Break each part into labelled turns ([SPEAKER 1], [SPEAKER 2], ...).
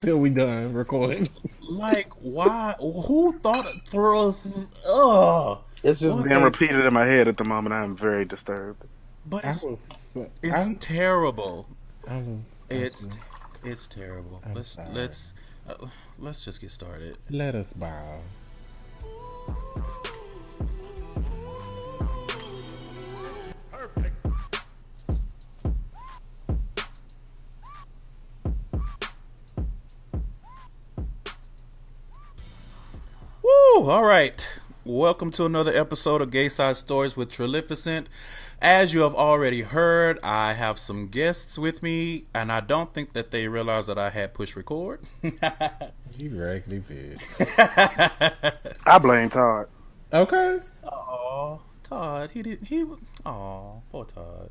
[SPEAKER 1] till we done recording.
[SPEAKER 2] Like, why? Who thought for us? Ugh.
[SPEAKER 3] It's just
[SPEAKER 2] What
[SPEAKER 3] being
[SPEAKER 2] the?
[SPEAKER 3] repeated in my head at the moment. I am very disturbed.
[SPEAKER 2] But
[SPEAKER 1] I
[SPEAKER 2] it's
[SPEAKER 1] was,
[SPEAKER 2] it's terrible.
[SPEAKER 1] I was,
[SPEAKER 2] It's it's terrible.
[SPEAKER 1] I'm
[SPEAKER 2] Let's
[SPEAKER 1] sorry.
[SPEAKER 2] let's let's just get started.
[SPEAKER 1] Let us bow.
[SPEAKER 2] Woo! All right. Welcome to another episode of Gayside Stories with Trillificent. As you have already heard, I have some guests with me, and I don't think that they realize that I had push record.
[SPEAKER 1] You raggedy bitch.
[SPEAKER 3] I blame Todd.
[SPEAKER 1] Okay.
[SPEAKER 2] Oh, Todd, he didn't. He. Oh, poor Todd.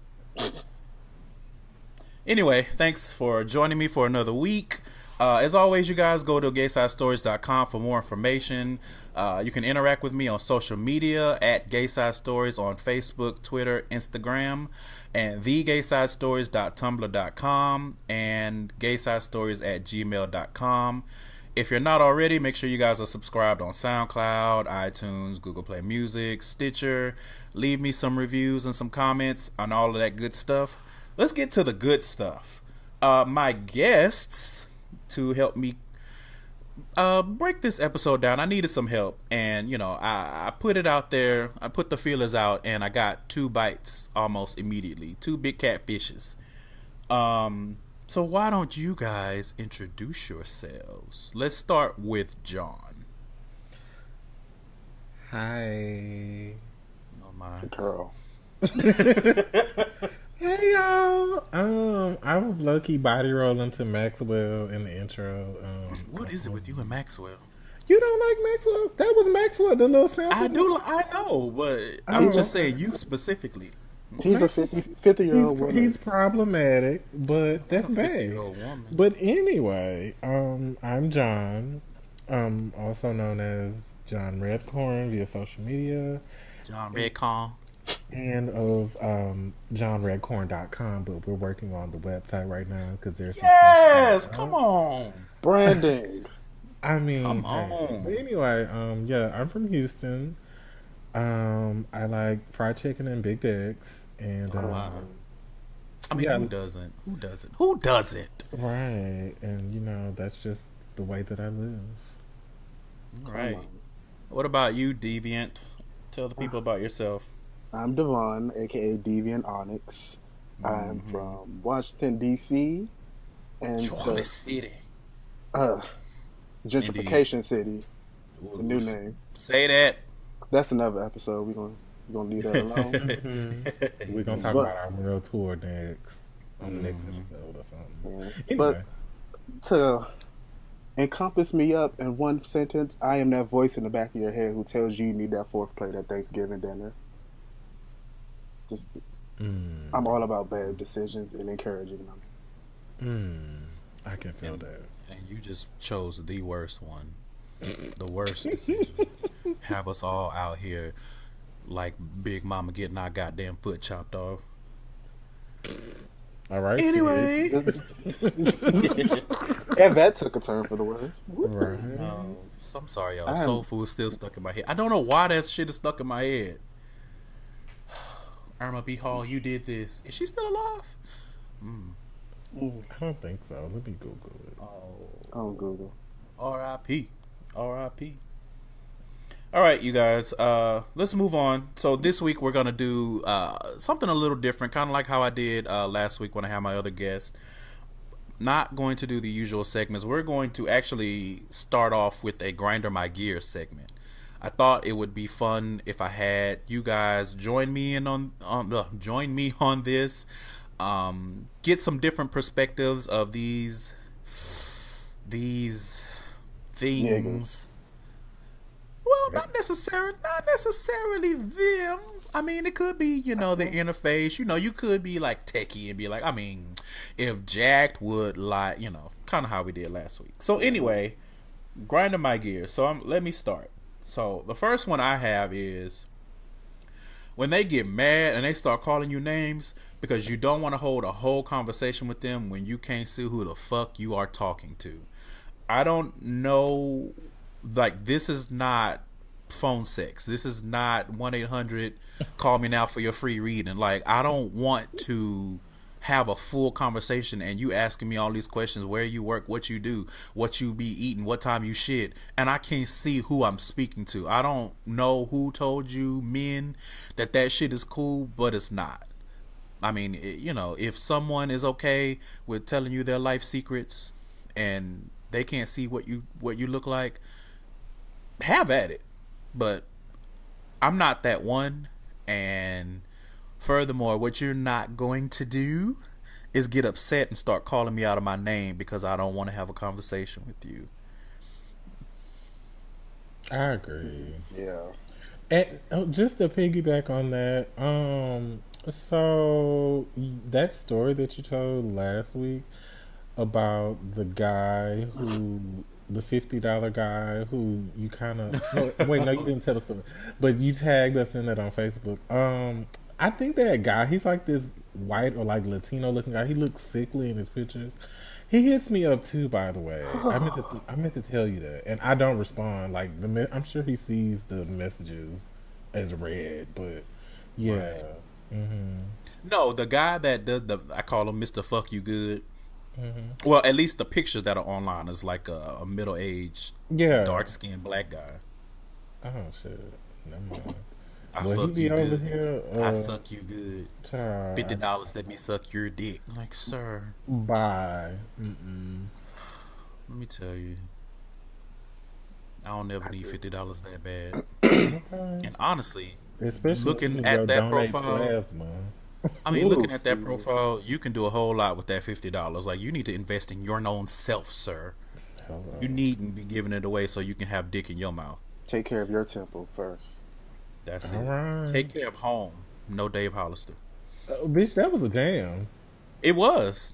[SPEAKER 2] Anyway, thanks for joining me for another week. As always, you guys go to GaysideStories.com for more information. You can interact with me on social media at GaysideStories on Facebook, Twitter, Instagram, and thegaysidestories.tumblr.com and GaysideStories at gmail.com. If you're not already, make sure you guys are subscribed on SoundCloud, iTunes, Google Play Music, Stitcher. Leave me some reviews and some comments on all of that good stuff. Let's get to the good stuff. My guests to help me break this episode down. I needed some help, and I put it out there. I put the feelers out, and I got 2 bites almost immediately. 2 big catfishes. So why don't you guys introduce yourselves? Let's start with Jawn.
[SPEAKER 1] Hi.
[SPEAKER 2] Oh my.
[SPEAKER 3] Girl.
[SPEAKER 1] Hey y'all. I was low key body rolling to Maxwell in the intro.
[SPEAKER 2] What is it with you and Maxwell?
[SPEAKER 1] You don't like Maxwell? That was Maxwell, the little sample.
[SPEAKER 2] I do. I know, but I'm just saying you specifically.
[SPEAKER 3] He's a 50-year-old woman.
[SPEAKER 1] He's problematic, but that's bad.
[SPEAKER 2] 50-year-old woman.
[SPEAKER 1] But anyway, I'm John, also known as JawnRedcorn via social media,
[SPEAKER 2] JawnRedcorn.
[SPEAKER 1] and of JawnRedcorn.com. But we're working on the website right now because there's
[SPEAKER 2] Yes, come on.
[SPEAKER 3] Branding.
[SPEAKER 1] I mean,
[SPEAKER 2] Come
[SPEAKER 1] hey.
[SPEAKER 2] on.
[SPEAKER 1] But anyway, yeah, I'm from Houston. I like fried chicken and big dicks, and
[SPEAKER 2] Wow. I mean,
[SPEAKER 1] yeah.
[SPEAKER 2] who doesn't? Who doesn't? Who doesn't?
[SPEAKER 1] right, and that's just the way that I live.
[SPEAKER 2] All right. What about you, Deviant? Tell the people about yourself.
[SPEAKER 3] I'm Devon, aka Deviant Onyx. I'm from Washington, D.C. and
[SPEAKER 2] Charlie City.
[SPEAKER 3] Gentrification City, the new name.
[SPEAKER 2] Say that.
[SPEAKER 3] That's another episode. We're gonna leave that alone.
[SPEAKER 1] We're gonna talk
[SPEAKER 3] But-
[SPEAKER 1] about our world tour next on the next episode or something. Anyway,
[SPEAKER 3] But to encompass me up in one sentence, I am that voice in the back of your head who tells you need that fourth plate at Thanksgiving dinner. Just, I'm all about bad decisions and encouraging them.
[SPEAKER 1] I can feel that.
[SPEAKER 2] And you just chose the worst one. The worst decision. Have us all out here like Big Mama getting our goddamn foot chopped off.
[SPEAKER 1] All right.
[SPEAKER 2] Anyway.
[SPEAKER 3] And that took a turn for the worse.
[SPEAKER 1] Right.
[SPEAKER 2] So I'm sorry, y'all. Soul food is still stuck in my head. I don't know why that shit is stuck in my head. Irma B. Hall, you did this. Is she still alive?
[SPEAKER 1] I don't think so. Let me Google it.
[SPEAKER 3] On Google.
[SPEAKER 2] R.I.P. R.I.P. All right, you guys. Let's move on. So this week we're gonna do something a little different, kind of like how I did last week when I had my other guest. Not going to do the usual segments. We're going to actually start off with a Grinder My Gear segment. I thought it would be fun if I had you guys join me on this. Get some different perspectives of these things.
[SPEAKER 3] Niggas.
[SPEAKER 2] Well, not necessarily them. I mean, it could be, the interface. You could be like techie and be like, I mean, if Jacked would like, kind of how we did last week. So anyway, grinding my gears. So let me start. So the first one I have is when they get mad and they start calling you names because you don't want to hold a whole conversation with them when you can't see who the fuck you are talking to. I don't know. Like, this is not phone sex. This is not 1-800 call me now for your free reading. Like, I don't want to have a full conversation and you asking me all these questions: where you work, what you do, what you be eating, what time you shit, and I can't see who I'm speaking to. I don't know who told you, men, that shit is cool, but it's not. I mean, if someone is okay with telling you their life secrets and they can't see what you look like, have at it. But I'm not that one. And furthermore, what you're not going to do is get upset and start calling me out of my name because I don't want to have a conversation with you.
[SPEAKER 1] I agree.
[SPEAKER 3] Yeah.
[SPEAKER 1] And just to piggyback on that, so that story that you told last week about the guy who, the $50 guy who you kind of, no, wait, no, you didn't tell the story, but you tagged us in it on Facebook. I think that guy, he's like this white or like Latino looking guy. He looks sickly in his pictures. He hits me up too, by the way. I meant to tell you that, and I don't respond. Like I'm sure he sees the messages as read, but yeah.
[SPEAKER 2] Right.
[SPEAKER 1] Mm-hmm.
[SPEAKER 2] No, the guy that does I call him Mr. Fuck You Good. Mm-hmm. Well, at least the pictures that are online is like a middle-aged, dark-skinned black guy.
[SPEAKER 1] Oh shit! Never mind.
[SPEAKER 2] I
[SPEAKER 1] Well,
[SPEAKER 2] fuck you
[SPEAKER 1] over
[SPEAKER 2] good.
[SPEAKER 1] here,
[SPEAKER 2] I suck you good.
[SPEAKER 1] Child,
[SPEAKER 2] $50, let me suck your dick. I'm like, sir.
[SPEAKER 1] Bye.
[SPEAKER 2] Let me tell you, I don't ever need $50 that bad.
[SPEAKER 1] Okay.
[SPEAKER 2] And honestly,
[SPEAKER 1] Especially
[SPEAKER 2] looking at that profile,
[SPEAKER 1] plasma.
[SPEAKER 2] I mean, looking at that profile, you can do a whole lot with that $50. Like, you need to invest in your own self, sir.
[SPEAKER 1] Hello.
[SPEAKER 2] You needn't be giving it away so you can have dick in your mouth.
[SPEAKER 3] Take care of your temple first.
[SPEAKER 2] That's
[SPEAKER 1] All
[SPEAKER 2] it.
[SPEAKER 1] right.
[SPEAKER 2] Take care of home. No Dave Hollister.
[SPEAKER 1] Bitch, that was a jam.
[SPEAKER 2] It was.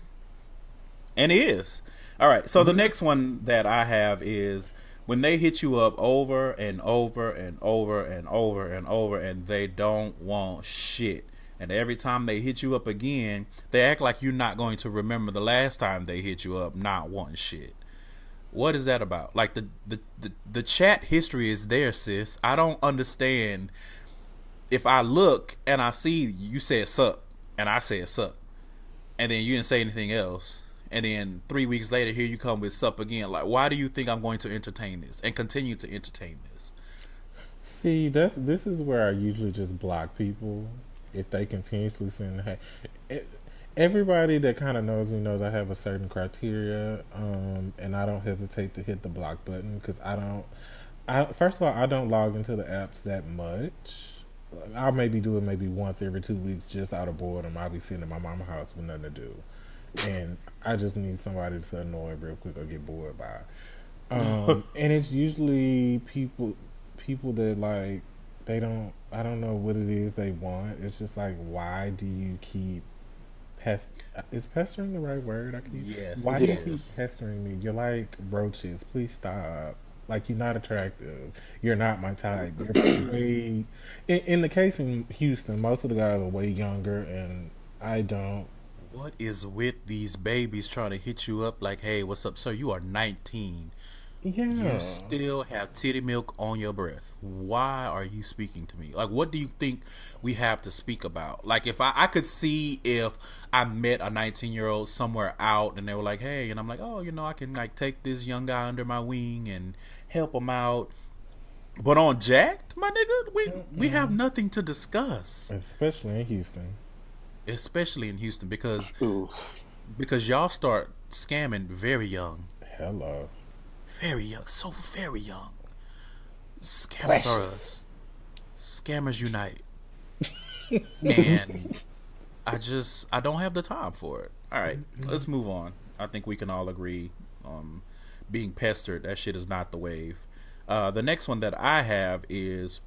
[SPEAKER 2] And is. All right. So the next one that I have is when they hit you up over and over and over and over and over and they don't want shit. And every time they hit you up again, they act like you're not going to remember the last time they hit you up not wanting shit. What is that about? Like, the chat history is there, sis. I don't understand. If I look and I see you said suck and I said suck, and then you didn't say anything else, and then 3 weeks later here you come with sup again. Like, why do you think I'm going to entertain this and continue to entertain this?
[SPEAKER 1] See, this is where I usually just block people if they continuously send. Everybody that kind of knows me knows I have a certain criteria, and I don't hesitate to hit the block button because first of all, I don't log into the apps that much. I'll maybe do it maybe once every 2 weeks just out of boredom. I'll be sitting at my mama's house with nothing to do, and I just need somebody to annoy real quick or get bored by. And it's usually people that like I don't know what it is they want. It's just like, why do you keep is pestering the right word?
[SPEAKER 2] Yes.
[SPEAKER 1] Why do you keep pestering me? You're like roaches. Please stop. Like, you're not attractive. You're not my type. You're way. In the case in Houston, most of the guys are way younger, and I don't.
[SPEAKER 2] What is with these babies trying to hit you up like, hey, what's up, sir? You are 19.
[SPEAKER 1] Yeah.
[SPEAKER 2] You still have titty milk on your breath. Why are you speaking to me? Like, what do you think we have to speak about? Like, if I could see if I met a 19-year-old somewhere out and they were like, hey, and I'm like, oh, I can like take this young guy under my wing and help him out. But on Jacked, my nigga, we have nothing to discuss.
[SPEAKER 1] Especially in Houston.
[SPEAKER 2] Because y'all start scamming very young.
[SPEAKER 1] Hello.
[SPEAKER 2] Very young, so very young. Scammers are us. Scammers unite. And I don't have the time for it. All right, let's move on. I think we can all agree being pestered, that shit is not the wave. The next one that I have is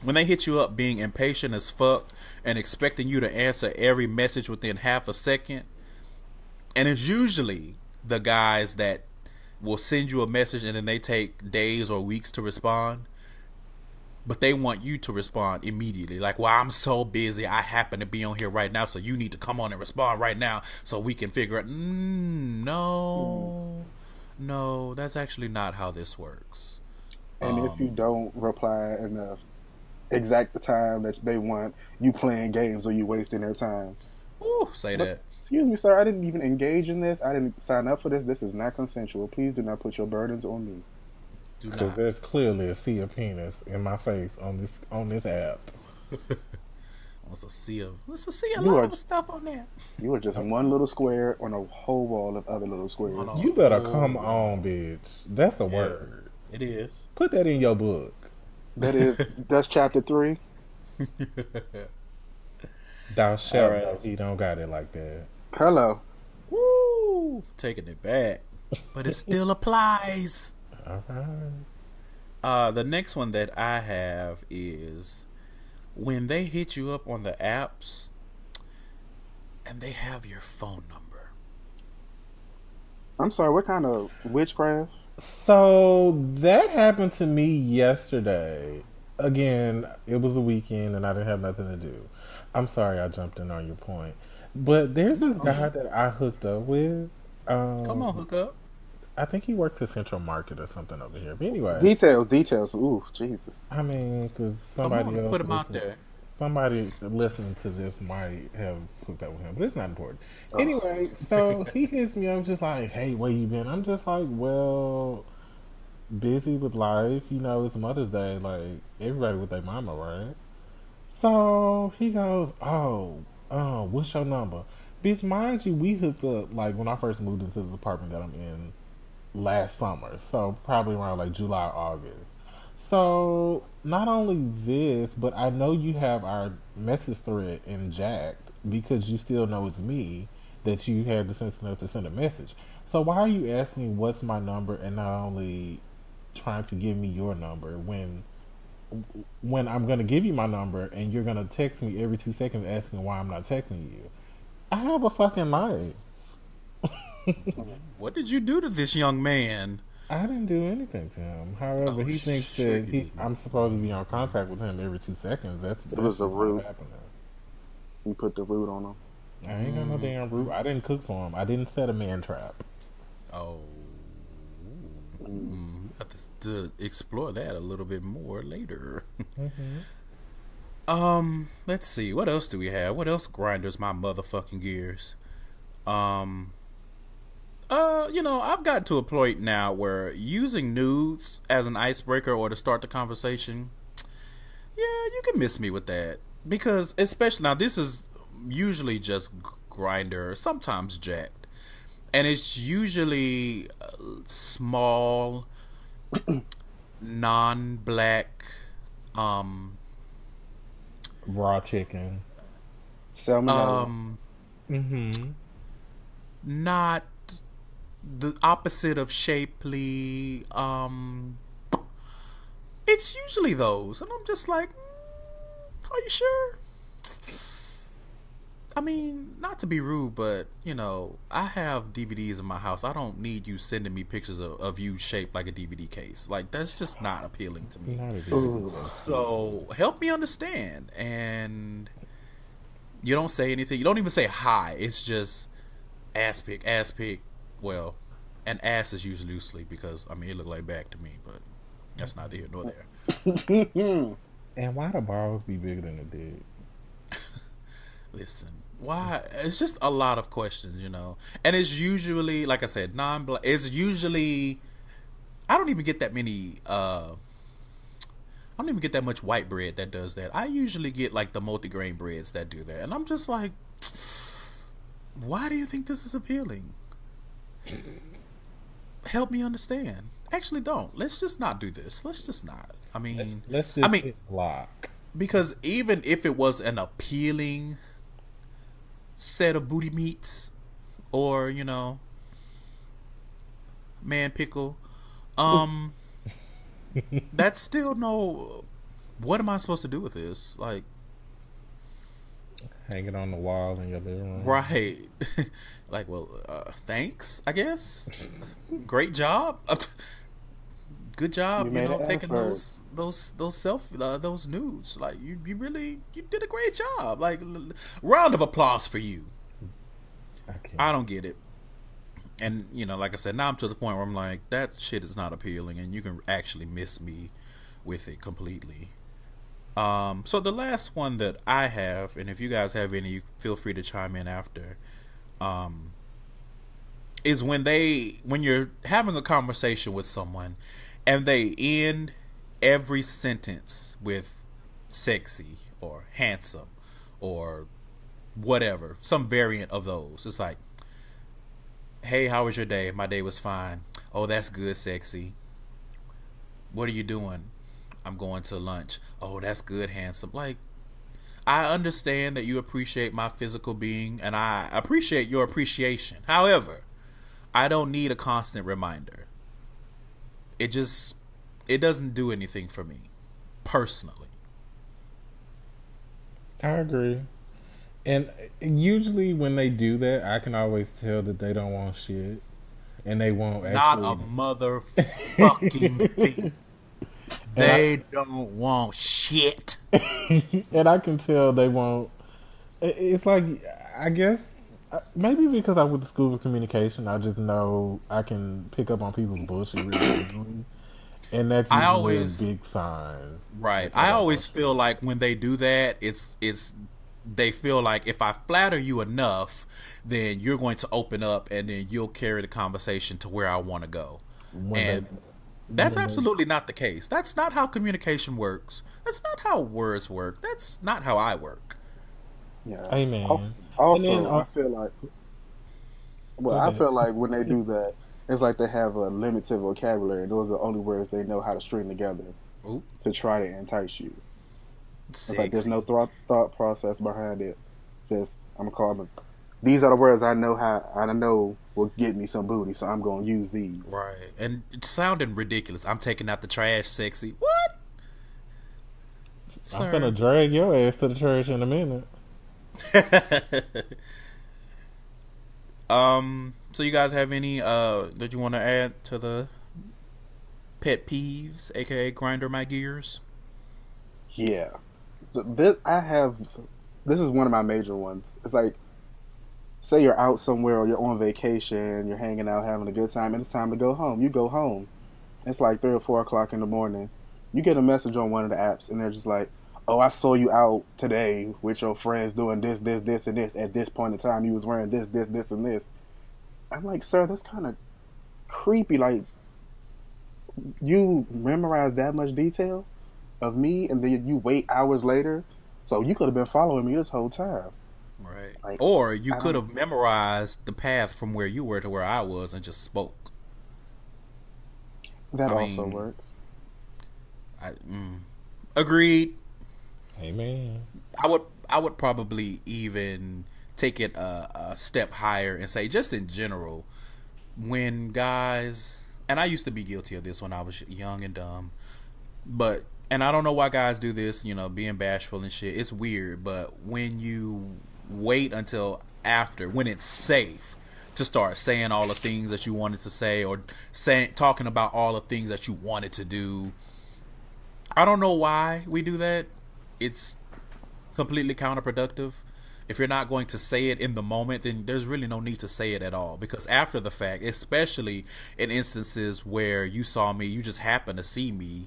[SPEAKER 2] when they hit you up being impatient as fuck and expecting you to answer every message within half a second. And it's usually the guys that will send you a message and then they take days or weeks to respond, but they want you to respond immediately. Like, well, I'm so busy, I happen to be on here right now, so you need to come on and respond right now so we can figure out. No, no, that's actually not how this works.
[SPEAKER 3] And if you don't reply in the exact time that they want, you playing games or you wasting their time.
[SPEAKER 2] Ooh, say
[SPEAKER 3] But,
[SPEAKER 2] that.
[SPEAKER 3] excuse me, sir, I didn't even engage in this. I didn't sign up for this. This is not consensual. Please do not put your burdens on me.
[SPEAKER 2] Do
[SPEAKER 1] Because
[SPEAKER 2] not.
[SPEAKER 1] there's clearly a sea of penis in my face on this app.
[SPEAKER 2] It's a sea of a
[SPEAKER 3] You
[SPEAKER 2] lot
[SPEAKER 3] are-
[SPEAKER 2] of stuff on there.
[SPEAKER 3] You are just one little square on a whole wall of other little squares.
[SPEAKER 2] On a-
[SPEAKER 1] You better come on, bitch. That's a word.
[SPEAKER 2] It is.
[SPEAKER 1] Put that in your book.
[SPEAKER 3] That's chapter 3.
[SPEAKER 1] Thou shalt
[SPEAKER 2] Alright.
[SPEAKER 1] know he don't got it like that.
[SPEAKER 3] Hello.
[SPEAKER 2] Woo! Taking it back, but it still applies.
[SPEAKER 1] Alright.
[SPEAKER 2] The next one that I have is when they hit you up on the apps and they have your phone number.
[SPEAKER 3] I'm sorry, what kind of witchcraft?
[SPEAKER 1] So that happened to me yesterday. Again, it was the weekend and I didn't have nothing to do. I'm sorry I jumped in on your point. But there's this guy that I hooked up with.
[SPEAKER 2] Come on, hook up.
[SPEAKER 1] I think he worked at Central Market or something over here. But anyway,
[SPEAKER 3] Details. Ooh, Jesus.
[SPEAKER 1] I mean, because
[SPEAKER 2] Come
[SPEAKER 1] somebody
[SPEAKER 2] on,
[SPEAKER 1] else
[SPEAKER 2] put him out
[SPEAKER 1] listening-
[SPEAKER 2] there.
[SPEAKER 1] Somebody listening to this might have hooked up with him, but it's not important. Anyway, so he hits me up just like, "Hey, where you been?" I'm just like, "Well, busy with life. You know, it's Mother's Day. Like everybody with their mama, right?" So he goes, "Oh, what's your number, bitch?" Mind you, we hooked up like when I first moved into this apartment that I'm in last summer, so probably around like July, August. So not only this, but I know you have our message thread in Jacked because you still know it's me that you had the sense enough to send a message. So why are you asking me what's my number and not only trying to give me your number when I'm gonna give you my number and you're gonna text me every 2 seconds asking why I'm not texting you? I have a fucking life.
[SPEAKER 2] What did you do to this young man?
[SPEAKER 1] I didn't do anything to him. However, he thinks
[SPEAKER 2] sure
[SPEAKER 1] that
[SPEAKER 2] you didn't.
[SPEAKER 1] I'm supposed to be on contact with him every 2 seconds. That's
[SPEAKER 3] It was
[SPEAKER 1] just
[SPEAKER 3] a
[SPEAKER 1] not
[SPEAKER 3] root.
[SPEAKER 1] happening.
[SPEAKER 3] You put the root on them.
[SPEAKER 1] I ain't got no damn root. I didn't cook for him. I didn't set a man trap.
[SPEAKER 2] Oh, have to explore that a little bit more later. Let's see. What else do we have? What else grinders my motherfucking gears? I've gotten to a point now where using nudes as an icebreaker or to start the conversation, yeah, you can miss me with that. Because, especially now, this is usually just grinder, sometimes jacked. And it's usually small, non-black,
[SPEAKER 1] Raw chicken.
[SPEAKER 3] Salmonella.
[SPEAKER 2] not the opposite of shapely. It's usually those, and I'm just like, are you sure? I mean, not to be rude, but I have DVDs in my house. I don't need you sending me pictures of you shaped like a DVD case. Like, that's just not appealing to me.
[SPEAKER 1] Not a big
[SPEAKER 3] Ooh.
[SPEAKER 1] deal.
[SPEAKER 2] So help me understand. And you don't say anything. You don't even say hi. It's just ass pick. Well, and ass is used loosely because it looked like back to me, but that's neither here nor there.
[SPEAKER 1] And why the balls be bigger than the dick?
[SPEAKER 2] Listen, why? It's just a lot of questions, and it's usually, like I said, non-black. It's usually, I don't even get that many. I don't even get that much white bread that does that. I usually get like the multigrain breads that do that, and I'm just like, why do you think this is appealing? Help me understand. Actually, don't. Let's just not do this. Let's just not.
[SPEAKER 1] Let's just hit block.
[SPEAKER 2] Because even if it was an appealing set of booty meats, or man pickle, that's still no. What am I supposed to do with this? Like,
[SPEAKER 1] Hang it on the wall in your living room.
[SPEAKER 2] right? Like, well, thanks, I guess. Great job. Good job,
[SPEAKER 3] You made an
[SPEAKER 2] taking
[SPEAKER 3] effort.
[SPEAKER 2] those those nudes. Like, you did a great job. Like, round of applause for you.
[SPEAKER 1] I can't.
[SPEAKER 2] I don't get it. And like I said, now I'm to the point where I'm like, that shit is not appealing, and you can actually miss me with it completely. So the last one that I have, and if you guys have any, feel free to chime in after. Is when you're having a conversation with someone, and they end every sentence with sexy or handsome or whatever, some variant of those. It's like, hey, how was your day? My day was fine. Oh, that's good, sexy. What are you doing? I'm going to lunch. Oh, that's good, handsome. Like, I understand that you appreciate my physical being, and I appreciate your appreciation. However, I don't need a constant reminder. It doesn't do anything for me, personally.
[SPEAKER 1] I agree. And usually when they do that, I can always tell that they don't want shit. And they won't actually.
[SPEAKER 2] Not a motherfucking thing. They don't want shit.
[SPEAKER 1] And I can tell they won't. It's like, I guess, maybe because I went to school for communication, I just know I can pick up on people's bullshit really easily. And that's usually a big sign.
[SPEAKER 2] Right. I always feel like when they do that, it's they feel like if I flatter you enough, then you're going to open up, and then you'll carry the conversation to where I want to go. That's absolutely not the case. That's not how communication works. That's not how words work. That's not how I work.
[SPEAKER 3] Yeah.
[SPEAKER 1] Amen.
[SPEAKER 3] Also, I feel like when they do that, it's like they have a limited vocabulary. Those are the only words they know how to string together to try to entice you. It's like there's no thought process behind it. Just, I'm gonna call them. These are the words I know will get me some booty, so I'm gonna use these.
[SPEAKER 2] Right, and it's sounding ridiculous. I'm taking out the trash, sexy. What?
[SPEAKER 1] I'm gonna drag your ass to the church in a minute.
[SPEAKER 2] So you guys have any that you want to add to the pet peeves, aka grinder my gears?
[SPEAKER 3] Yeah. So this is one of my major ones. It's like, say you're out somewhere or you're on vacation, you're hanging out, having a good time, and it's time to go home. You go home. It's like 3 or 4 o'clock in the morning. You get a message on one of the apps, and they're just like, oh, I saw you out today with your friends doing this, and this. At this point in time, you was wearing this, and this. I'm like, sir, that's kind of creepy. Like, you memorize that much detail of me, and then you wait hours later, so you could have been following me this whole time.
[SPEAKER 2] Right. Like, or you could have memorized the path from where you were to where I was and just spoke.
[SPEAKER 3] That also works.
[SPEAKER 2] Agreed.
[SPEAKER 1] Amen.
[SPEAKER 2] I would probably even take it a step higher and say, just in general, when guys, and I used to be guilty of this when I was young and dumb, and I don't know why guys do this, being bashful and shit. It's weird, but when you wait until after, when it's safe to start saying all the things that you wanted to say, or talking about all the things that you wanted to do, I don't know why we do that. It's completely counterproductive. If you're not going to say it in the moment, then there's really no need to say it at all, because after the fact, especially in instances where you saw me, you just happen to see me,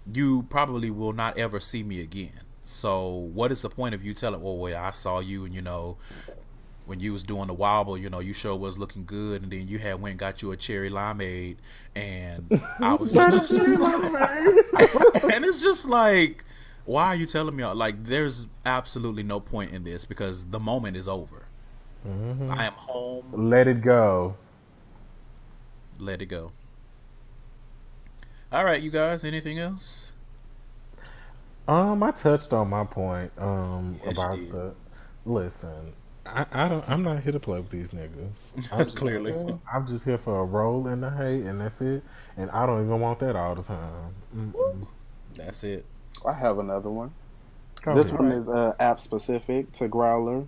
[SPEAKER 2] you probably will not ever see me again. So what is the point of you telling, well, wait, I saw you, and when you was doing the wobble, you sure was looking good, and then you had went and got you a cherry limeade, and I was just like, and it's just like, why are you telling me? Like, there's absolutely no point in this, because the moment is over. Mm-hmm. I am home.
[SPEAKER 1] Let it go.
[SPEAKER 2] Let it go. All right, you guys, anything else?
[SPEAKER 1] I touched on my point about the. Listen, I'm not here to play with these niggas.
[SPEAKER 2] Clearly,
[SPEAKER 1] I'm just here for a roll in the hay, and that's it. And I don't even want that all the time. Mm-mm.
[SPEAKER 2] That's it.
[SPEAKER 3] I have another one. This one is app specific to Growler.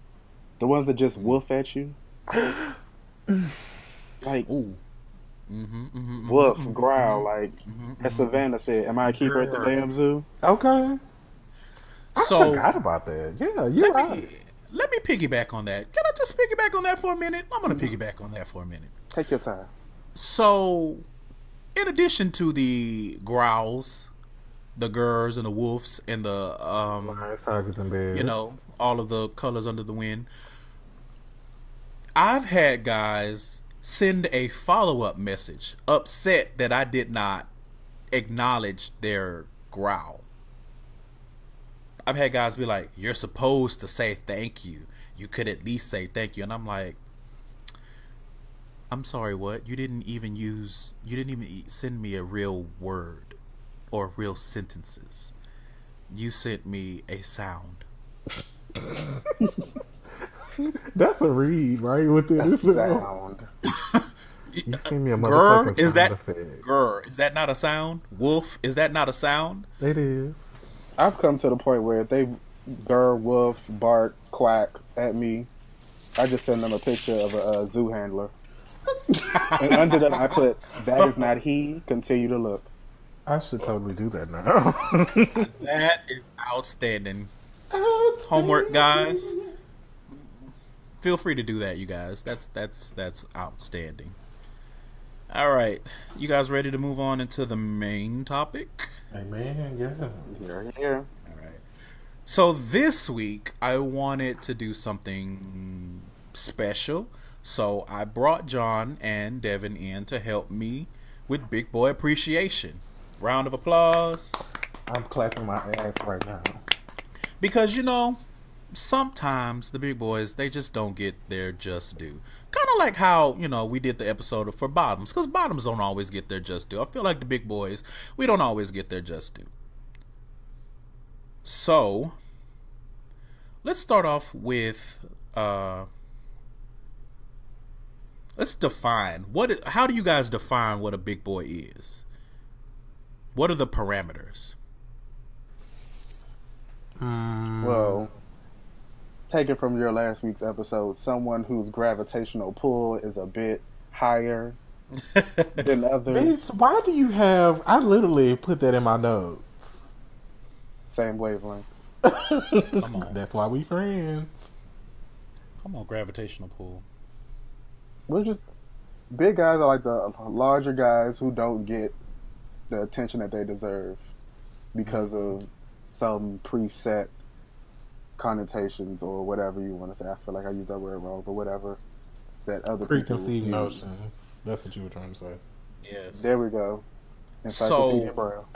[SPEAKER 3] The ones that just woof at you. Like,
[SPEAKER 2] ooh.
[SPEAKER 3] Woof, growl, like as Savannah said, am I a keeper at the damn zoo?
[SPEAKER 1] Okay.
[SPEAKER 2] So
[SPEAKER 1] I forgot about that. Yeah,
[SPEAKER 2] let me piggyback on that. Can I just piggyback on that for a minute? I'm gonna piggyback on that for a minute.
[SPEAKER 3] Take your time.
[SPEAKER 2] So, in addition to the growls, the gurs and the wolves and the
[SPEAKER 1] Lions, tigers, and bears.
[SPEAKER 2] you know, all of the colors under the wind, I've had guys send a follow-up message upset that I did not acknowledge their growl. I've had guys be like, "You're supposed to say thank you. You could at least say thank you." And I'm like, "I'm sorry, what? You didn't even send me a real word or real sentences. You sent me a sound."
[SPEAKER 1] That's a read, right? Within this
[SPEAKER 3] Sound.
[SPEAKER 1] You send me a motherfucking
[SPEAKER 2] Grr, is
[SPEAKER 1] sound
[SPEAKER 2] that
[SPEAKER 1] effect.
[SPEAKER 2] grr? Is that not a sound? Wolf, is that not a sound?
[SPEAKER 1] It is.
[SPEAKER 3] I've come to the point where if they gurr, woof, bark, quack at me, I just send them a picture of a zoo handler. And under that I put, "That is not he, continue to look."
[SPEAKER 1] I should totally do that now.
[SPEAKER 2] That is outstanding. Homework, guys. Feel free to do that, you guys. That's outstanding. All right, you guys ready to move on into the main topic?
[SPEAKER 1] Amen. Yeah.
[SPEAKER 3] Here.
[SPEAKER 2] All right. So this week I wanted to do something special. So I brought John and Devin in to help me with Big Boy Appreciation. Round of applause.
[SPEAKER 1] I'm clapping my ass right now.
[SPEAKER 2] Because, you know, sometimes the big boys, they just don't get their just due. Kind of like how, you know, we did the episode for bottoms. Because bottoms don't always get their just due. I feel like the big boys, we don't always get their just due. So, let's start off with, let's define. How do you guys define what a big boy is? What are the parameters?
[SPEAKER 3] Well, taken from your last week's episode, someone whose gravitational pull is a bit higher than others.
[SPEAKER 1] Bitch, why do you have... I literally put that in my notes.
[SPEAKER 3] Same wavelengths.
[SPEAKER 2] Come on.
[SPEAKER 1] That's why we friends.
[SPEAKER 2] Come on, gravitational pull.
[SPEAKER 3] We're just... Big guys are like the larger guys who don't get the attention that they deserve because of some preset connotations or whatever you want to say. I feel like I used that word wrong, but whatever that other
[SPEAKER 1] Preconceived
[SPEAKER 3] people use.
[SPEAKER 1] notions. That's what you were trying to say.
[SPEAKER 2] Yes.
[SPEAKER 3] There we go.
[SPEAKER 2] So,
[SPEAKER 3] Braille.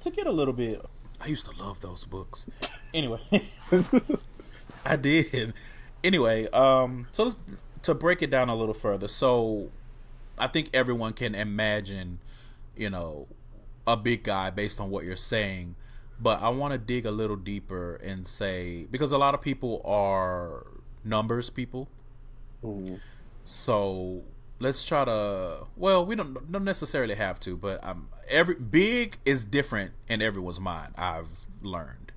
[SPEAKER 2] to get a little bit, I used to love those books. Anyway, I did. Anyway, so to break it down a little further, so I think everyone can imagine, you know, a big guy based on what you're saying. But I want to dig a little deeper and say, because a lot of people are numbers people.
[SPEAKER 3] Mm-hmm.
[SPEAKER 2] So let's try to, well, we don't necessarily have to, but every big is different in everyone's mind, I've learned.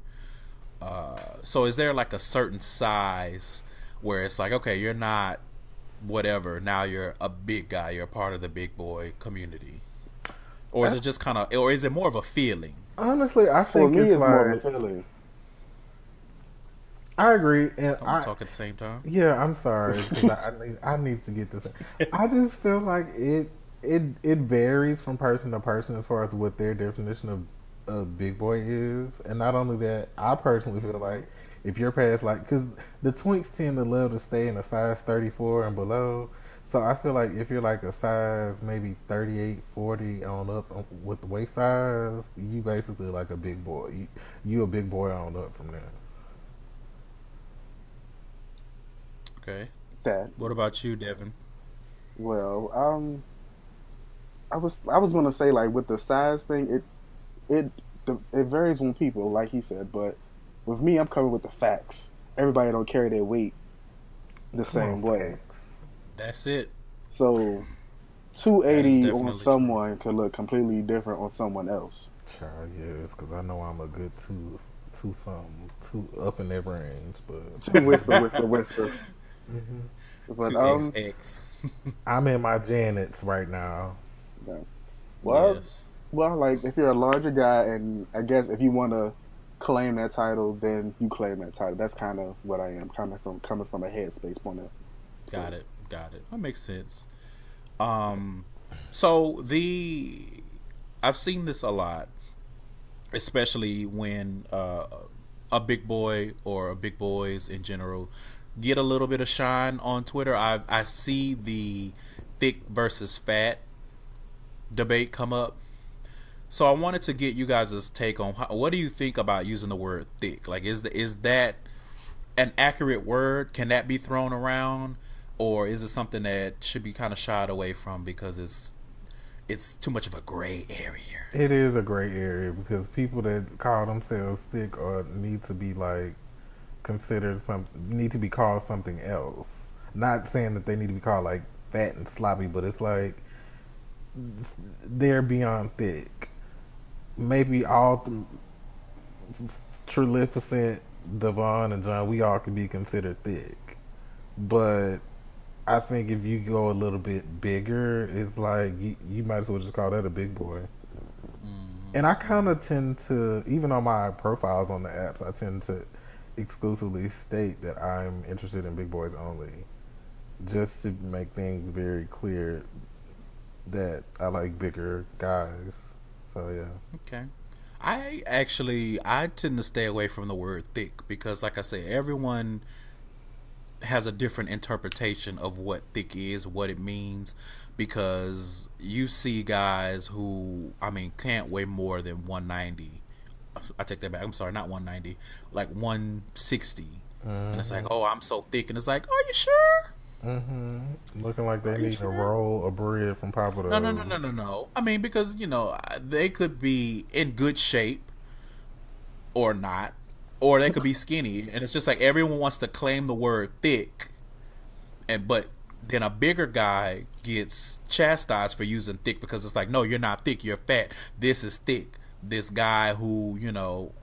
[SPEAKER 2] So is there like a certain size where it's like, okay, you're not whatever, now you're a big guy, you're part of the big boy community? Or is it just kind of, or is it more of a feeling?
[SPEAKER 1] Honestly, I think
[SPEAKER 3] For me, it's more
[SPEAKER 1] like...
[SPEAKER 3] of a feeling.
[SPEAKER 1] I agree, and
[SPEAKER 2] I talk at the same time.
[SPEAKER 1] Yeah, I'm sorry. I need to get this. I just feel like it varies from person to person as far as what their definition of a big boy is, and not only that, I personally feel like if you're past like, because the twinks tend to love to stay in a size 34 and below. So I feel like if you're like a size maybe 38, 40 on up with the waist size, you basically like a big boy. You a big boy on up from there.
[SPEAKER 2] Okay.
[SPEAKER 3] That.
[SPEAKER 2] What about you, Devin?
[SPEAKER 3] Well, I was gonna say like with the size thing, it varies from people, like he said, but with me, I'm coming with the facts. Everybody don't carry their weight the same way.
[SPEAKER 2] That's it.
[SPEAKER 3] So, 280 on
[SPEAKER 2] definitely
[SPEAKER 3] someone could look completely different on someone else.
[SPEAKER 1] Child, yes, because I know I'm a good two up in that range, but
[SPEAKER 3] Two whisper.
[SPEAKER 1] Mm-hmm.
[SPEAKER 3] But
[SPEAKER 2] 2XX.
[SPEAKER 1] I'm in my Janets right now.
[SPEAKER 3] Yeah. Well,
[SPEAKER 2] Yes.
[SPEAKER 3] well, like if you're a larger guy, and I guess if you want to claim that title, then you claim that title. That's kind of what I am coming from a headspace point of.
[SPEAKER 2] Got it. That makes sense. So I've seen this a lot, especially when a big boy or a big boys in general get a little bit of shine on Twitter. I see the thick versus fat debate come up. So I wanted to get you guys' take on what do you think about using the word thick? Like, is that an accurate word? Can that be thrown around, or is it something that should be kind of shied away from because it's too much of a gray area?
[SPEAKER 1] It is a gray area because people that call themselves thick or need to be like considered need to be called something else. Not saying that they need to be called like fat and sloppy, but it's like they're beyond thick. Maybe all Trillificent, Devon, and Jawn, we all can be considered thick, but I think if you go a little bit bigger, it's like you might as well just call that a big boy. And I kind of tend to, even on my profiles on the apps, I tend to exclusively state that I'm interested in big boys only, just to make things very clear that I like bigger guys. So yeah.
[SPEAKER 2] Okay. I tend to stay away from the word thick because, like I say, everyone has a different interpretation of what thick is, what it means, because you see guys who, I mean, can't weigh more than 190. I take that back. I'm sorry, not 190, like 160. And it's like, oh, I'm so thick. And it's like, are you sure?
[SPEAKER 1] Looking like they need a roll of bread from Papa Do's.
[SPEAKER 2] No. I mean, because, they could be in good shape or not, or they could be skinny. And it's just like everyone wants to claim the word thick. But then a bigger guy gets chastised for using thick because it's like, no, you're not thick, you're fat. This is thick. This guy who,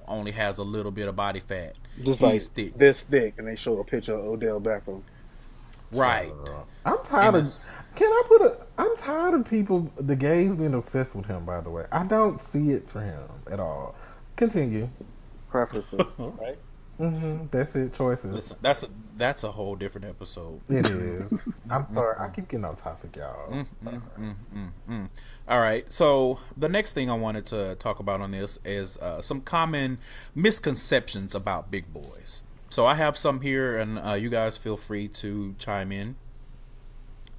[SPEAKER 2] only has a little bit of body fat.
[SPEAKER 3] Just
[SPEAKER 2] he's
[SPEAKER 3] like
[SPEAKER 2] thick.
[SPEAKER 3] this thick, and they show a picture of Odell Beckham.
[SPEAKER 2] Right.
[SPEAKER 1] I'm tired I'm tired of people, the gays being obsessed with him, by the way. I don't see it for him at all. Continue.
[SPEAKER 3] Preferences.
[SPEAKER 2] Right.
[SPEAKER 1] That's it. Choices.
[SPEAKER 2] Listen, that's a whole different episode.
[SPEAKER 1] It is. I'm sorry. I keep getting off topic, y'all.
[SPEAKER 2] All right. So the next thing I wanted to talk about on this is some common misconceptions about big boys. So I have some here, and you guys feel free to chime in.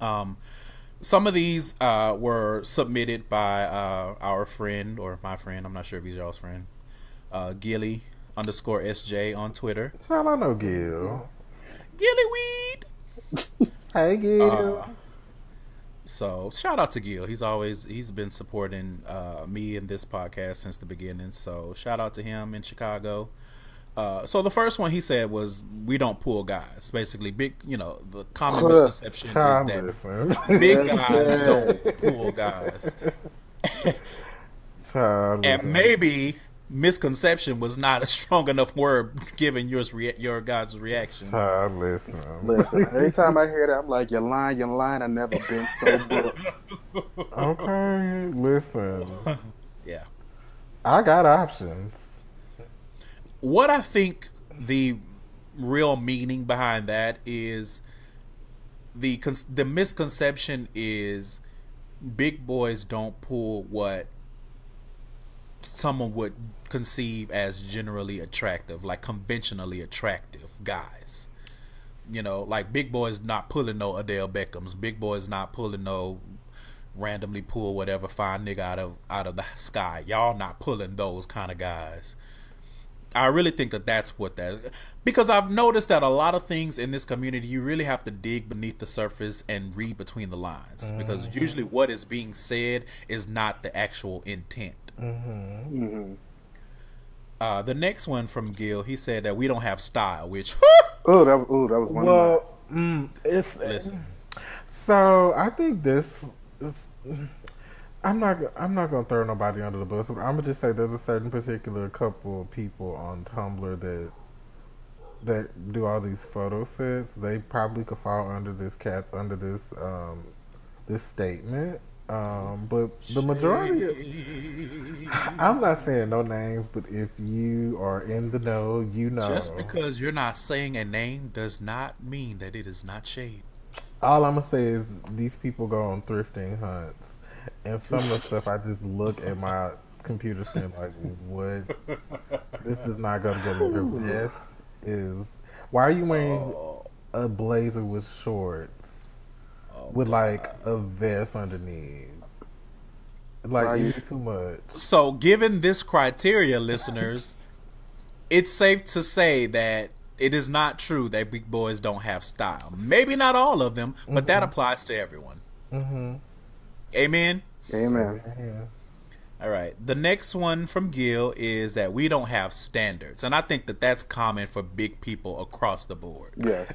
[SPEAKER 2] Some of these were submitted by our friend, or my friend. I'm not sure if he's y'all's friend. Gilly_SJ on Twitter.
[SPEAKER 1] Child, I know Gil.
[SPEAKER 2] Gilly Weed.
[SPEAKER 1] Hey, Gil.
[SPEAKER 2] So shout out to Gil. He's been supporting me in this podcast since the beginning. So shout out to him in Chicago. So the first one he said was, we don't pull guys. Basically, the common misconception is that big guys don't pull guys. And maybe misconception was not a strong enough word given your guys' reaction.
[SPEAKER 1] Listen.
[SPEAKER 3] Every time I hear that, I'm like, you're lying. I never been so booked.
[SPEAKER 1] Okay, listen.
[SPEAKER 2] Yeah.
[SPEAKER 1] I got options.
[SPEAKER 2] What I think the real meaning behind that is the misconception is big boys don't pull what someone would conceive as generally attractive, like conventionally attractive guys. Like big boys not pulling no Odell Beckhams. Big boys not pulling no randomly pull whatever fine nigga out of the sky. Y'all not pulling those kind of guys. I really think that's what because I've noticed that a lot of things in this community, you really have to dig beneath the surface and read between the lines, because usually what is being said is not the actual intent. The next one from Gil, he said that we don't have style, which
[SPEAKER 3] that was one of
[SPEAKER 2] listen.
[SPEAKER 1] So I think this is, I'm not gonna throw nobody under the bus, but I'm gonna just say there's a certain particular couple of people on Tumblr that do all these photo sets. They probably could fall under this this statement. But the majority I'm not saying no names, but if you are in the know, you know.
[SPEAKER 2] Just because you're not saying a name does not mean that it is not shade.
[SPEAKER 1] All I'm gonna say is these people go on thrifting hunts, and some of the stuff I just look at my computer screen like, what? This does not go together. Your vest is. Why are you wearing a blazer with shorts with like a vest underneath? Like,
[SPEAKER 3] Right.
[SPEAKER 1] it's too much.
[SPEAKER 2] So, given this criteria, listeners, it's safe to say that it is not true that big boys don't have style. Maybe not all of them, but that applies to everyone.
[SPEAKER 1] Mm-hmm.
[SPEAKER 2] Amen?
[SPEAKER 3] Amen.
[SPEAKER 1] Yeah.
[SPEAKER 2] All right. The next one from Gil is that we don't have standards. And I think that that's common for big people across the board.
[SPEAKER 3] Yes.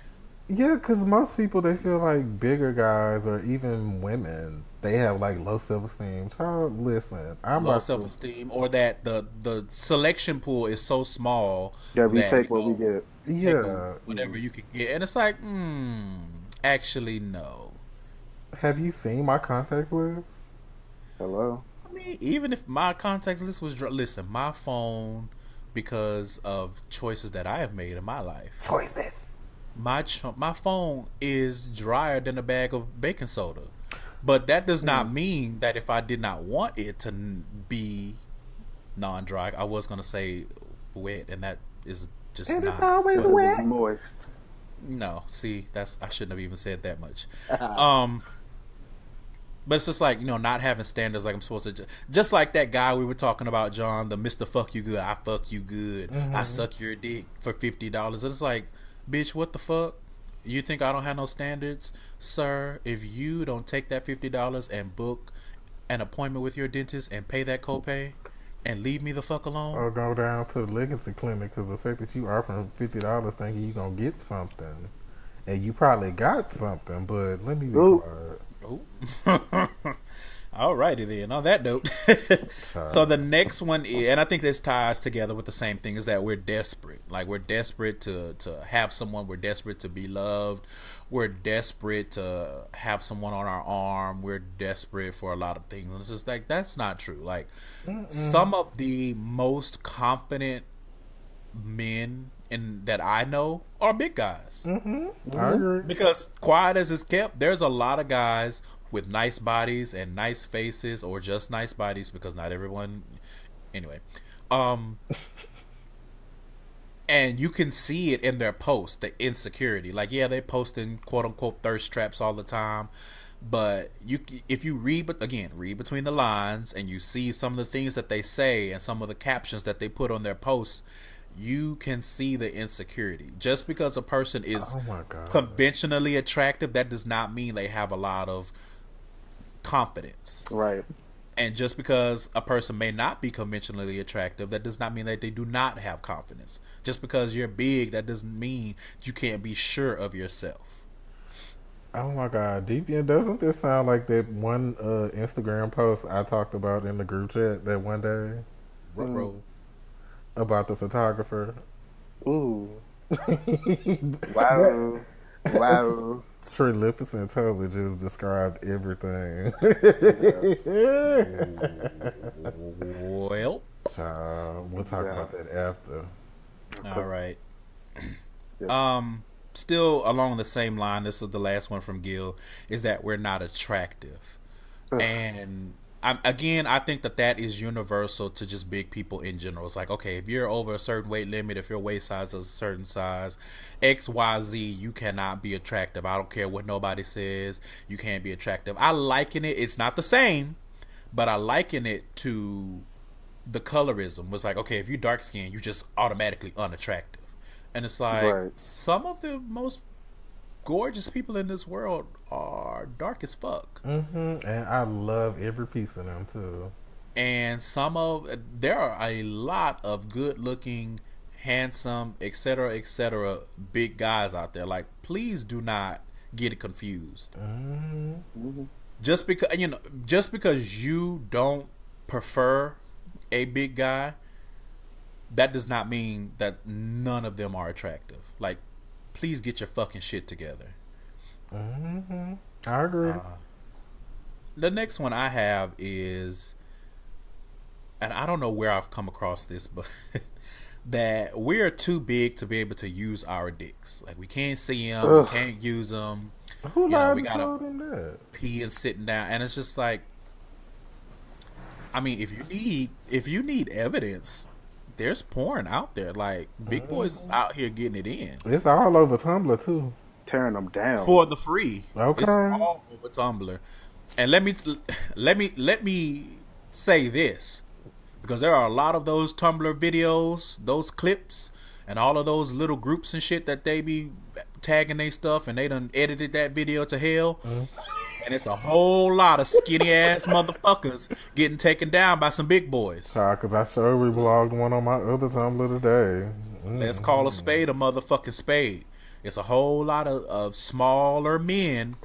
[SPEAKER 1] Yeah, because most people, they feel like bigger guys or even women, they have like low self-esteem. Child, listen, I'm
[SPEAKER 2] Low
[SPEAKER 1] about
[SPEAKER 2] self-esteem, or that the selection pool is so small
[SPEAKER 3] Yeah, we
[SPEAKER 2] that,
[SPEAKER 3] take
[SPEAKER 2] you
[SPEAKER 3] what we
[SPEAKER 2] know,
[SPEAKER 3] get.
[SPEAKER 1] to,
[SPEAKER 2] take
[SPEAKER 1] yeah.
[SPEAKER 2] whatever you can get. And it's like, actually, no.
[SPEAKER 1] Have you seen my contact list?
[SPEAKER 3] Hello.
[SPEAKER 2] I mean, even if my contacts list was listen, my phone, because of choices that I have made in my life,
[SPEAKER 1] Choices.
[SPEAKER 2] my phone is drier than a bag of baking soda. But that does not mean that if I did not want it to be non-dry, I was gonna say wet, and that is just
[SPEAKER 1] And it's
[SPEAKER 2] not.
[SPEAKER 1] always
[SPEAKER 3] But it was
[SPEAKER 1] wet.
[SPEAKER 3] moist.
[SPEAKER 2] No, see, I shouldn't have even said that much. But it's just like, not having standards like I'm supposed to. Just like that guy we were talking about, John, the Mr. Fuck You Good, I fuck you good, I suck your dick for $50. And it's like, bitch, what the fuck? You think I don't have no standards? Sir, if you don't take that $50 and book an appointment with your dentist and pay that copay and leave me the fuck alone.
[SPEAKER 1] Or go down to the legacy clinic, because the fact that you offering $50 thinking you going to get something. And you probably got something, but let me be quiet.
[SPEAKER 2] Oh. Alrighty then. On that note, so the next one is, and I think this ties together with the same thing, is that we're desperate. Like, we're desperate to have someone. We're desperate to be loved. We're desperate to have someone on our arm. We're desperate for a lot of things. And it's just like, that's not true. Like, some of the most confident men that I know are big guys.
[SPEAKER 1] I agree.
[SPEAKER 2] Because quiet as it's kept, there's a lot of guys with nice bodies and nice faces, or just nice bodies, because not everyone. Anyway, and you can see it in their posts, the insecurity. Like, yeah, they posting quote unquote thirst traps all the time, but if you read between the lines, and you see some of the things that they say and some of the captions that they put on their posts, you can see the insecurity. Just because a person is conventionally attractive, that does not mean they have a lot of confidence.
[SPEAKER 3] Right.
[SPEAKER 2] And just because a person may not be conventionally attractive, that does not mean that they do not have confidence. Just because you're big, that doesn't mean you can't be sure of yourself.
[SPEAKER 1] Oh my God, Deviant, doesn't this sound like that one Instagram post I talked about in the group chat that one day? About the photographer.
[SPEAKER 3] Ooh. Wow. Wow.
[SPEAKER 1] Trillificent totally just described everything.
[SPEAKER 2] Well,
[SPEAKER 1] we'll talk about that after.
[SPEAKER 2] all right.
[SPEAKER 3] Yes.
[SPEAKER 2] Still along the same line, this is the last one from Gil, is that we're not attractive. And I think that is universal to just big people in general. It's like, okay, if you're over a certain weight limit, if your waist size is a certain size, XYZ, you cannot be attractive. I don't care what nobody says, you can't be attractive. I liken it, it's not the same, but I liken it to the colorism. It's like, okay, if you're dark skinned, you're just automatically unattractive. And it's like, some of the most gorgeous people in this world are dark as fuck.
[SPEAKER 1] And I love every piece of them too.
[SPEAKER 2] And there are a lot of good looking, handsome, etc., big guys out there. Like, please do not get it confused. Just because you don't prefer a big guy, that does not mean that none of them are attractive. Like, please get your fucking shit together.
[SPEAKER 1] I agree.
[SPEAKER 2] The next one I have is, and I don't know where I've come across this, but that we're too big to be able to use our dicks. Like, we can't see them, we can't use them.
[SPEAKER 1] Who
[SPEAKER 2] You know,
[SPEAKER 1] lied
[SPEAKER 2] we
[SPEAKER 1] and
[SPEAKER 2] gotta
[SPEAKER 1] told him that?
[SPEAKER 2] pee and sitting down, and it's just like, I mean, if you need evidence, there's porn out there. Like big boys out here getting it in
[SPEAKER 1] It's all over Tumblr too.
[SPEAKER 3] Tearing them down.
[SPEAKER 2] for the free. It's
[SPEAKER 1] Okay.
[SPEAKER 2] all over Tumblr. And let me say this, because there are a lot of those Tumblr videos, those clips, and all of those little groups and shit that they be tagging their stuff, and they done edited that video to hell. And it's a whole lot of skinny ass motherfuckers getting taken down by some big boys.
[SPEAKER 1] Sorry, because I sure reblogged one on my other Tumblr today.
[SPEAKER 2] Let's call a spade a motherfucking spade. It's a whole lot of smaller men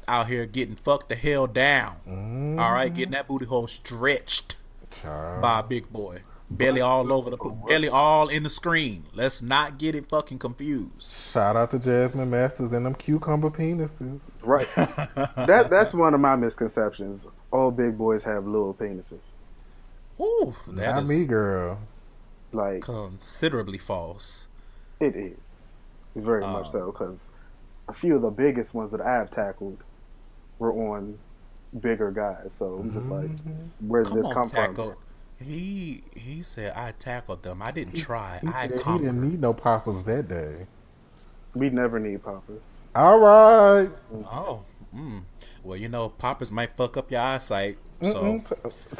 [SPEAKER 2] out here getting fucked the hell down. All right, getting that booty hole stretched by a big boy. Belly all over belly all in the screen. Let's not get it fucking confused.
[SPEAKER 1] Shout out to Jasmine Masters and them cucumber penises.
[SPEAKER 3] Right. That's one of my misconceptions. All big boys have little penises.
[SPEAKER 2] Ooh, that
[SPEAKER 1] Not
[SPEAKER 2] is
[SPEAKER 1] me, girl.
[SPEAKER 3] Like,
[SPEAKER 2] considerably false.
[SPEAKER 3] it is. It's very much so, because a few of the biggest ones that I've tackled were on bigger guys. So I'm just like, where did this come from?
[SPEAKER 2] He said I tackled them. I didn't try. I
[SPEAKER 1] He
[SPEAKER 2] conquered.
[SPEAKER 1] didn't need no poppers that day.
[SPEAKER 3] We never need poppers.
[SPEAKER 1] All right.
[SPEAKER 2] Oh, well, you know, poppers might fuck up your eyesight. So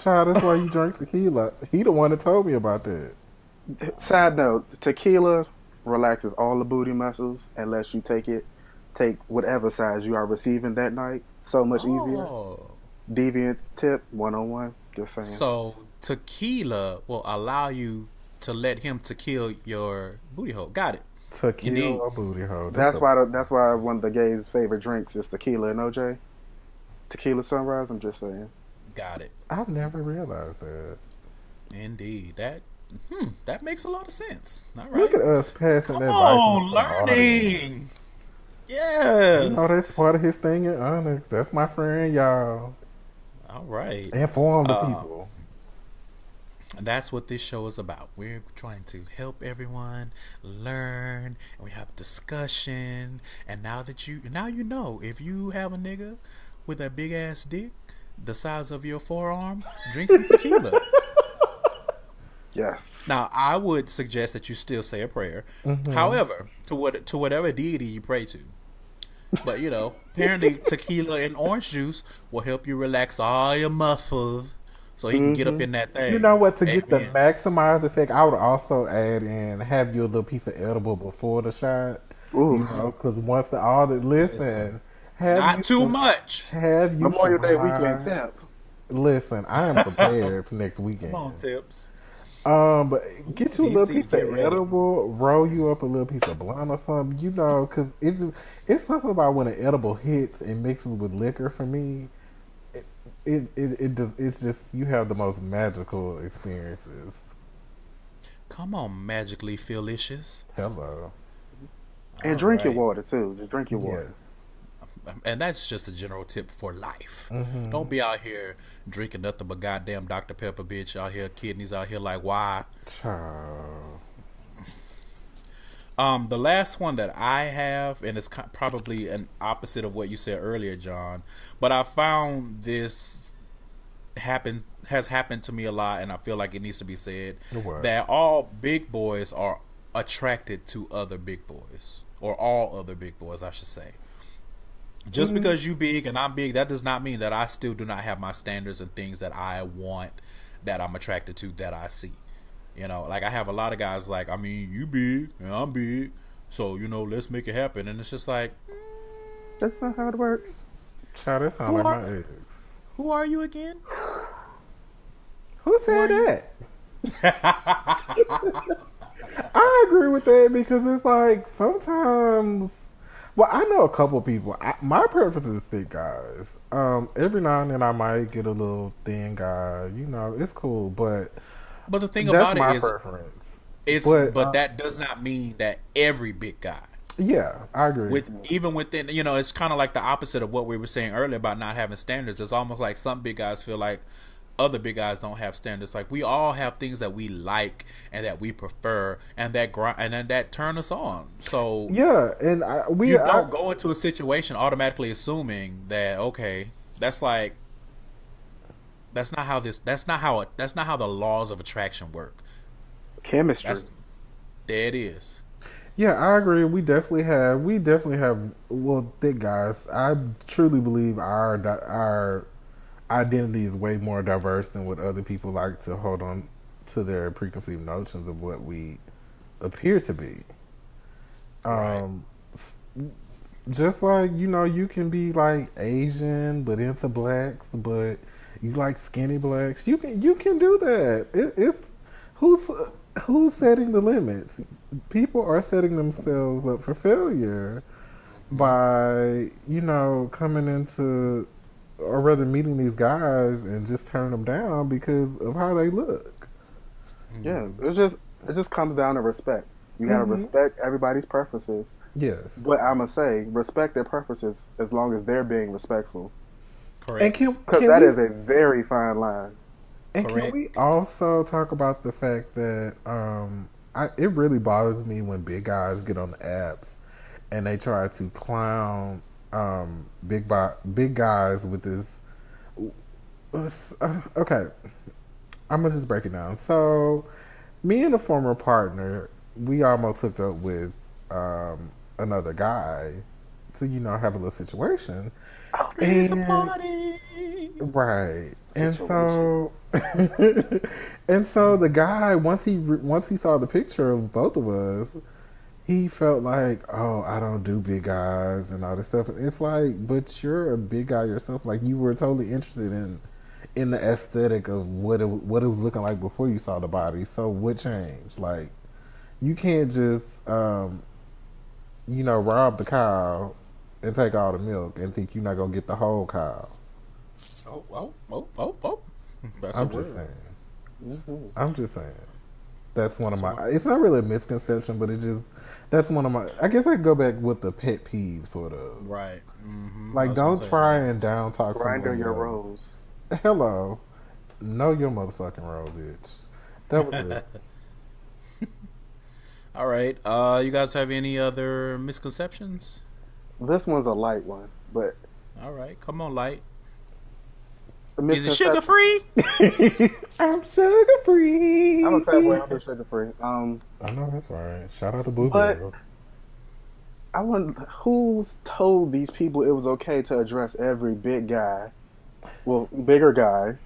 [SPEAKER 1] Child, that's why you drink tequila. He the one that told me about that.
[SPEAKER 3] Side note, tequila relaxes all the booty muscles and lets you take whatever size you are receiving that night so much easier. Deviant tip, 101, just saying.
[SPEAKER 2] So tequila will allow you to let him to kill your booty hole. Got it.
[SPEAKER 1] Tequila or booty hole.
[SPEAKER 3] That's why one of the gays' favorite drinks is tequila and OJ. Tequila sunrise, I'm just saying.
[SPEAKER 2] Got it.
[SPEAKER 1] I've never realized that.
[SPEAKER 2] Indeed. That makes a lot of sense. All right.
[SPEAKER 1] Look at us passing
[SPEAKER 2] Come
[SPEAKER 1] that
[SPEAKER 2] on,
[SPEAKER 1] advice.
[SPEAKER 2] learning. Yes.
[SPEAKER 1] You know, that's part of his thing in Onyx. That's my friend, y'all.
[SPEAKER 2] All right.
[SPEAKER 1] Inform the people.
[SPEAKER 2] That's what this show is about. We're trying to help everyone learn, and we have discussion. And now you know, if you have a nigga with a big ass dick the size of your forearm, drink some tequila.
[SPEAKER 3] Yeah.
[SPEAKER 2] Now, I would suggest that you still say a prayer. However, to whatever deity you pray to. But, you know, apparently tequila and orange juice will help you relax all your muscles so he can get up in that thing.
[SPEAKER 1] You know what? To get the maximized effect, I would also add in have you a little piece of edible before the shot.
[SPEAKER 3] Ooh.
[SPEAKER 1] You know, because once listen,
[SPEAKER 2] not too much.
[SPEAKER 1] Have you
[SPEAKER 3] Memorial Day weekend tip.
[SPEAKER 1] Listen, I am prepared for next weekend.
[SPEAKER 2] Come on, tips.
[SPEAKER 1] But get you a little piece
[SPEAKER 2] get
[SPEAKER 1] of
[SPEAKER 2] ready.
[SPEAKER 1] edible, roll you up a little piece of blunt or something, you know, because it's something about when an edible hits and mixes with liquor for me. It's just you have the most magical experiences.
[SPEAKER 2] Come on, magically felicious.
[SPEAKER 1] Hello.
[SPEAKER 3] And drink your water, too. Just drink your water.
[SPEAKER 2] And that's just a general tip for life.
[SPEAKER 1] Mm-hmm.
[SPEAKER 2] Don't be out here drinking nothing but goddamn Dr. Pepper, bitch. Out here, kidneys out here like, why?
[SPEAKER 1] Child.
[SPEAKER 2] The last one that I have, and it's probably an opposite of what you said earlier, John, but I found this has happened to me a lot, and I feel like it needs to be said that all big boys are attracted to other big boys, or all other big boys, I should say. Just because you big and I'm big, that does not mean that I still do not have my standards and things that I want, that I'm attracted to, that I see. You know, like I have a lot of guys like, I mean, you big and I'm big, so, you know, let's make it happen. And it's just like,
[SPEAKER 3] That's not how it works.
[SPEAKER 1] Child, that sounds like my ex.
[SPEAKER 2] Who are you again?
[SPEAKER 1] Who said that? I agree with that because it's like sometimes. Well, I know a couple people. My preference is thick guys. Every now and then I might get a little thin guy. You know, it's cool, but
[SPEAKER 2] the thing about it is,
[SPEAKER 1] preference.
[SPEAKER 2] But that does not mean that every big guy.
[SPEAKER 1] Yeah, I agree.
[SPEAKER 2] Even within, you know, it's kind of like the opposite of what we were saying earlier about not having standards. It's almost like some big guys feel like other big guys don't have standards. Like, we all have things that we like and that we prefer, and that turn us on. So
[SPEAKER 1] Yeah, and
[SPEAKER 2] you don't go into a situation automatically assuming that, okay, that's like, that's not how the laws of attraction work.
[SPEAKER 3] Chemistry.
[SPEAKER 2] There it is.
[SPEAKER 1] Yeah, I agree. We definitely have. Well, thick guys. I truly believe our identity is way more diverse than what other people like to hold on to their preconceived notions of what we appear to be.
[SPEAKER 2] Right.
[SPEAKER 1] Just like, you can be like Asian but into blacks, but you like skinny blacks. You can do that. Who's setting the limits? People are setting themselves up for failure by coming into, or rather meeting these guys and just turning them down because of how they look.
[SPEAKER 3] Yeah, it just comes down to respect. You gotta respect everybody's preferences.
[SPEAKER 1] Yes,
[SPEAKER 3] but I'm gonna say respect their preferences as long as they're being respectful.
[SPEAKER 2] Correct.
[SPEAKER 3] Because that is a very fine line.
[SPEAKER 1] And
[SPEAKER 2] Correct.
[SPEAKER 1] Can we also talk about the fact that it really bothers me when big guys get on the apps and they try to clown big guys with this. Okay, I'm gonna just break it down. So, me and a former partner, we almost hooked up with another guy to have a little situation.
[SPEAKER 2] It's a party.
[SPEAKER 1] Right. And so and so the guy, once he saw the picture of both of us, he felt like, oh, I don't do big guys and all this stuff. And it's like, but you're a big guy yourself. Like, you were totally interested in the aesthetic of what it was looking like before you saw the body. So what changed? Like, you can't just rob the cow and take all the milk and think you're not gonna get the whole cow.
[SPEAKER 2] Oh.
[SPEAKER 1] I'm just saying. I'm just saying. That's one of my. It's not really a misconception, but that's one of my. I guess I could go back with the pet peeve, sort of.
[SPEAKER 2] Right. Mm-hmm.
[SPEAKER 1] Like, don't try and down talk
[SPEAKER 3] Grind on your
[SPEAKER 1] else.
[SPEAKER 3] rose.
[SPEAKER 1] Hello, know your motherfucking role, bitch. That was it.
[SPEAKER 2] All right. You guys have any other misconceptions?
[SPEAKER 3] This one's a light one, but
[SPEAKER 2] all right, come on, light.
[SPEAKER 3] Is
[SPEAKER 2] it sugar free?
[SPEAKER 1] I'm sugar free.
[SPEAKER 3] I'm a fat boy. I'm sugar free.
[SPEAKER 1] I know that's right. Shout out to Blue
[SPEAKER 3] But
[SPEAKER 1] Girl.
[SPEAKER 3] I wonder who's told these people it was okay to address every big guy, well, bigger guy.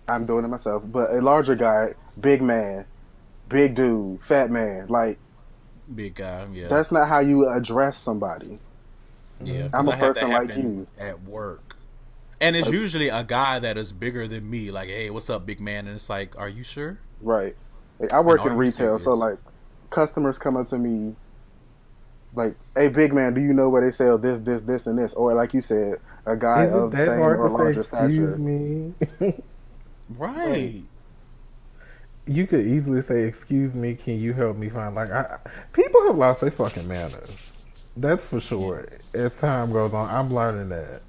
[SPEAKER 3] I'm doing it myself, but a larger guy, big man, big dude, fat man. Like,
[SPEAKER 2] big guy. Yeah.
[SPEAKER 3] That's not how you address somebody.
[SPEAKER 2] Yeah.
[SPEAKER 3] I'm a person like you
[SPEAKER 2] at work. And it's usually a guy that is bigger than me. Like, hey, what's up, big man? And it's like, are you sure?
[SPEAKER 3] Right. Like, I work in retail, so like customers come up to me like, hey, big man, do you know where they sell this, and this? Or like you said, a guy of the same or larger stature.
[SPEAKER 1] Excuse me.
[SPEAKER 2] Right.
[SPEAKER 1] You could easily say, excuse me, can you help me find, like, people have lost their fucking manners. That's for sure. As time goes on, I'm learning that.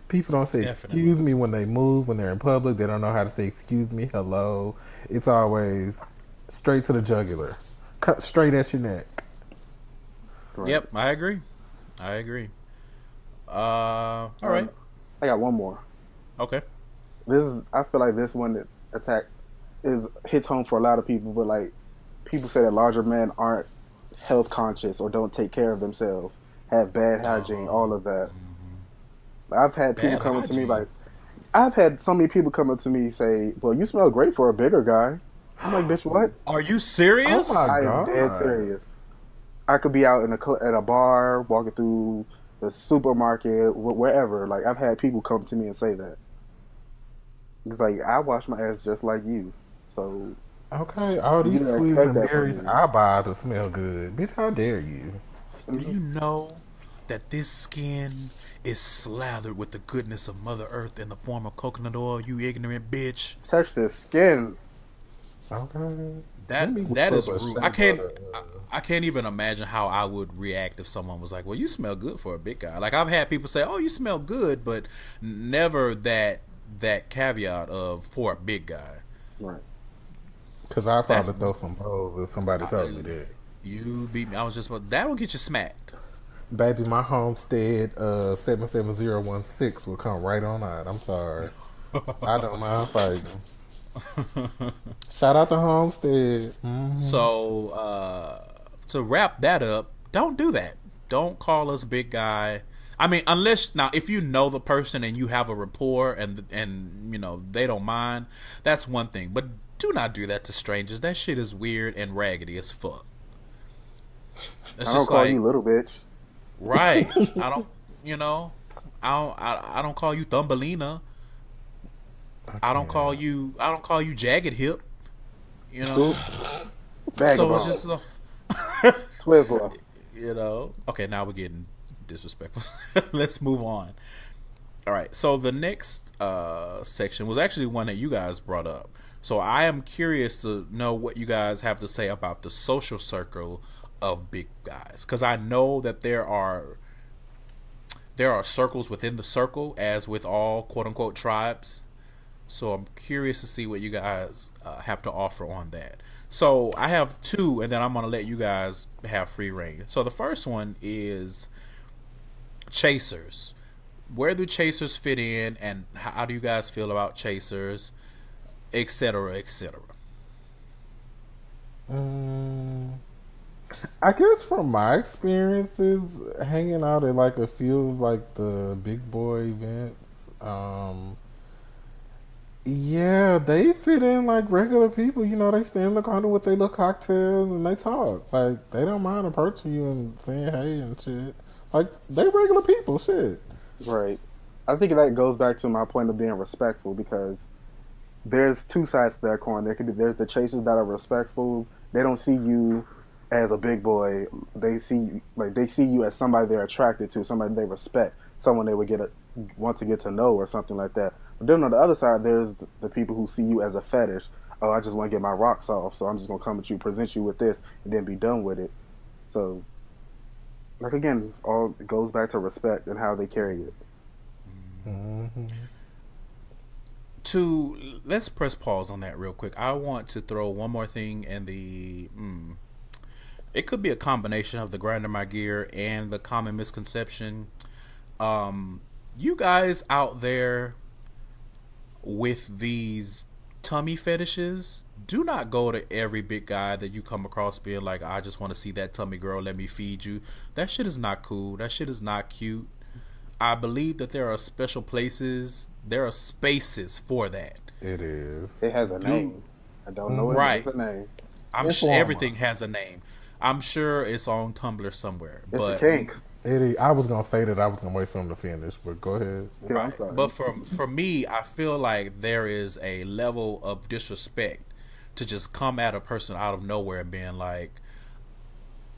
[SPEAKER 1] People don't say excuse me when they move, when they're in public. They don't know how to say excuse me, hello. It's always straight to the jugular. Cut straight at your neck.
[SPEAKER 2] Right. Yep, I agree. All right.
[SPEAKER 3] I got one more.
[SPEAKER 2] Okay.
[SPEAKER 3] I feel like this one that hits home for a lot of people, but like people say that larger men aren't health conscious or don't take care of themselves, have bad hygiene, all of that. I've had people come up to me like, I've had so many people come up to me say, well, you smell great for a bigger guy. I'm like, bitch, what?
[SPEAKER 2] Are you serious?
[SPEAKER 1] Oh my God.
[SPEAKER 3] I am dead serious. I could be out at a bar, walking through the supermarket, wherever. Like, I've had people come to me and say that. It's like, I wash my ass just like you. So,
[SPEAKER 1] okay, all these squeeze and berries I buy to smell good. Bitch, how dare you?
[SPEAKER 2] Do you know that this skin is slathered with the goodness of Mother Earth in the form of coconut oil, you ignorant bitch?
[SPEAKER 3] Touch the skin.
[SPEAKER 1] Okay.
[SPEAKER 2] That is rude. I can't even imagine how I would react if someone was like, well, you smell good for a big guy. Like, I've had people say, oh, you smell good, but never that that caveat of for a big guy.
[SPEAKER 3] Right.
[SPEAKER 1] Because I
[SPEAKER 2] That's
[SPEAKER 1] probably throw some blows if somebody told me that.
[SPEAKER 2] you beat me. I was just that will get you smacked.
[SPEAKER 1] Baby, my homestead 77016 will come right on out. I'm sorry. I don't mind fighting. Shout out to Homestead. Mm-hmm.
[SPEAKER 2] So to wrap that up, don't do that. Don't call us big guy. I mean, unless now if you know the person and you have a rapport and you know they don't mind, that's one thing. But do not do that to strangers. That shit is weird and raggedy as fuck.
[SPEAKER 3] I don't call you little bitch.
[SPEAKER 2] Right. I don't. You know. I don't call you Thumbelina. I don't call you Jagged Hip. You know.
[SPEAKER 3] Vagabond.
[SPEAKER 2] So it's just
[SPEAKER 3] Swizzler.
[SPEAKER 2] you know. Okay, now we're getting disrespectful. Let's move on. All right. So the next section was actually one that you guys brought up. So I am curious to know what you guys have to say about the social circle of big guys, because I know that there are circles within the circle, as with all quote unquote tribes. So I'm curious to see what you guys have to offer on that. So I have two, and then I'm gonna let you guys have free reign. So the first one is chasers. Where do chasers fit in, and how do you guys feel about chasers, etc., etc.?
[SPEAKER 1] I guess from my experiences, hanging out at like a few like the big boy events, yeah, they fit in like regular people. You know, they stand in the corner with their little cocktails and they talk. Like they don't mind approaching you and saying hey and shit. Like they regular people, shit.
[SPEAKER 3] Right. I think that goes back to my point of being respectful, because there's two sides to that coin. There's the chasers that are respectful. They don't see you as a big boy. They see you as somebody they're attracted to, somebody they respect, someone they would want to get to know or something like that. But then on the other side, there's the people who see you as a fetish. Oh, I just want to get my rocks off, so I'm just gonna come at you, present you with this, and then be done with it. So, like again, all goes back to respect and how they carry it.
[SPEAKER 1] Mm-hmm.
[SPEAKER 2] Let's press pause on that real quick. I want to throw one more thing in the. It could be a combination of the grinder my gear and the common misconception. You guys out there with these tummy fetishes, do not go to every big guy that you come across being like, I just want to see that tummy girl, let me feed you. That shit is not cool. That shit is not cute. I believe that there are special places, there are spaces for that.
[SPEAKER 1] It is.
[SPEAKER 3] It has a name. I don't know it has a name.
[SPEAKER 2] I'm sure everything has a name. I'm sure it's on Tumblr somewhere.
[SPEAKER 3] It's
[SPEAKER 2] but
[SPEAKER 3] a kink.
[SPEAKER 1] I was gonna say that. I was gonna wait for him to finish, but go ahead.
[SPEAKER 3] Yeah, I'm sorry.
[SPEAKER 2] But for me, I feel like there is a level of disrespect to just come at a person out of nowhere and being like,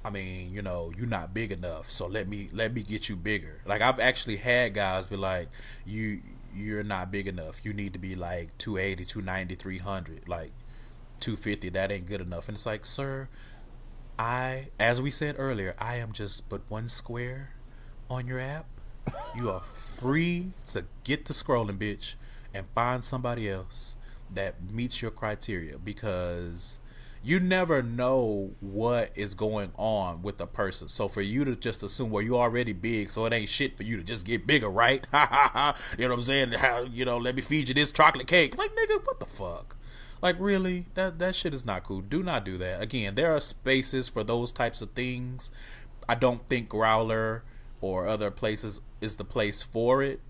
[SPEAKER 2] I mean, you know, you're not big enough, so let me get you bigger. Like I've actually had guys be like, you're not big enough. You need to be like 280, 290, 300, like 250. That ain't good enough. And it's like, sir, as we said earlier, I am just but one square on your app. You are free to get to scrolling, bitch, and find somebody else that meets your criteria, because you never know what is going on with the person. So for you to just assume, well, you're already big, so it ain't shit for you to just get bigger, right? You know what I'm saying? How, you know, let me feed you this chocolate cake. Like, nigga, what the fuck? Like, really? That shit is not cool. Do not do that. Again, there are spaces for those types of things. I don't think Growler or other places is the place for it.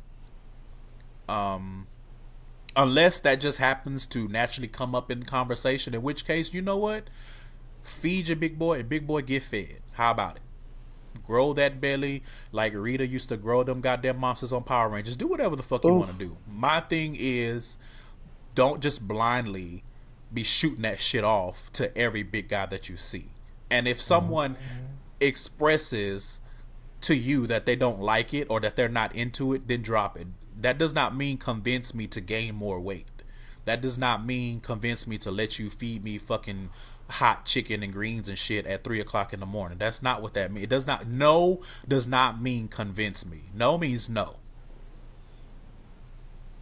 [SPEAKER 2] Unless that just happens to naturally come up in conversation, in which case, you know what? Feed your big boy and big boy get fed. How about it? Grow that belly like Rita used to grow them goddamn monsters on Power Rangers. Do whatever the fuck you want to do. My thing is, don't just blindly be shooting that shit off to every big guy that you see. And if someone expresses to you that they don't like it or that they're not into it, then drop it. That does not mean convince me to gain more weight. That does not mean convince me to let you feed me fucking hot chicken and greens and shit at 3:00 in the morning. That's not what that means. It does not. No does not mean convince me. No means no.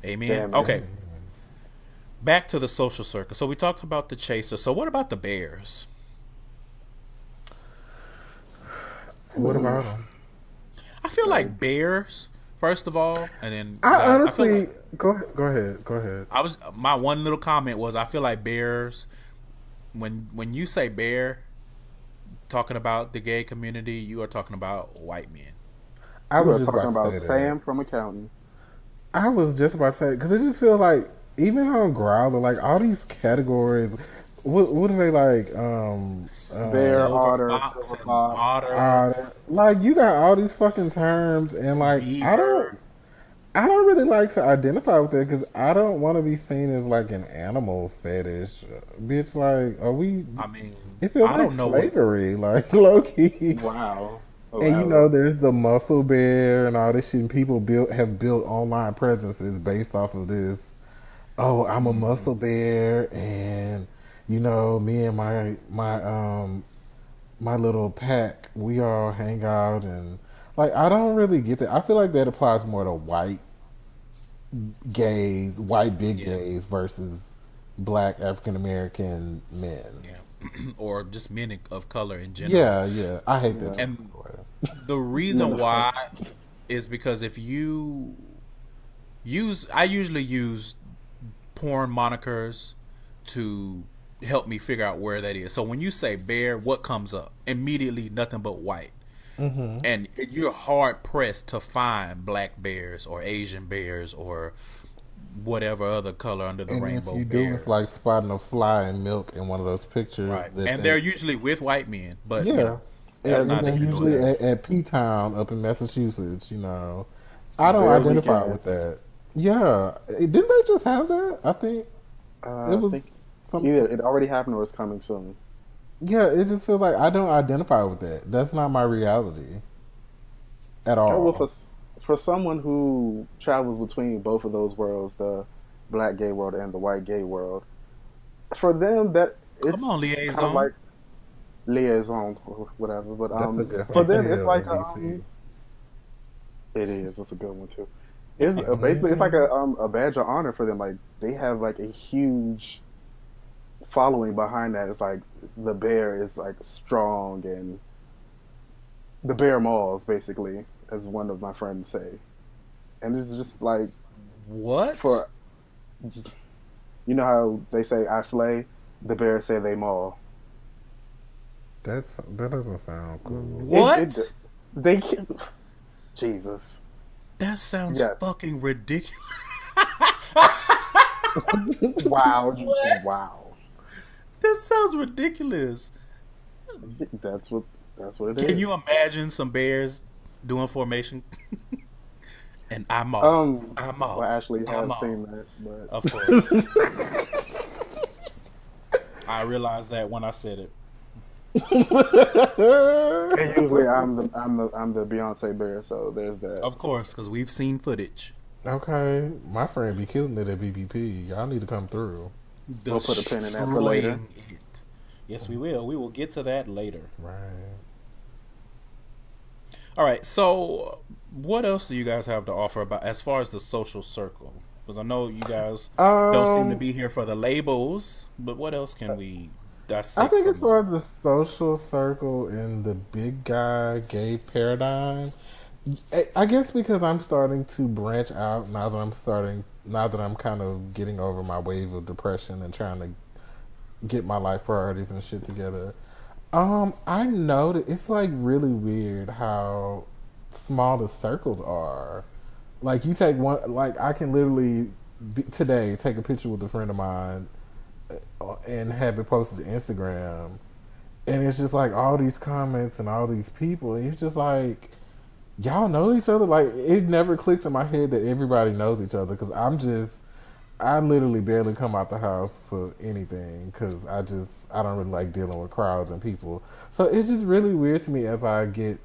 [SPEAKER 2] Amen.
[SPEAKER 3] Damn it.
[SPEAKER 2] Okay, back to the social circle. So we talked about the chaser. So what about the bears?
[SPEAKER 1] What about them?
[SPEAKER 2] I feel like bears, first of all, and then
[SPEAKER 1] I
[SPEAKER 2] I feel
[SPEAKER 1] honestly
[SPEAKER 2] like,
[SPEAKER 1] go ahead.
[SPEAKER 2] I was my one little comment was I feel like bears. When you say bear, talking about the gay community, you are talking about white men.
[SPEAKER 1] I
[SPEAKER 3] We
[SPEAKER 1] was
[SPEAKER 3] were
[SPEAKER 1] just
[SPEAKER 3] talking
[SPEAKER 1] about to say
[SPEAKER 3] about
[SPEAKER 1] that.
[SPEAKER 3] Sam from accounting.
[SPEAKER 1] I was just about to say because it just feels like even on Growler, like all these categories. What are they like?
[SPEAKER 3] Bear,
[SPEAKER 2] Silver
[SPEAKER 3] otter,
[SPEAKER 2] fox
[SPEAKER 3] silver
[SPEAKER 2] and
[SPEAKER 3] fox.
[SPEAKER 2] otter,
[SPEAKER 1] Like you got all these fucking terms, and like
[SPEAKER 2] beaver.
[SPEAKER 1] I don't really like to identify with it because I don't want to be seen as like an animal fetish, bitch. Like, are we?
[SPEAKER 2] I mean,
[SPEAKER 1] It feels
[SPEAKER 2] I
[SPEAKER 1] like
[SPEAKER 2] don't know what.
[SPEAKER 1] slavery, like low key.
[SPEAKER 3] Wow. Oh,
[SPEAKER 1] And you
[SPEAKER 3] wow.
[SPEAKER 1] know, there's the muscle bear and all this shit. And people have built online presences based off of this. Oh, I'm a muscle bear, and you know, me and my little pack, we all hang out, and like I don't really get that. I feel like that applies more to white gays, white big
[SPEAKER 2] Yeah,
[SPEAKER 1] gays versus black African American men.
[SPEAKER 2] yeah, or just men of color in general.
[SPEAKER 1] Yeah. I hate that
[SPEAKER 3] Yeah.
[SPEAKER 1] term.
[SPEAKER 2] And the reason why is because if you I usually use porn monikers to help me figure out where that is. So when you say bear, what comes up? Immediately, nothing but white. And you're hard pressed to find black bears or Asian bears or whatever other color under the
[SPEAKER 1] And if
[SPEAKER 2] rainbow
[SPEAKER 1] you do, it's like
[SPEAKER 2] bears.
[SPEAKER 1] spotting a fly in milk in one of those pictures.
[SPEAKER 2] Right. And they're usually with white men, but you
[SPEAKER 1] yeah,
[SPEAKER 2] know, that's
[SPEAKER 1] and
[SPEAKER 2] neither
[SPEAKER 1] they're
[SPEAKER 2] here nor
[SPEAKER 1] usually
[SPEAKER 2] there.
[SPEAKER 1] at P Town up in Massachusetts. You know, I don't
[SPEAKER 3] Bear
[SPEAKER 1] identify
[SPEAKER 3] weekend.
[SPEAKER 1] with that. Yeah, didn't they just have that? I think it
[SPEAKER 3] I
[SPEAKER 1] was
[SPEAKER 3] think
[SPEAKER 1] some.
[SPEAKER 3] either it already happened or it's coming soon.
[SPEAKER 1] Yeah, it just feels like I don't identify with that. That's not my reality at
[SPEAKER 3] Oh, well,
[SPEAKER 1] all.
[SPEAKER 3] for someone who travels between both of those worlds, the black gay world and the white gay world, for them that
[SPEAKER 2] Come on,
[SPEAKER 3] it's kind of
[SPEAKER 2] liaison.
[SPEAKER 3] like liaison or whatever. But
[SPEAKER 1] That's a good
[SPEAKER 3] for them, it's
[SPEAKER 1] hotel
[SPEAKER 3] like
[SPEAKER 1] in DC.
[SPEAKER 3] it is. It's a good one too. It's basically it's like
[SPEAKER 1] Mhm.
[SPEAKER 3] a badge of honor for them. Like they have like a huge following behind that. It's like the bear is like strong and the bear mauls basically, as one of my friends say. And it's just like
[SPEAKER 2] What?
[SPEAKER 3] for you know how they say I slay, the bears say they maul.
[SPEAKER 1] That doesn't sound cool.
[SPEAKER 2] What?
[SPEAKER 3] They can Jesus.
[SPEAKER 2] That sounds
[SPEAKER 3] Yes.
[SPEAKER 2] fucking ridiculous.
[SPEAKER 3] Wow.
[SPEAKER 2] What?
[SPEAKER 3] Wow.
[SPEAKER 2] That sounds ridiculous.
[SPEAKER 3] That's what it is.
[SPEAKER 2] Can you imagine some bears doing formation? And I'm all. I'm
[SPEAKER 3] well,
[SPEAKER 2] all.
[SPEAKER 3] I actually
[SPEAKER 2] I'm
[SPEAKER 3] have
[SPEAKER 2] all.
[SPEAKER 3] seen that, but
[SPEAKER 2] Of course. I realized that when I said it.
[SPEAKER 3] and usually I'm the Beyonce bear, so there's that.
[SPEAKER 2] Of course, because we've seen footage.
[SPEAKER 1] Okay, my friend be killing it at BBP. Y'all need to come through.
[SPEAKER 3] We'll put a pin in that for later.
[SPEAKER 2] Destroying it. Yes, we will. We will get to that later.
[SPEAKER 1] Right.
[SPEAKER 2] All right. So, what else do you guys have to offer about as far as the social circle? Because I know you guys don't seem to be here for the labels, but what else can we dissect?
[SPEAKER 1] I think as
[SPEAKER 2] from-
[SPEAKER 1] far as the social circle and the big guy gay paradigm, I guess because I'm starting to branch out now that I'm kind of getting over my wave of depression and trying to get my life priorities and shit together. I know that it's like really weird how small the circles are. Like you take one, like I can literally today take a picture with a friend of mine and have it posted to Instagram, and it's just like all these comments and all these people, and you're just like, y'all know each other. Like it never clicks in my head that everybody knows each other because I literally barely come out the house for anything because I don't really like dealing with crowds and people. So it's just really weird to me I rather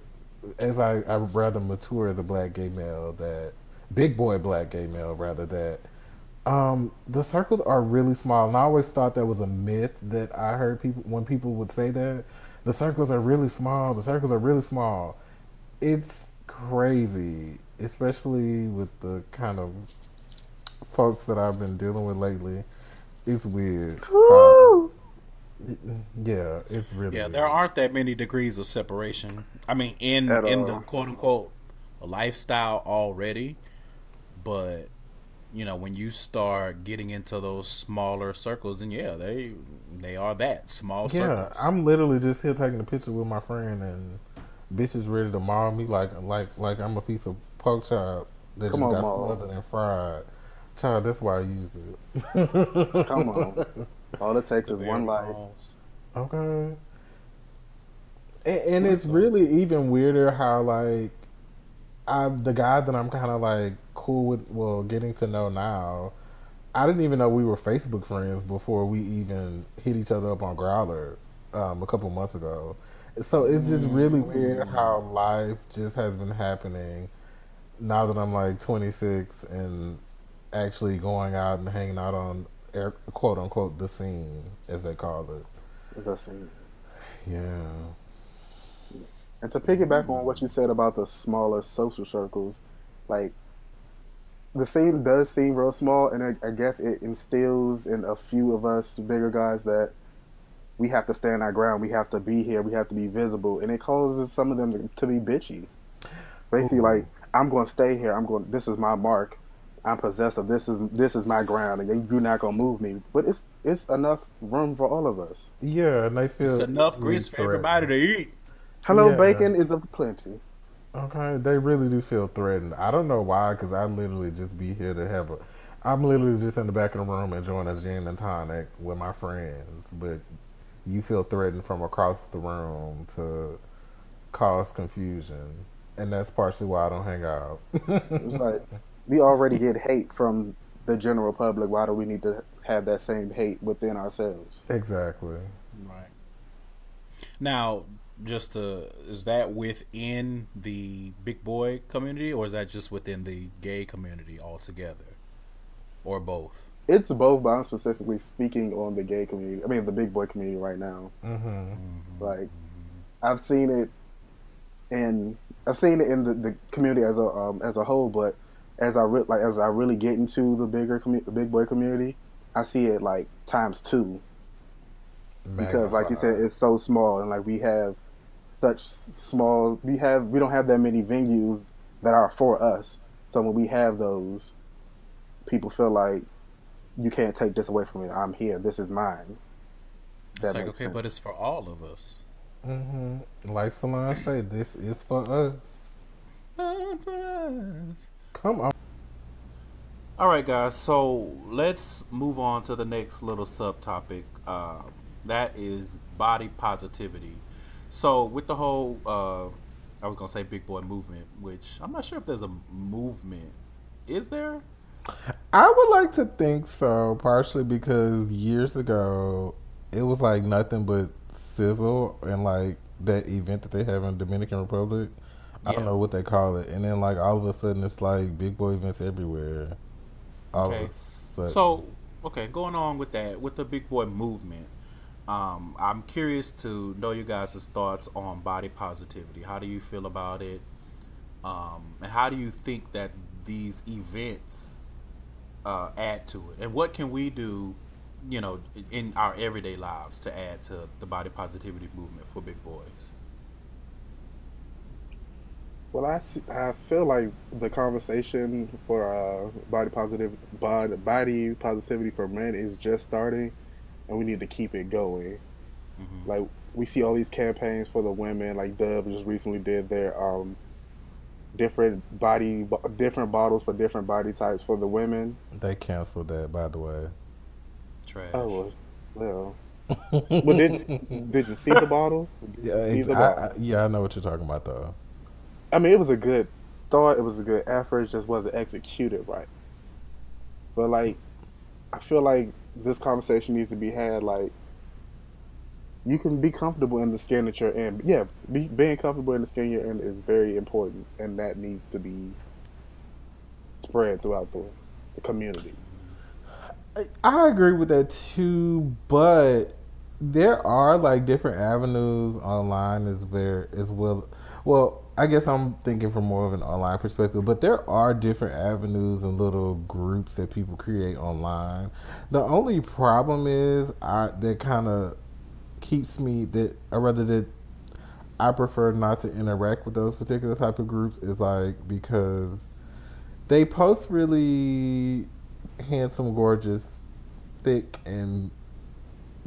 [SPEAKER 1] mature as a black gay male, that big boy black gay male rather, that the circles are really small. And I always thought that was a myth that I heard people would say that the circles are really small. The circles are really small. It's crazy, especially with the kind of folks that I've been dealing with lately. It's weird.
[SPEAKER 3] Woo!
[SPEAKER 1] Yeah, it's really
[SPEAKER 2] Yeah, there
[SPEAKER 1] weird.
[SPEAKER 2] aren't that many degrees of separation. I mean,
[SPEAKER 3] At
[SPEAKER 2] in the
[SPEAKER 3] all.
[SPEAKER 2] quote unquote lifestyle already, but when you start getting into those smaller circles, then yeah, they are that small
[SPEAKER 1] Yeah,
[SPEAKER 2] circles.
[SPEAKER 1] I'm literally just here taking a picture with my friend, and bitches ready to maul me like I'm a piece of pork chop that
[SPEAKER 3] Come
[SPEAKER 1] just
[SPEAKER 3] on,
[SPEAKER 1] got
[SPEAKER 3] Maul.
[SPEAKER 1] smothered and fried. Child, that's why I use it.
[SPEAKER 3] Come on. All it takes
[SPEAKER 2] The
[SPEAKER 3] is one
[SPEAKER 2] very
[SPEAKER 3] life.
[SPEAKER 2] malls.
[SPEAKER 1] Okay. And it's
[SPEAKER 2] So
[SPEAKER 1] really even weirder how like the guy that I'm kind of like cool with, well, getting to know now. I didn't even know we were Facebook friends before we even hit each other up on Growler a couple months ago. So it's just really weird how life just has been happening now that I'm like 26 and actually going out and hanging out on quote unquote the scene as they call it.
[SPEAKER 3] Listen,
[SPEAKER 1] Yeah.
[SPEAKER 3] and to piggyback on what you said about the smaller social circles, like the scene does seem real small, and I guess it instills in a few of us bigger guys that we have to stand our ground, we have to be here, we have to be visible, and it causes some of them to be bitchy. Basically,
[SPEAKER 1] Ooh.
[SPEAKER 3] like I'm going to stay here. I'm going. This is my mark. I'm possessive. This is my ground, and you're not going to move me. But it's enough room for all of us.
[SPEAKER 1] Yeah, and they
[SPEAKER 2] it's
[SPEAKER 1] feel
[SPEAKER 2] enough
[SPEAKER 1] easily
[SPEAKER 2] grits for everybody
[SPEAKER 1] threatened.
[SPEAKER 2] to eat.
[SPEAKER 3] Hello,
[SPEAKER 1] Yeah.
[SPEAKER 3] bacon is of plenty.
[SPEAKER 1] Okay, they really do feel threatened. I don't know why, because I literally just be here to have a. I'm literally just in the back of the room enjoying a gin and tonic with my friends, but you feel threatened from across the room to cause confusion, and that's partially why I don't hang out.
[SPEAKER 3] It's like we already get hate from the general public. Why do we need to have that same hate within ourselves?
[SPEAKER 1] Exactly.
[SPEAKER 2] Right. Now, is that within the big boy community, or is that just within the gay community altogether, or both?
[SPEAKER 3] It's both, but I'm specifically speaking on the gay community. I mean, the big boy community right now.
[SPEAKER 1] Mm-hmm.
[SPEAKER 3] Like I've seen it and I've seen it in the community as a whole, but as I really get into the big boy community, I see it like times two because, like you said,
[SPEAKER 1] Magnified.
[SPEAKER 3] it's so small and like we have such small we don't have that many venues that are for us. So when we have those, people feel like you can't take this away from me. I'm here. This is mine.
[SPEAKER 2] It's
[SPEAKER 3] That
[SPEAKER 2] like
[SPEAKER 3] makes
[SPEAKER 2] okay, but
[SPEAKER 3] sense.
[SPEAKER 2] it's for all of us.
[SPEAKER 1] Mm-hmm. Like Solange say, this is for us.
[SPEAKER 2] Not for us.
[SPEAKER 1] Come on.
[SPEAKER 2] All right, guys. So let's move on to the next little subtopic. That is body positivity. So with the whole, I was gonna say big boy movement, which I'm not sure if there's a movement. Is there?
[SPEAKER 1] I would like to think so, partially because years ago it was like nothing but sizzle and like that event that they have in Dominican Republic. I don't
[SPEAKER 2] Yeah.
[SPEAKER 1] know what they call it, and then like all of a sudden it's like big boy events everywhere. All of a
[SPEAKER 2] Okay.
[SPEAKER 1] sudden,
[SPEAKER 2] So okay, going on with that, with the big boy movement. I'm curious to know you guys' thoughts on body positivity. How do you feel about it? And how do you think that these events add to it? And what can we do, in our everyday lives to add to the body positivity movement for big boys?
[SPEAKER 3] Well, I feel like the conversation for body positivity for men is just starting, and we need to keep it going.
[SPEAKER 2] Hmm.
[SPEAKER 3] Like we see all these campaigns for the women. Like Dove just recently did their different bottles for different body types for the women.
[SPEAKER 1] they canceled that. By the way,
[SPEAKER 3] Oh
[SPEAKER 2] Trash.
[SPEAKER 3] well. Well, did you see the bottles? Did
[SPEAKER 1] yeah,
[SPEAKER 3] you see the
[SPEAKER 1] I
[SPEAKER 3] bottles?
[SPEAKER 1] yeah, I know what you're talking about though.
[SPEAKER 3] I mean, it was a good thought. It was a good effort. It just wasn't executed right. But like, I feel like this conversation needs to be had. Like, you can be comfortable in the skin that you're in. Yeah, being comfortable in the skin you're in is very important, and that needs to be spread throughout the community.
[SPEAKER 1] I agree with that too, but there are like different avenues online as well. Well, I guess I'm thinking from more of an online perspective, but there are different avenues and little groups that people create online. The only problem is that kind of keeps me that, or rather that I prefer not to interact with those particular type of groups is like because they post really handsome, gorgeous, thick, and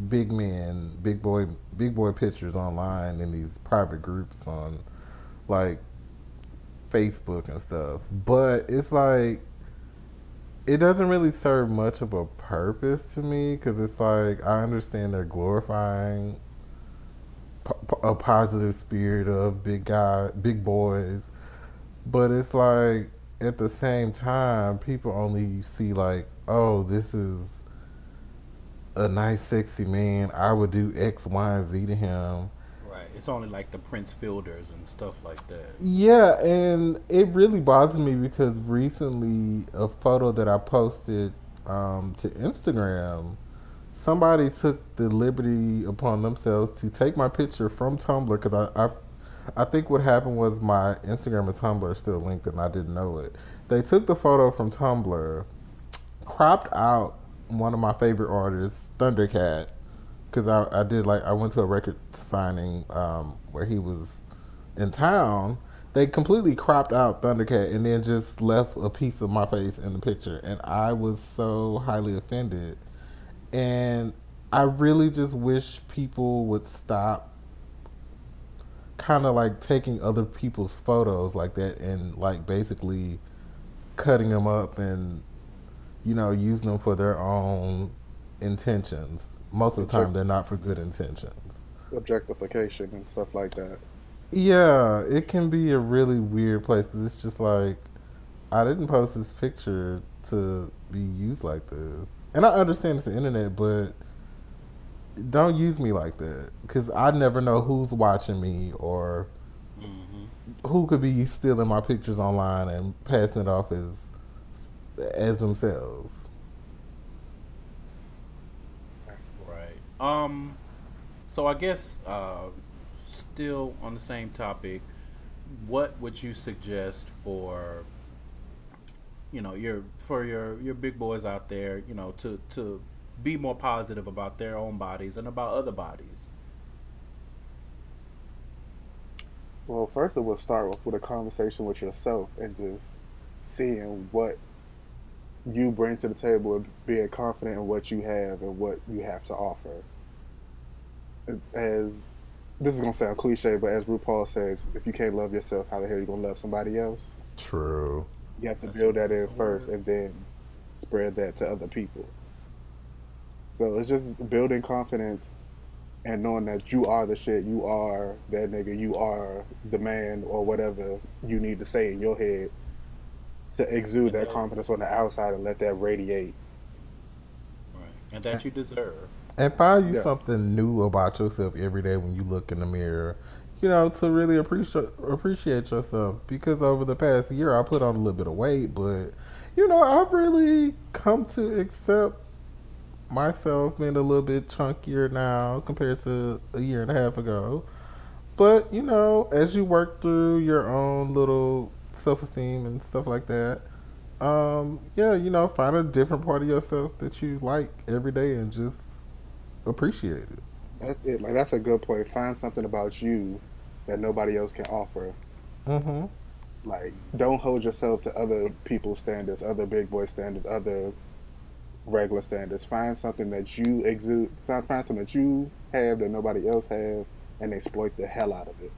[SPEAKER 1] big men, big boy pictures online in these private groups on like Facebook and stuff. But it's like it doesn't really serve much of a purpose to me because it's like I understand they're glorifying a positive spirit of big boys, but it's like at the same time, people only see like, oh, this is a nice, sexy man. I would do X, Y, and Z to him.
[SPEAKER 2] Right. It's only like the Prince Fielders and stuff like that.
[SPEAKER 1] Yeah, and it really bothers me because recently a photo that I posted to Instagram, somebody took the liberty upon themselves to take my picture from Tumblr because I think what happened was my Instagram and Tumblr are still linked and I didn't know it. They took the photo from Tumblr, cropped out one of my favorite artists, Thundercat, because I did like I went to a record signing where he was in town. They completely cropped out Thundercat and then just left a piece of my face in the picture, and I was so highly offended. And I really just wish people would stop kind of like taking other people's photos like that and like basically cutting them up and using them for their own intentions. Most of the time, they're not for good intentions.
[SPEAKER 3] Objectification and stuff like that.
[SPEAKER 1] Yeah, it can be a really weird place because it's just like I didn't post this picture to be used like this, and I understand it's the internet, but don't use me like that because I never know who's watching me or who could be stealing my pictures online and passing it off as themselves.
[SPEAKER 2] Right. So I guess still on the same topic, what would you suggest for your big boys out there, to be more positive about their own bodies and about other bodies?
[SPEAKER 3] Well, first it will start with a conversation with yourself and just seeing what you bring to the table and being confident in what you have and what you have to offer. As this is gonna sound cliche, but as RuPaul says, if you can't love yourself, how the hell are you gonna love somebody else?
[SPEAKER 1] True.
[SPEAKER 3] You have to
[SPEAKER 2] That's
[SPEAKER 3] build that
[SPEAKER 2] that's
[SPEAKER 3] in
[SPEAKER 2] a
[SPEAKER 3] first
[SPEAKER 2] word.
[SPEAKER 3] and then spread that to other people. So it's just building confidence and knowing that you are the shit, you are that nigga, you are the man or whatever you need to say in your head to exude
[SPEAKER 2] And
[SPEAKER 3] that
[SPEAKER 2] that
[SPEAKER 3] confidence on the outside and let that radiate.
[SPEAKER 2] right. And that you deserve.
[SPEAKER 1] And find you
[SPEAKER 3] Yeah,
[SPEAKER 1] something new about yourself every day when you look in the mirror. To really appreciate yourself. Because over the past year, I put on a little bit of weight, but I've really come to accept myself being a little bit chunkier now compared to a year and a half ago. But as you work through your own little self-esteem and stuff like that, yeah, find a different part of yourself that you like every day and just appreciate it.
[SPEAKER 3] that's it. Like that's a good point. Find something about you that nobody else can offer.
[SPEAKER 1] Mm-hmm.
[SPEAKER 3] Like don't hold yourself to other people's standards, other big boy standards, other regular standards. Find something that you exude. Find something that you have that nobody else have, and exploit the hell out of it.